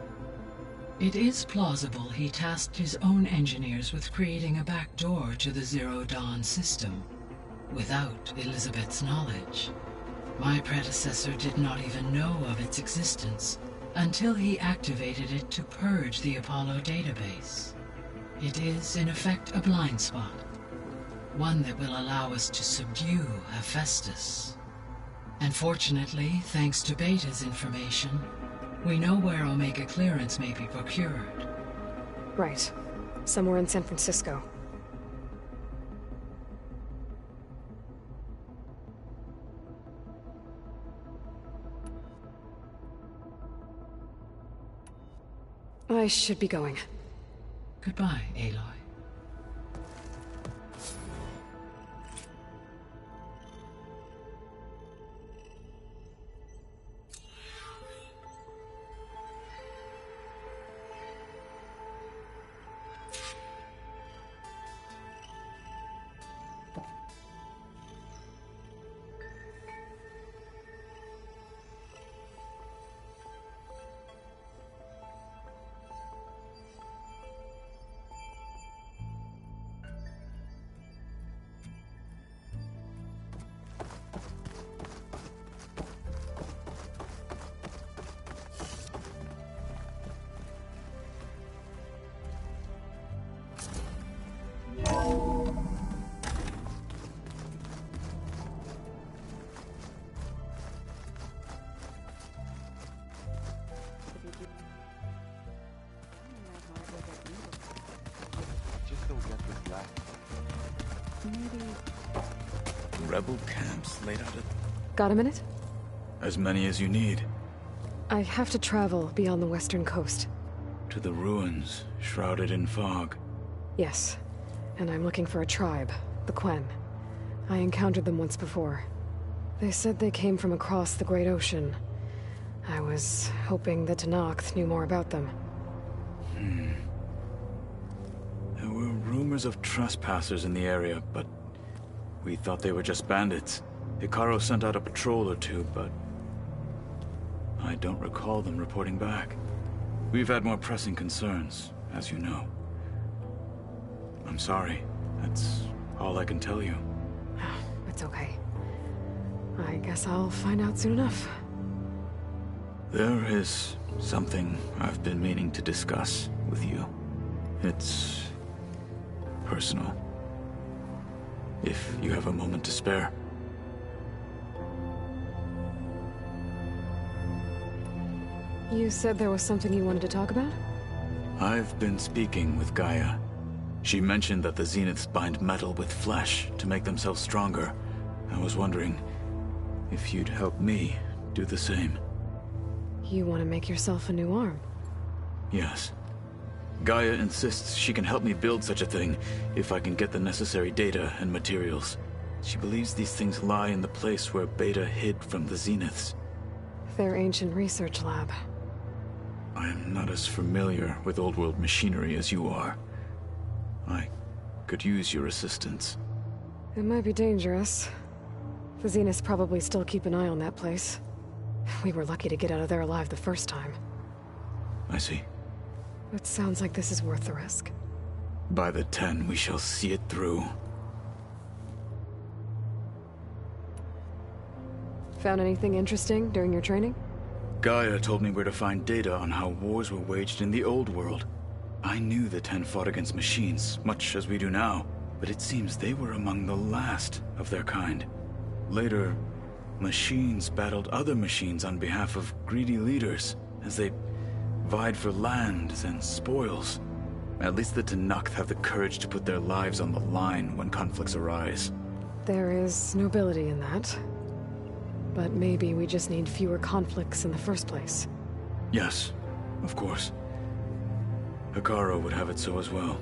It is plausible he tasked his own engineers with creating a back door to the Zero Dawn system, without Elizabeth's knowledge. My predecessor did not even know of its existence until he activated it to purge the Apollo database. It is, in effect, a blind spot. One that will allow us to subdue Hephaestus. And fortunately, thanks to Beta's information, we know where Omega clearance may be procured. Right. Somewhere in San Francisco. I should be going. Goodbye, Aloy. maybe... Rebel camps laid out Got a minute? as many as you need. I have to travel beyond the western coast. To the ruins, shrouded in fog. Yes, and I'm looking for a tribe, the Quen. I encountered them once before. They said they came from across the Great Ocean. I was hoping that Tenakth knew more about them. There were rumors of trespassers in the area, but we thought they were just bandits. Hikaru sent out a patrol or two, but I don't recall them reporting back. We've had more pressing concerns, as you know. I'm sorry. That's all I can tell you. It's okay. I guess I'll find out soon enough. There is something I've been meaning to discuss with you. It's personal. If you have a moment to spare. You said there was something you wanted to talk about? I've been speaking with Gaia. She mentioned that the Zeniths bind metal with flesh to make themselves stronger. I was wondering if you'd help me do the same. You want to make yourself a new arm? Yes. Gaia insists she can help me build such a thing if I can get the necessary data and materials. She believes these things lie in the place where Beta hid from the Zeniths. Their ancient research lab. I am not as familiar with old world machinery as you are. I could use your assistance. It might be dangerous. The Zeniths probably still keep an eye on that place. We were lucky to get out of there alive the first time. I see. It sounds like this is worth the risk. By the 10, we shall see it through. Found anything interesting during your training? Gaia told me where to find data on how wars were waged in the old world. I knew the 10 fought against machines, much as we do now, but it seems they were among the last of their kind. Later, machines battled other machines on behalf of greedy leaders, as they vied for lands and spoils. At least the Tenakth have the courage to put their lives on the line when conflicts arise. There is nobility in that. But maybe we just need fewer conflicts in the first place. Yes, of course. Hikaru would have it so as well.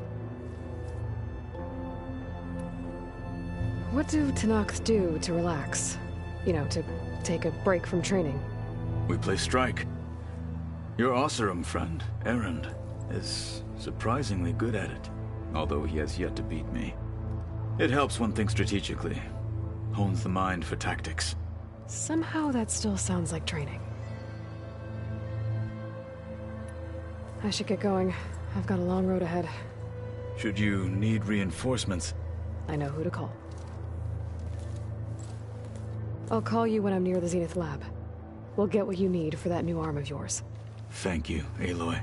What do Tenakth do to relax? You know, to take a break from training? We play strike. Your Oseram friend, Erend, is surprisingly good at it, although he has yet to beat me. It helps one think strategically, hones the mind for tactics. Somehow that still sounds like training. I should get going. I've got a long road ahead. Should you need reinforcements, I know who to call. I'll call you when I'm near the Zenith lab. We'll get what you need for that new arm of yours. Thank you, Aloy.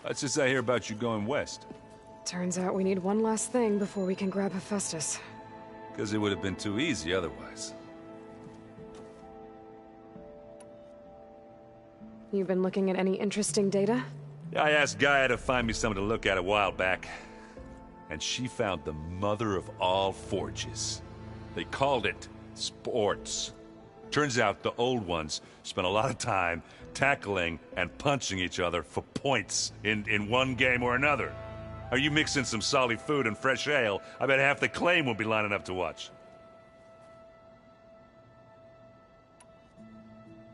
What's this I hear about you going west? Turns out we need one last thing before we can grab Hephaestus. Because it would have been too easy otherwise. You've been looking at any interesting data? I asked Gaia to find me something to look at a while back. And she found the mother of all forges. They called it sports. Turns out the old ones spent a lot of time tackling and punching each other for points in one game or another. Are you mixing some solid food and fresh ale? I bet half the claim will be lining up to watch.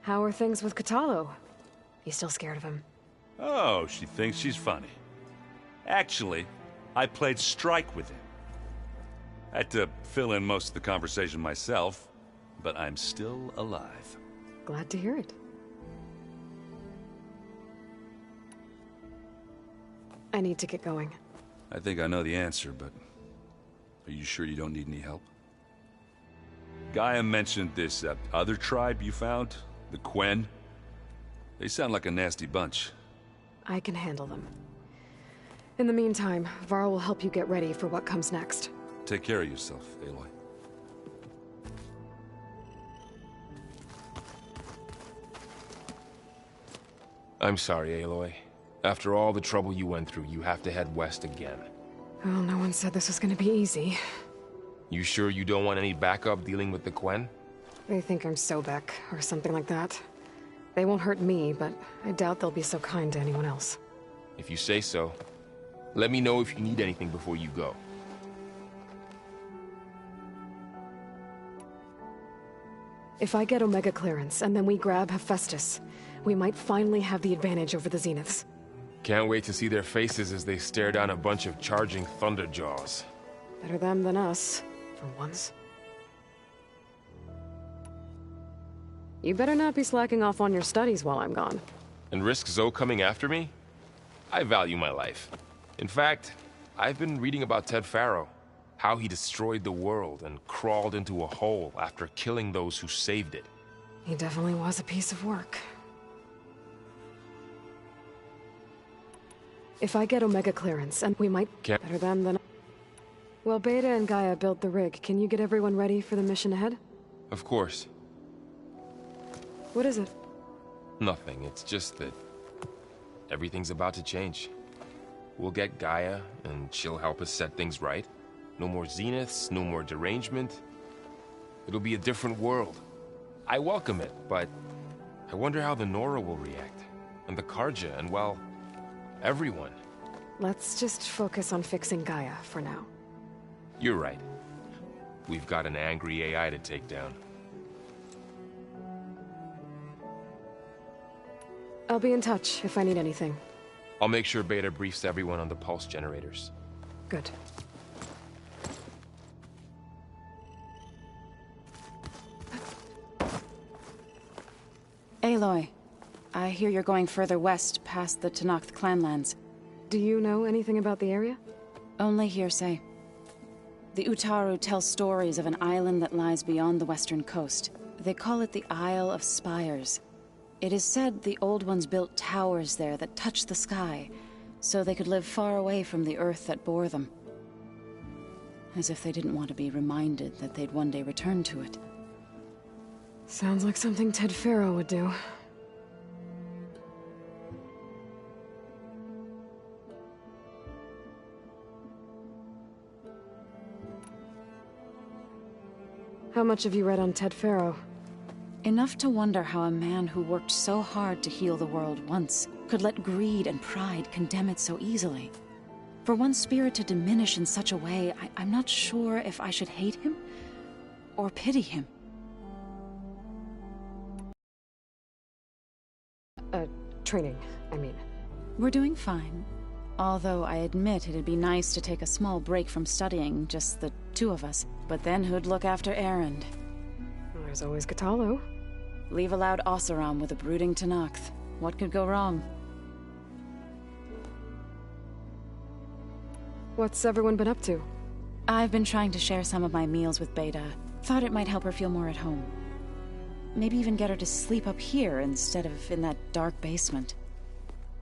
How are things with Katalo? You still scared of him? Oh, she thinks she's funny. Actually, I played strike with him. I had to fill in most of the conversation myself, but I'm still alive. Glad to hear it. I need to get going. I think I know the answer, but are you sure you don't need any help? Gaia mentioned this other tribe you found, the Quen. They sound like a nasty bunch. I can handle them. In the meantime, Varl will help you get ready for what comes next. Take care of yourself, Aloy. I'm sorry, Aloy. After all the trouble you went through, you have to head west again. Well, no one said this was gonna be easy. You sure you don't want any backup dealing with the Quen? They think I'm Sobek, or something like that. They won't hurt me, but I doubt they'll be so kind to anyone else. If you say so. Let me know if you need anything before you go. If I get Omega clearance, and then we grab Hephaestus, we might finally have the advantage over the Zeniths. Can't wait to see their faces as they stare down a bunch of charging Thunderjaws. Better them than us, for once. You better not be slacking off on your studies while I'm gone. And risk Zoe coming after me? I value my life. In fact, I've been reading about Ted Faro. How he destroyed the world and crawled into a hole after killing those who saved it. He definitely was a piece of work. If I get Omega clearance, and we might get better them than... Well, Beta and Gaia built the rig. Can you get everyone ready for the mission ahead? Of course. What is it? Nothing. It's just that everything's about to change. We'll get Gaia, and she'll help us set things right. No more Zeniths, no more derangement. It'll be a different world. I welcome it, but I wonder how the Nora will react. And the Karja, and well, everyone. Let's just focus on fixing Gaia for now. You're right. We've got an angry AI to take down. I'll be in touch if I need anything. I'll make sure Beta briefs everyone on the pulse generators. Good. Aloy, I hear you're going further west past the Tenakth clanlands. Do you know anything about the area? Only hearsay. The Utaru tell stories of an island that lies beyond the western coast. They call it the Isle of Spires. It is said the Old Ones built towers there that touch the sky, so they could live far away from the earth that bore them. As if they didn't want to be reminded that they'd one day return to it. Sounds like something Ted Faro would do. How much have you read on Ted Faro? Enough to wonder how a man who worked so hard to heal the world once could let greed and pride condemn it so easily. For one spirit to diminish in such a way, I'm not sure if I should hate him or pity him. Training, I mean. We're doing fine. Although I admit it'd be nice to take a small break from studying, just the two of us. But then who'd look after Erend? There's always Cthulhu. Leave a loud Oseram with a brooding Tenakth. What could go wrong? What's everyone been up to? I've been trying to share some of my meals with Beta. Thought it might help her feel more at home. Maybe even get her to sleep up here instead of in that dark basement.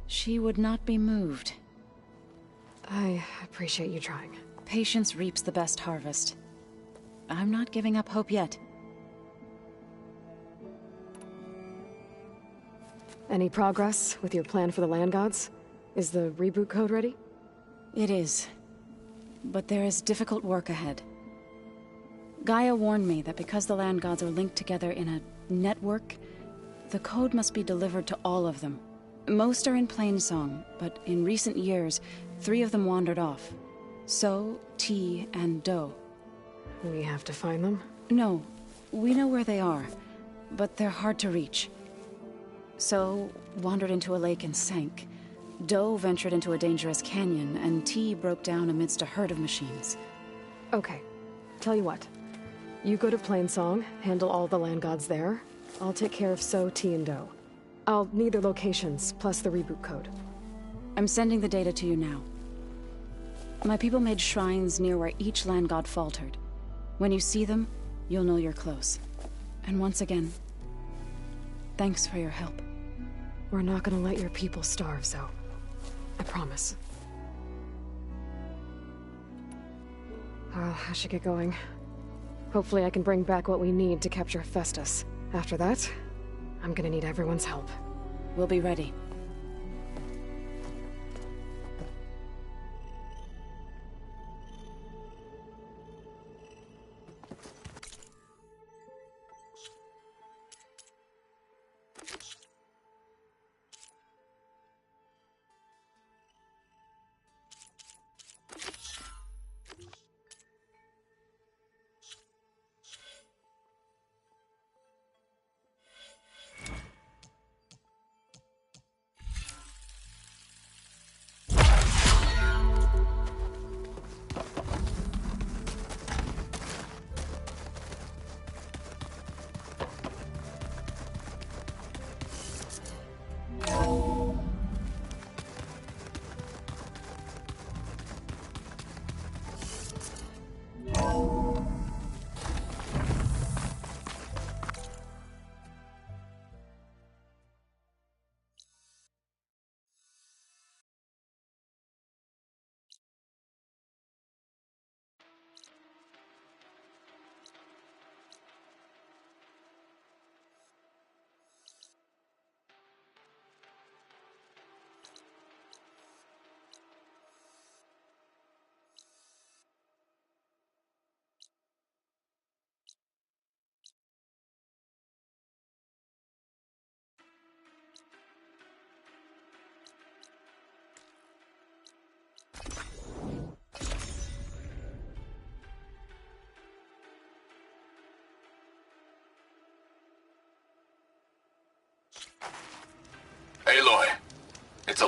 She would not be moved. I appreciate you trying. Patience reaps the best harvest. I'm not giving up hope yet. Any progress with your plan for the land gods? Is the reboot code ready? It is. But there is difficult work ahead. Gaia warned me that because the land gods are linked together in a network, the code must be delivered to all of them. Most are in Plainsong, but in recent years, 3 of them wandered off. So, T, and Do. We have to find them? No, we know where they are, but they're hard to reach. So, wandered into a lake and sank. Do ventured into a dangerous canyon, and T broke down amidst a herd of machines. Okay, tell you what. You go to Plainsong, handle all the land gods there. I'll take care of So, T, and Do. I'll need their locations, plus the reboot code. I'm sending the data to you now. My people made shrines near where each land god faltered. When you see them, you'll know you're close. And once again, thanks for your help. We're not gonna let your people starve, Zoe. I promise. Well, I should get going. Hopefully I can bring back what we need to capture Hephaestus. After that, I'm gonna need everyone's help. We'll be ready.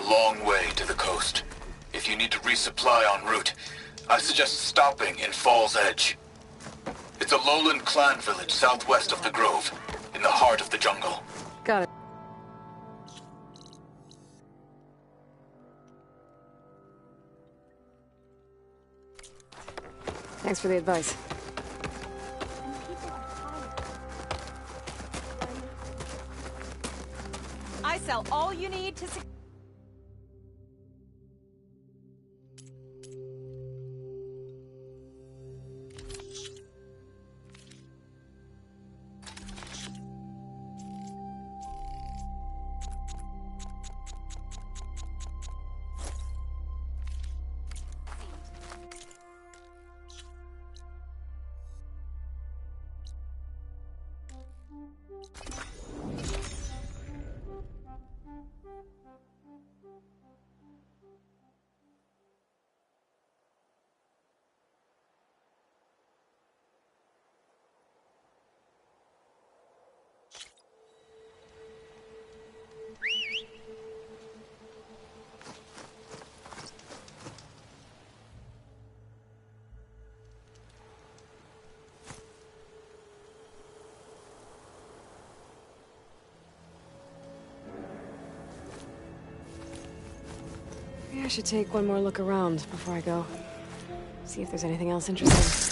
long way to the coast. If you need to resupply en route, I suggest stopping in Fall's Edge. It's a lowland clan village southwest of the Grove, in the heart of the jungle. Got it. Thanks for the advice. I sell all you need to Maybe I should take one more look around before I go. See if there's anything else interesting.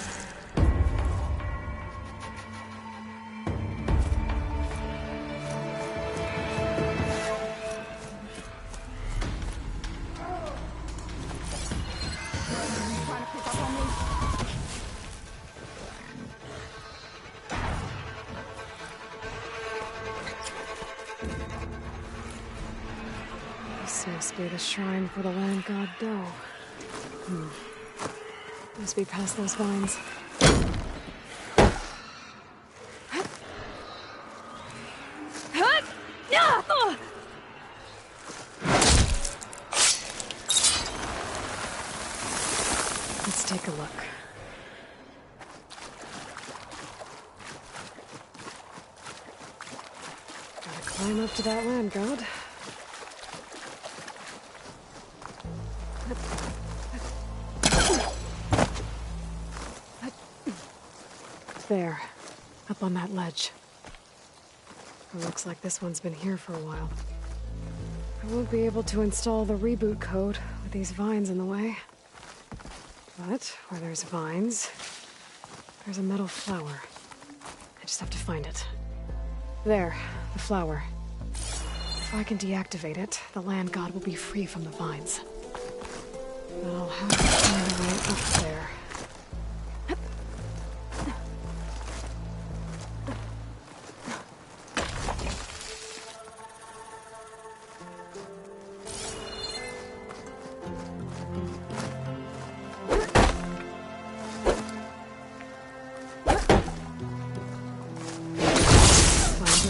This must be the shrine for the land god Do. Must be past those vines. Let's take a look. Gotta climb up to that land god. There, up on that ledge. It looks like this one's been here for a while. I won't be able to install the reboot code with these vines in the way. But where there's vines, there's a metal flower. I just have to find it. There, the flower. If I can deactivate it, the land god will be free from the vines. But I'll have to find a way up there.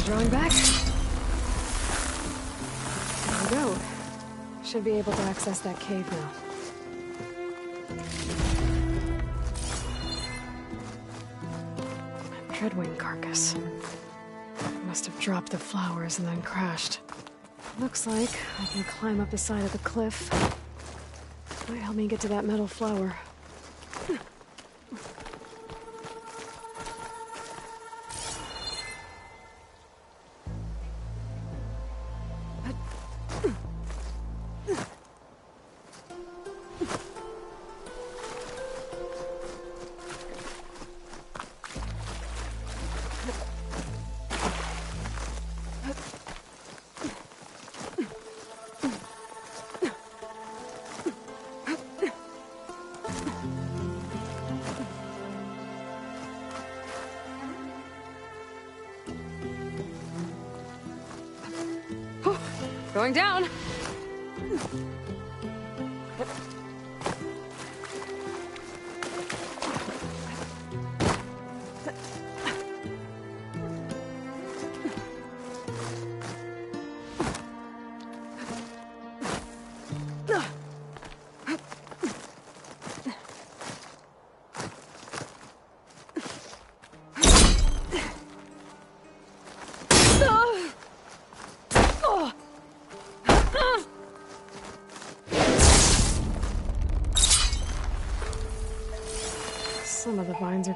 Drawing back. There we go. Should be able to access that cave now. Dreadwing carcass. Must have dropped the flowers and then crashed. Looks like I can climb up the side of the cliff. Might help me get to that metal flower. Going down.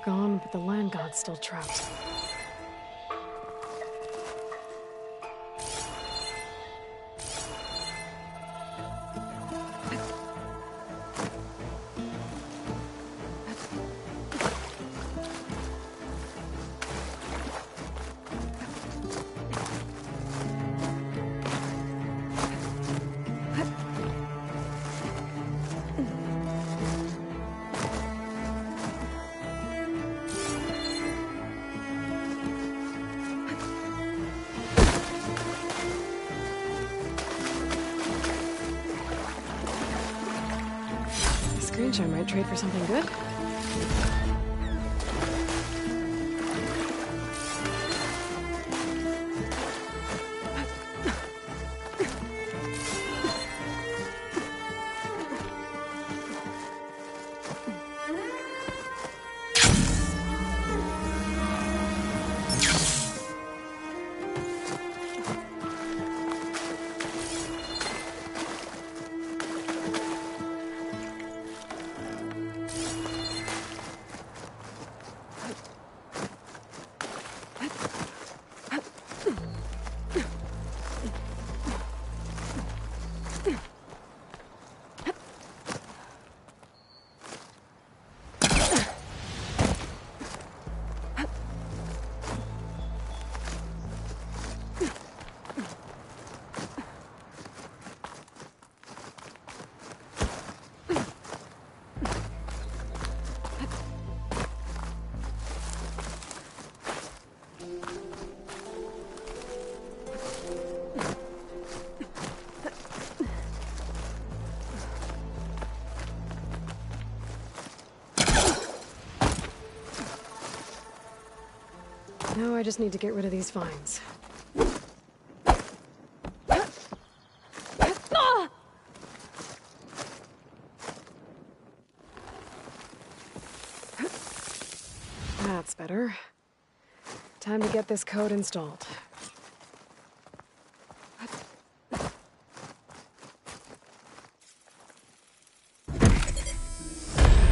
gone, but the land god's still trapped. I might trade for something good. Now I just need to get rid of these vines. That's better. Time to get this code installed.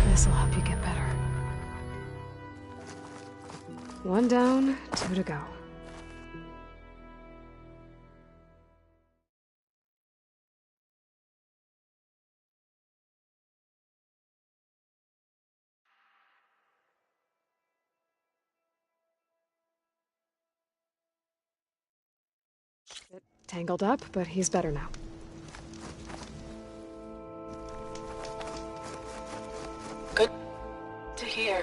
This'll help you get better. One down, 2 to go. Bit tangled up, but he's better now. Good to hear.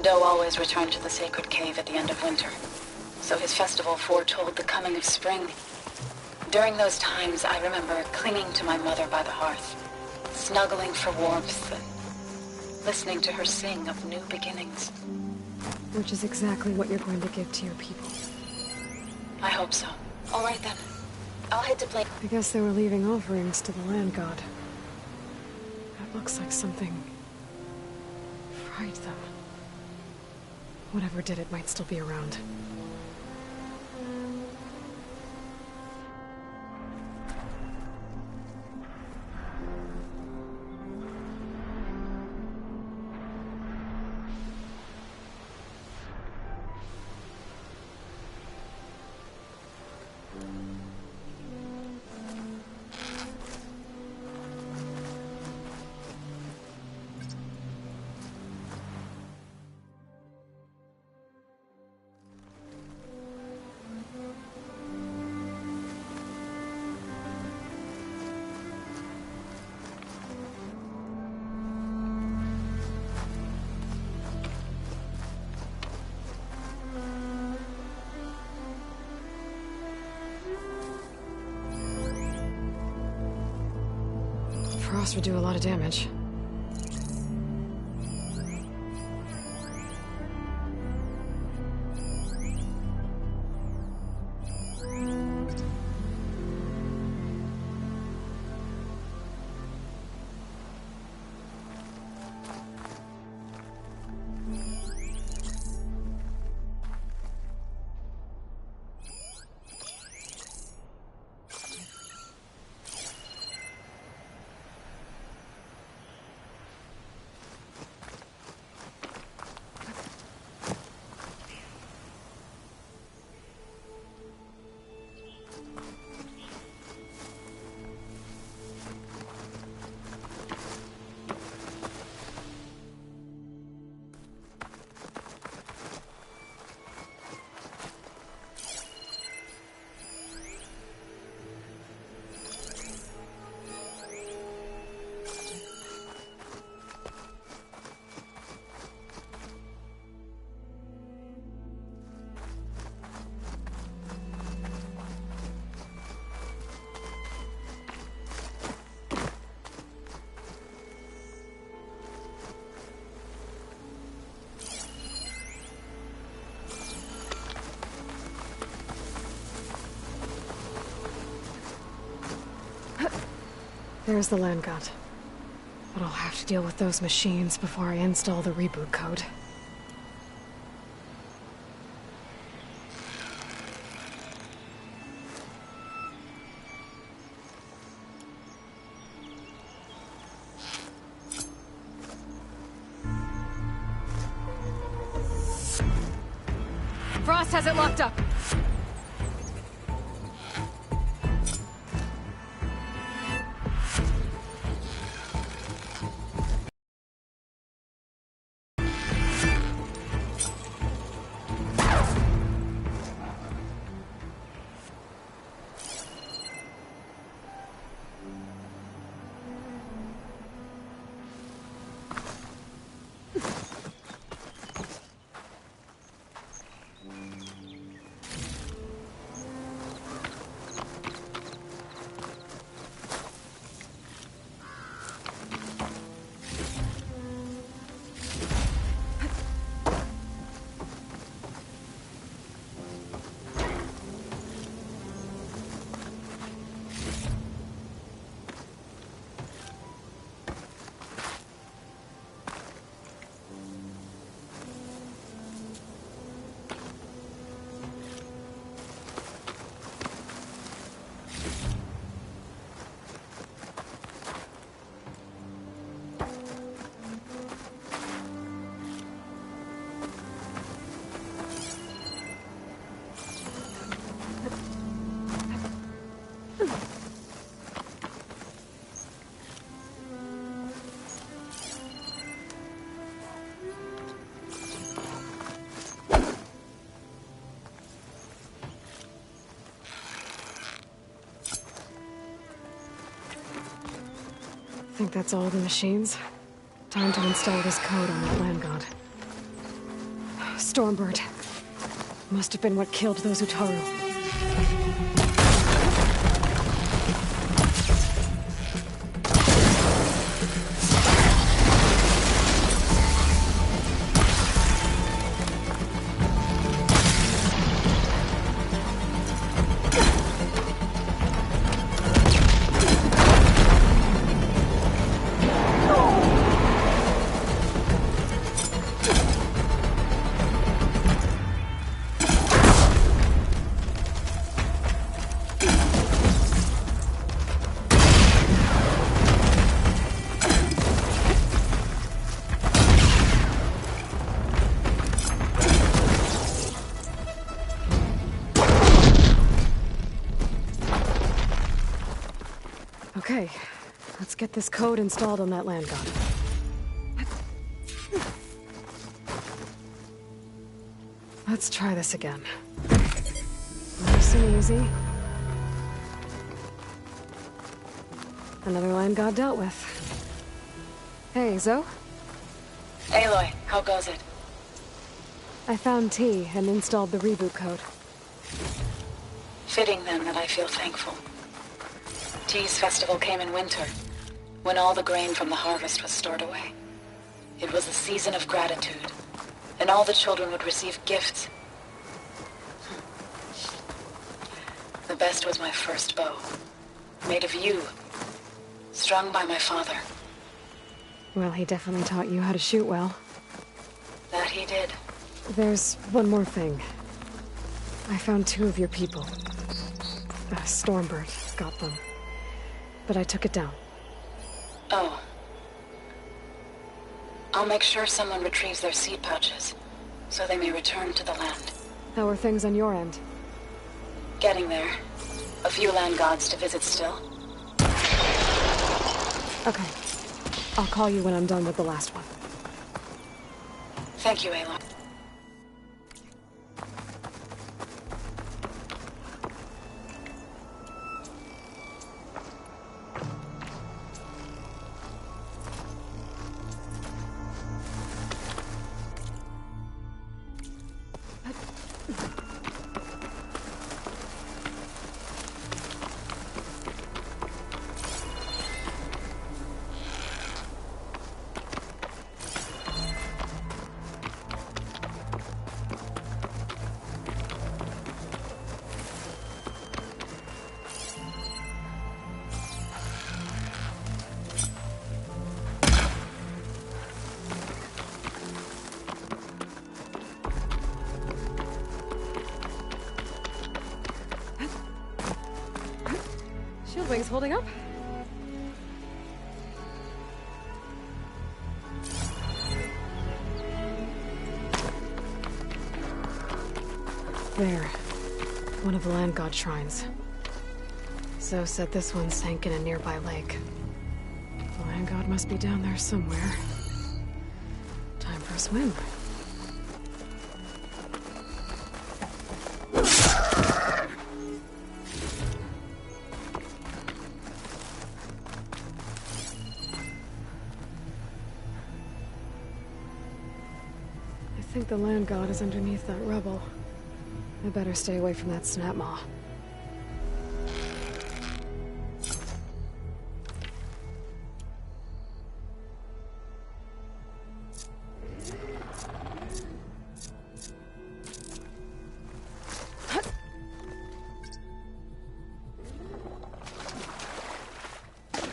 Doe always returned to the sacred cave at the end of winter, so his festival foretold the coming of spring. During those times, I remember clinging to my mother by the hearth, snuggling for warmth, and listening to her sing of new beginnings. Which is exactly what you're going to give to your people. I hope so. All right then. I'll head to play. I guess they were leaving offerings to the land god. That looks like something fried them. Whatever did it might still be around. Frost would do a lot of damage. There's the land god. But I'll have to deal with those machines before I install the reboot code. Frost has it locked up. I think that's all the machines. Time to install this code on the land god. Stormbird. Must have been what killed those Utaru. Okay, let's get this code installed on that land god. Let's try this again. Nice and easy. Another land god dealt with. Hey, Zoe? Aloy, how goes it? I found T and installed the reboot code. Fitting then that I feel thankful. T's festival came in winter, when all the grain from the harvest was stored away. It was a season of gratitude, and all the children would receive gifts. The best was my first bow, made of yew, strung by my father. Well, he definitely taught you how to shoot well. That he did. There's one more thing. I found 2 of your people. Stormbird got them. But I took it down. Oh. I'll make sure someone retrieves their seed pouches, so they may return to the land. How are things on your end? Getting there. A few land gods to visit still. Okay. I'll call you when I'm done with the last one. Thank you, Aloy. wings holding up? There. One of the land god shrines. Zo said this one sank in a nearby lake. The land god must be down there somewhere. Time for a swim. I think the land god is underneath that rubble. I better stay away from that snap maw.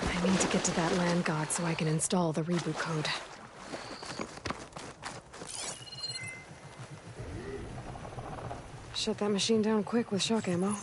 I need to get to that land god so I can install the reboot code. Shut that machine down quick with shock ammo.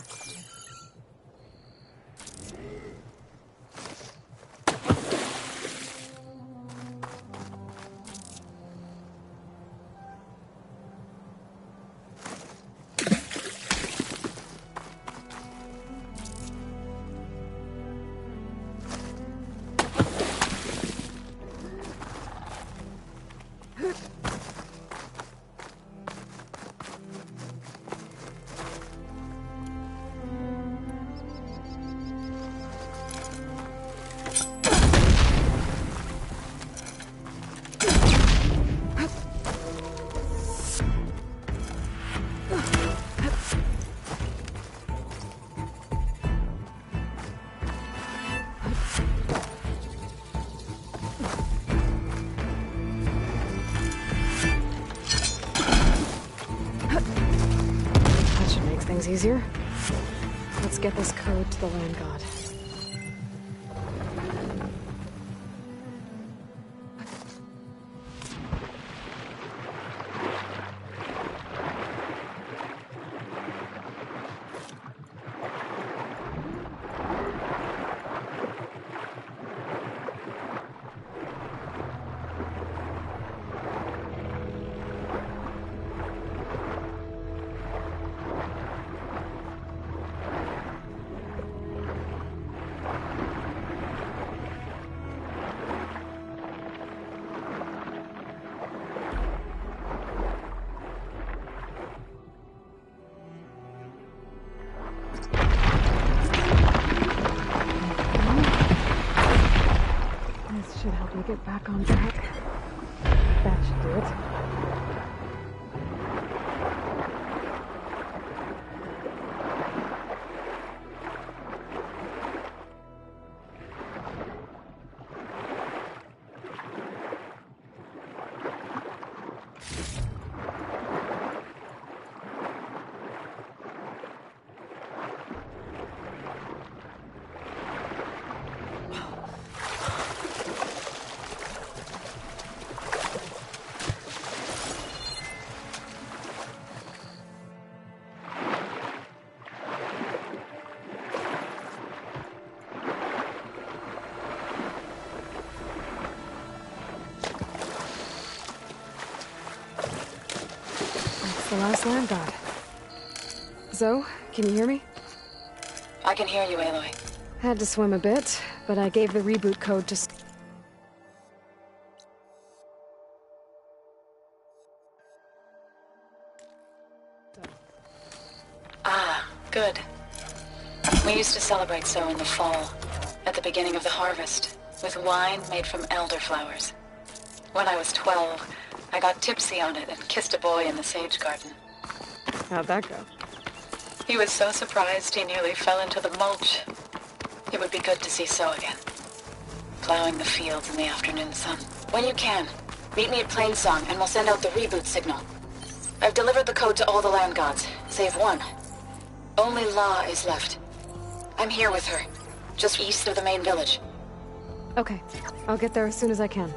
Easier. Let's get this code to the land god. Should help me get back on track. That should do it. The last land god. Zo, can you hear me? I can hear you, Aloy. Had to swim a bit, but I gave the reboot code to... Ah, good. We used to celebrate so in the fall, at the beginning of the harvest, with wine made from elderflowers. When I was 12, I got tipsy on it and kissed a boy in the sage garden. How'd that go? He was so surprised he nearly fell into the mulch. It would be good to see So again. Plowing the fields in the afternoon sun. When you can, meet me at Plainsong and we'll send out the reboot signal. I've delivered the code to all the land gods, save one. Only La is left. I'm here with her, just east of the main village. Okay, I'll get there as soon as I can.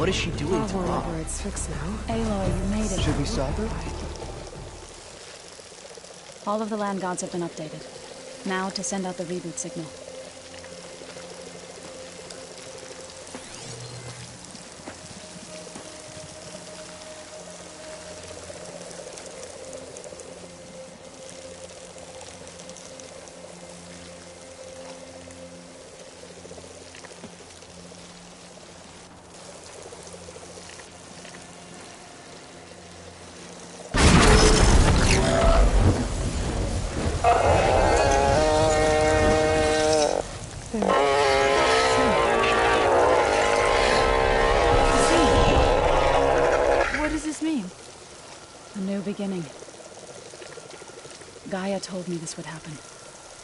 What is she doing to Rob? Wherever it's fixed now. Aloy, you made it. Should we stop her? All of the land gods have been updated. Now to send out the reboot signal. Beginning. Gaia told me this would happen.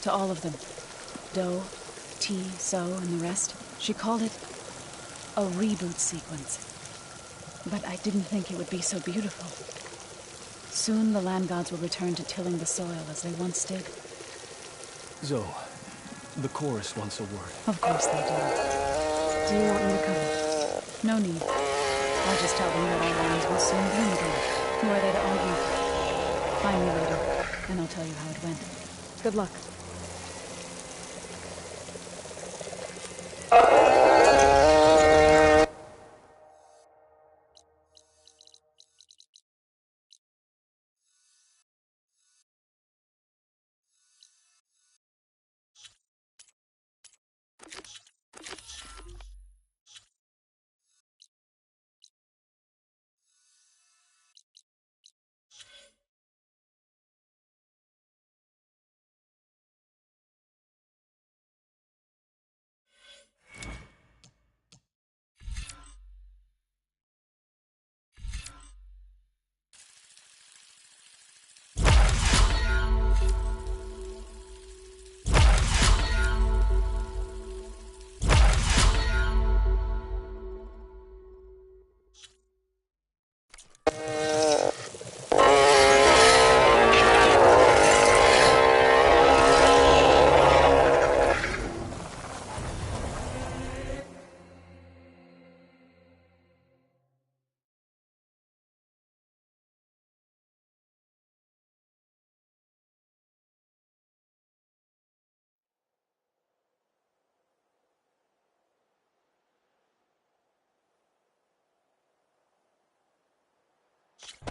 To all of them. Do, T, So, and the rest. She called it a reboot sequence. But I didn't think it would be so beautiful. Soon the land gods will return to tilling the soil as they once did. Zoe, the chorus wants a word. Of course they do. Do you want me to come? No need. I'll just tell them that our lands will soon bloom again. Who are they to argue? Find me later, and I'll tell you how it went. Good luck.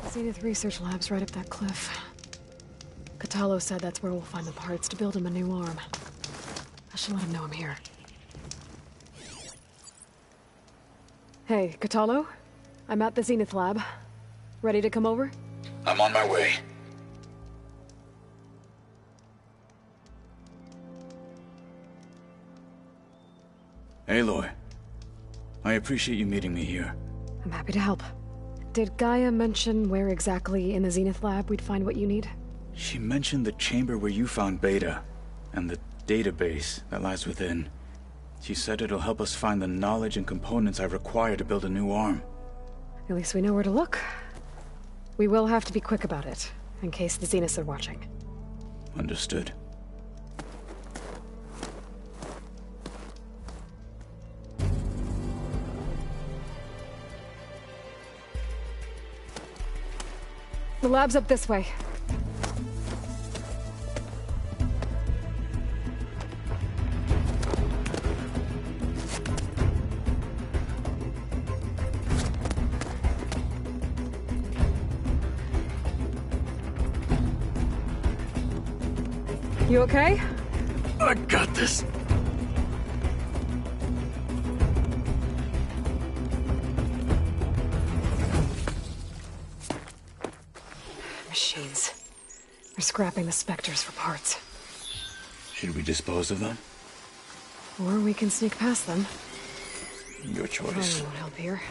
Zenith Research Lab's right up that cliff. Catalo said that's where we'll find the parts to build him a new arm. I should let him know I'm here. Hey, Catalo? I'm at the Zenith Lab. Ready to come over? I'm on my way. Aloy, I appreciate you meeting me here. I'm happy to help. Did Gaia mention where exactly in the Zenith Lab we'd find what you need? She mentioned the chamber where you found Beta, and the database that lies within. She said it'll help us find the knowledge and components I require to build a new arm. At least we know where to look. We will have to be quick about it, in case the Zeniths are watching. Understood. The lab's up this way. You okay? I got this. Machines. We're scrapping the Spectres for parts. Should we dispose of them? Or we can sneak past them. Your choice. Probably won't help here.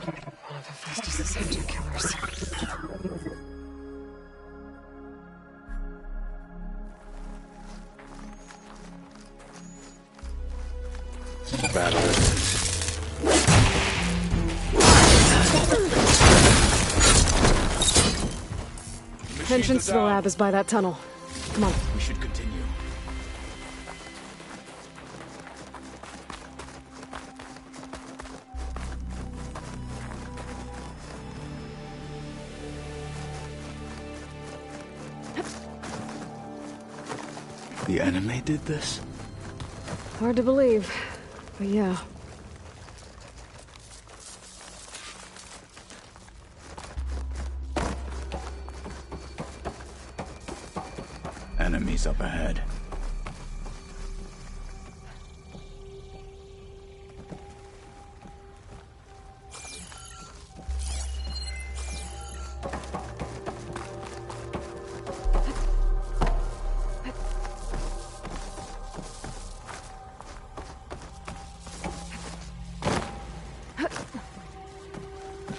One of Hephaestus's hunter killers. Entrance to the lab is by that tunnel. Come on. We should continue. The enemy did this? Hard to believe, but yeah. Enemies up ahead.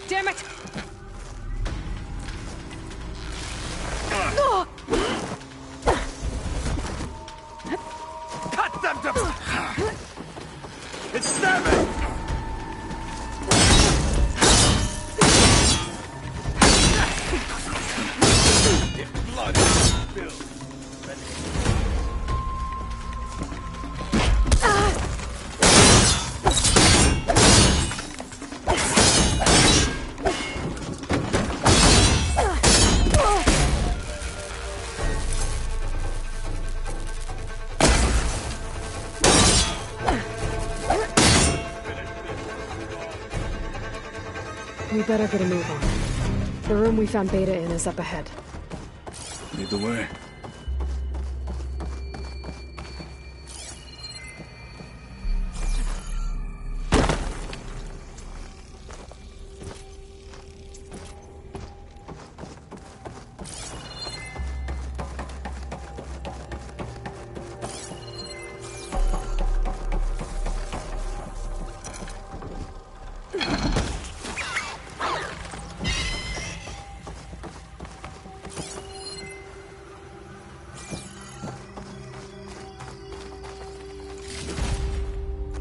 Damn it! Cut them to... It's 7! Blood spilled. We better get a move on. The room we found Beta in is up ahead. Lead the way.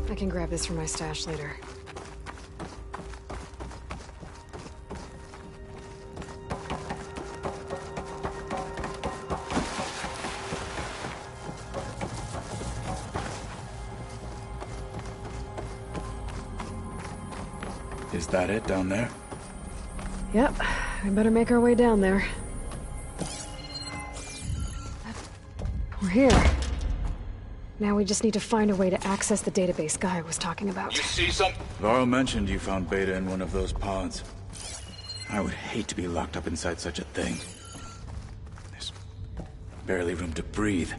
I can grab this from my stash later. Is that it down there? Yep, we better make our way down there. We're here. Now we just need to find a way to access the database Guy was talking about. You see something? Varl mentioned you found Beta in one of those pods. I would hate to be locked up inside such a thing. There's barely room to breathe.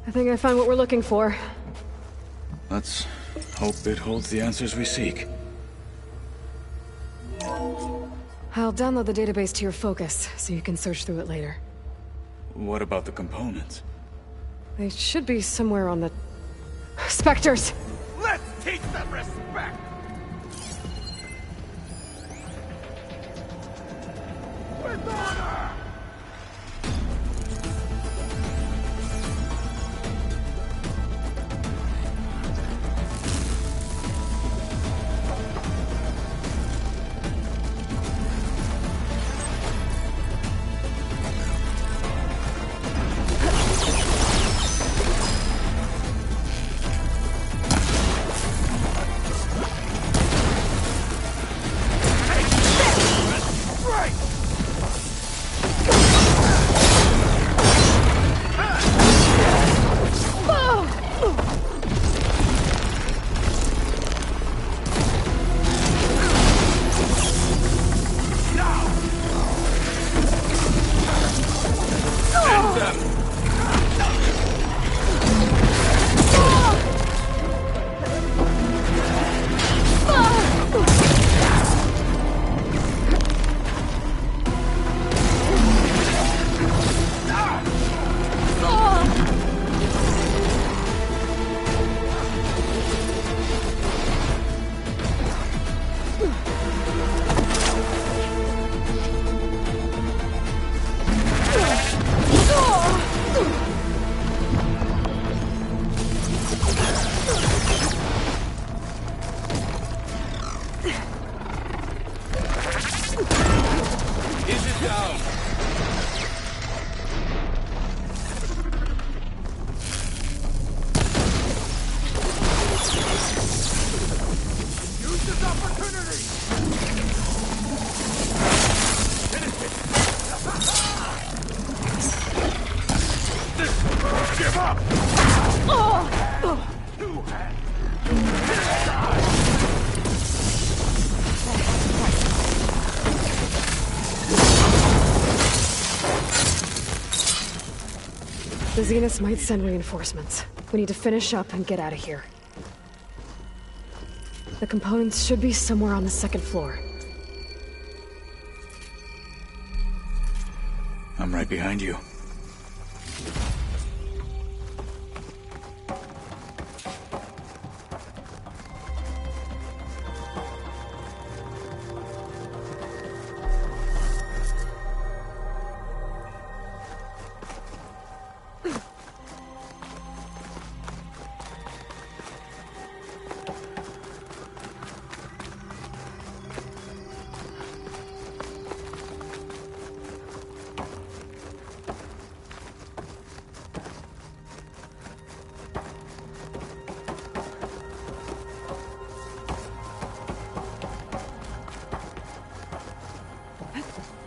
I think I found what we're looking for. Let's hope it holds the answers we seek. I'll download the database to your Focus, so you can search through it later. What about the components? They should be somewhere on the... Spectres! Let's teach them respect! With honor! The Zeniths might send reinforcements. We need to finish up and get out of here. The components should be somewhere on the second floor. I'm right behind you.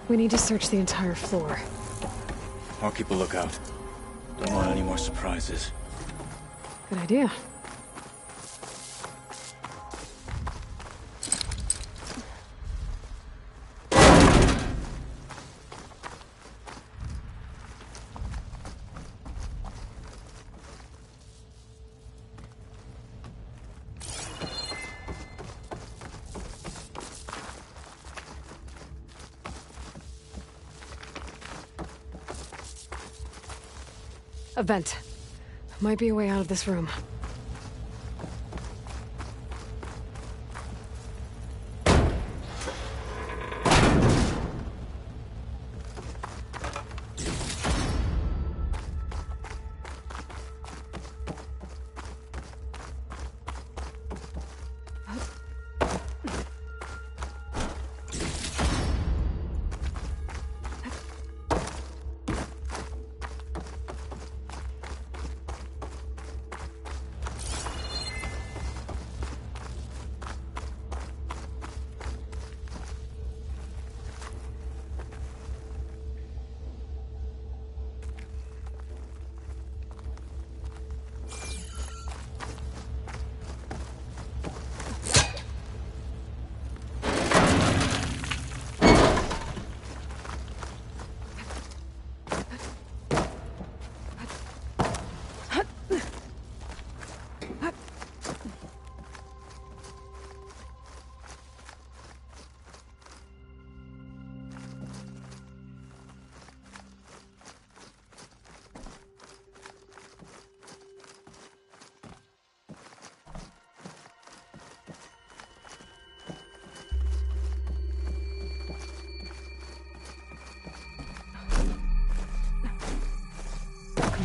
We need to search the entire floor. I'll keep a lookout. Don't want any more surprises. Good idea. A vent. Might be a way out of this room.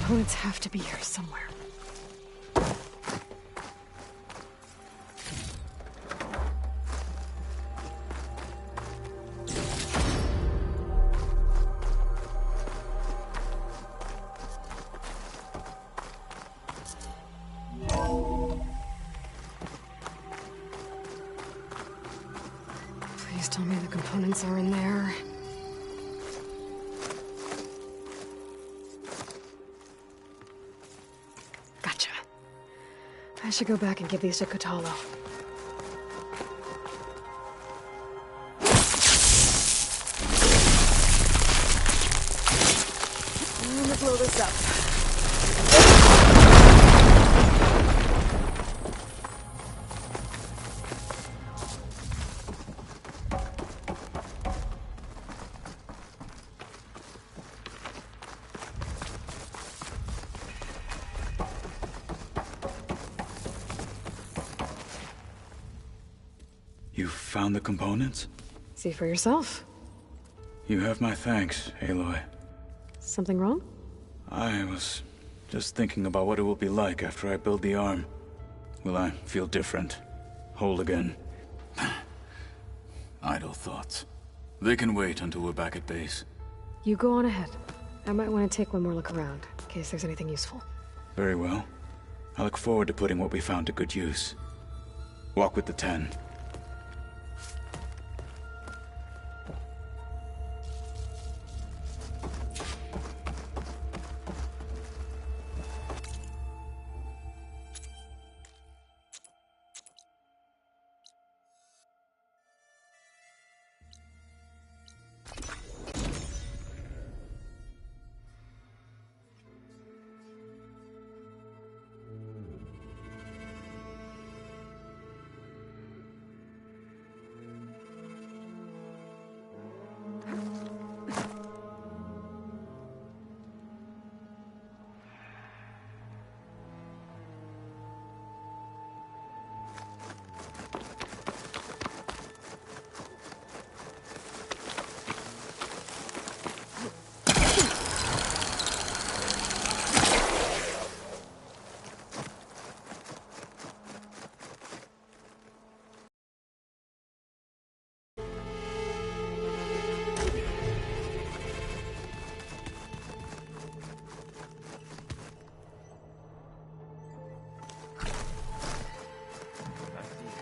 components have to be here somewhere. Please tell me the components are in there. Gotcha. I should go back and give these to Kotalo. I'm gonna blow this up. You found the components? See for yourself. You have my thanks, Aloy. Something wrong? I was just thinking about what it will be like after I build the arm. Will I feel different? Whole again? Idle thoughts. They can wait until we're back at base. You go on ahead. I might want to take one more look around, in case there's anything useful. Very well. I look forward to putting what we found to good use. Walk with the 10.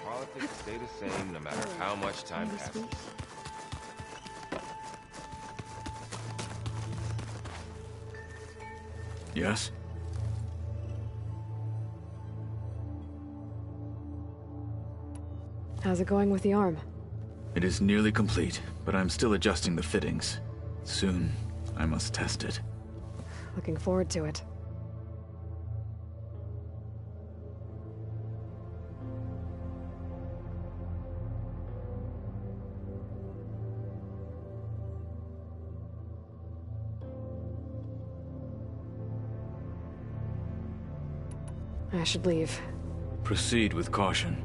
Politics stay the same no matter how much time passes. Yes? How's it going with the arm? It is nearly complete, but I'm still adjusting the fittings. Soon, I must test it. Looking forward to it. I should leave. Proceed with caution.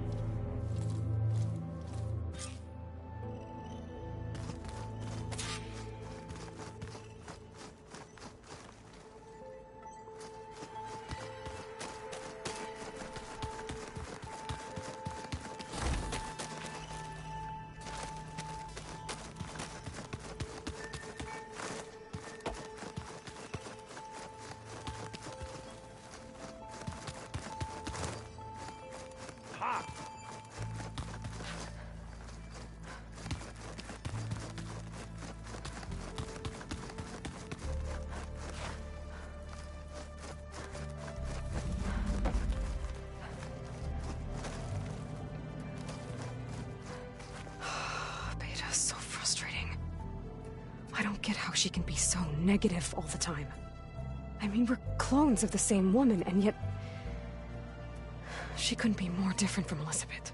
I don't get how she can be so negative all the time. I mean, we're clones of the same woman, and yet... she couldn't be more different from Elizabeth.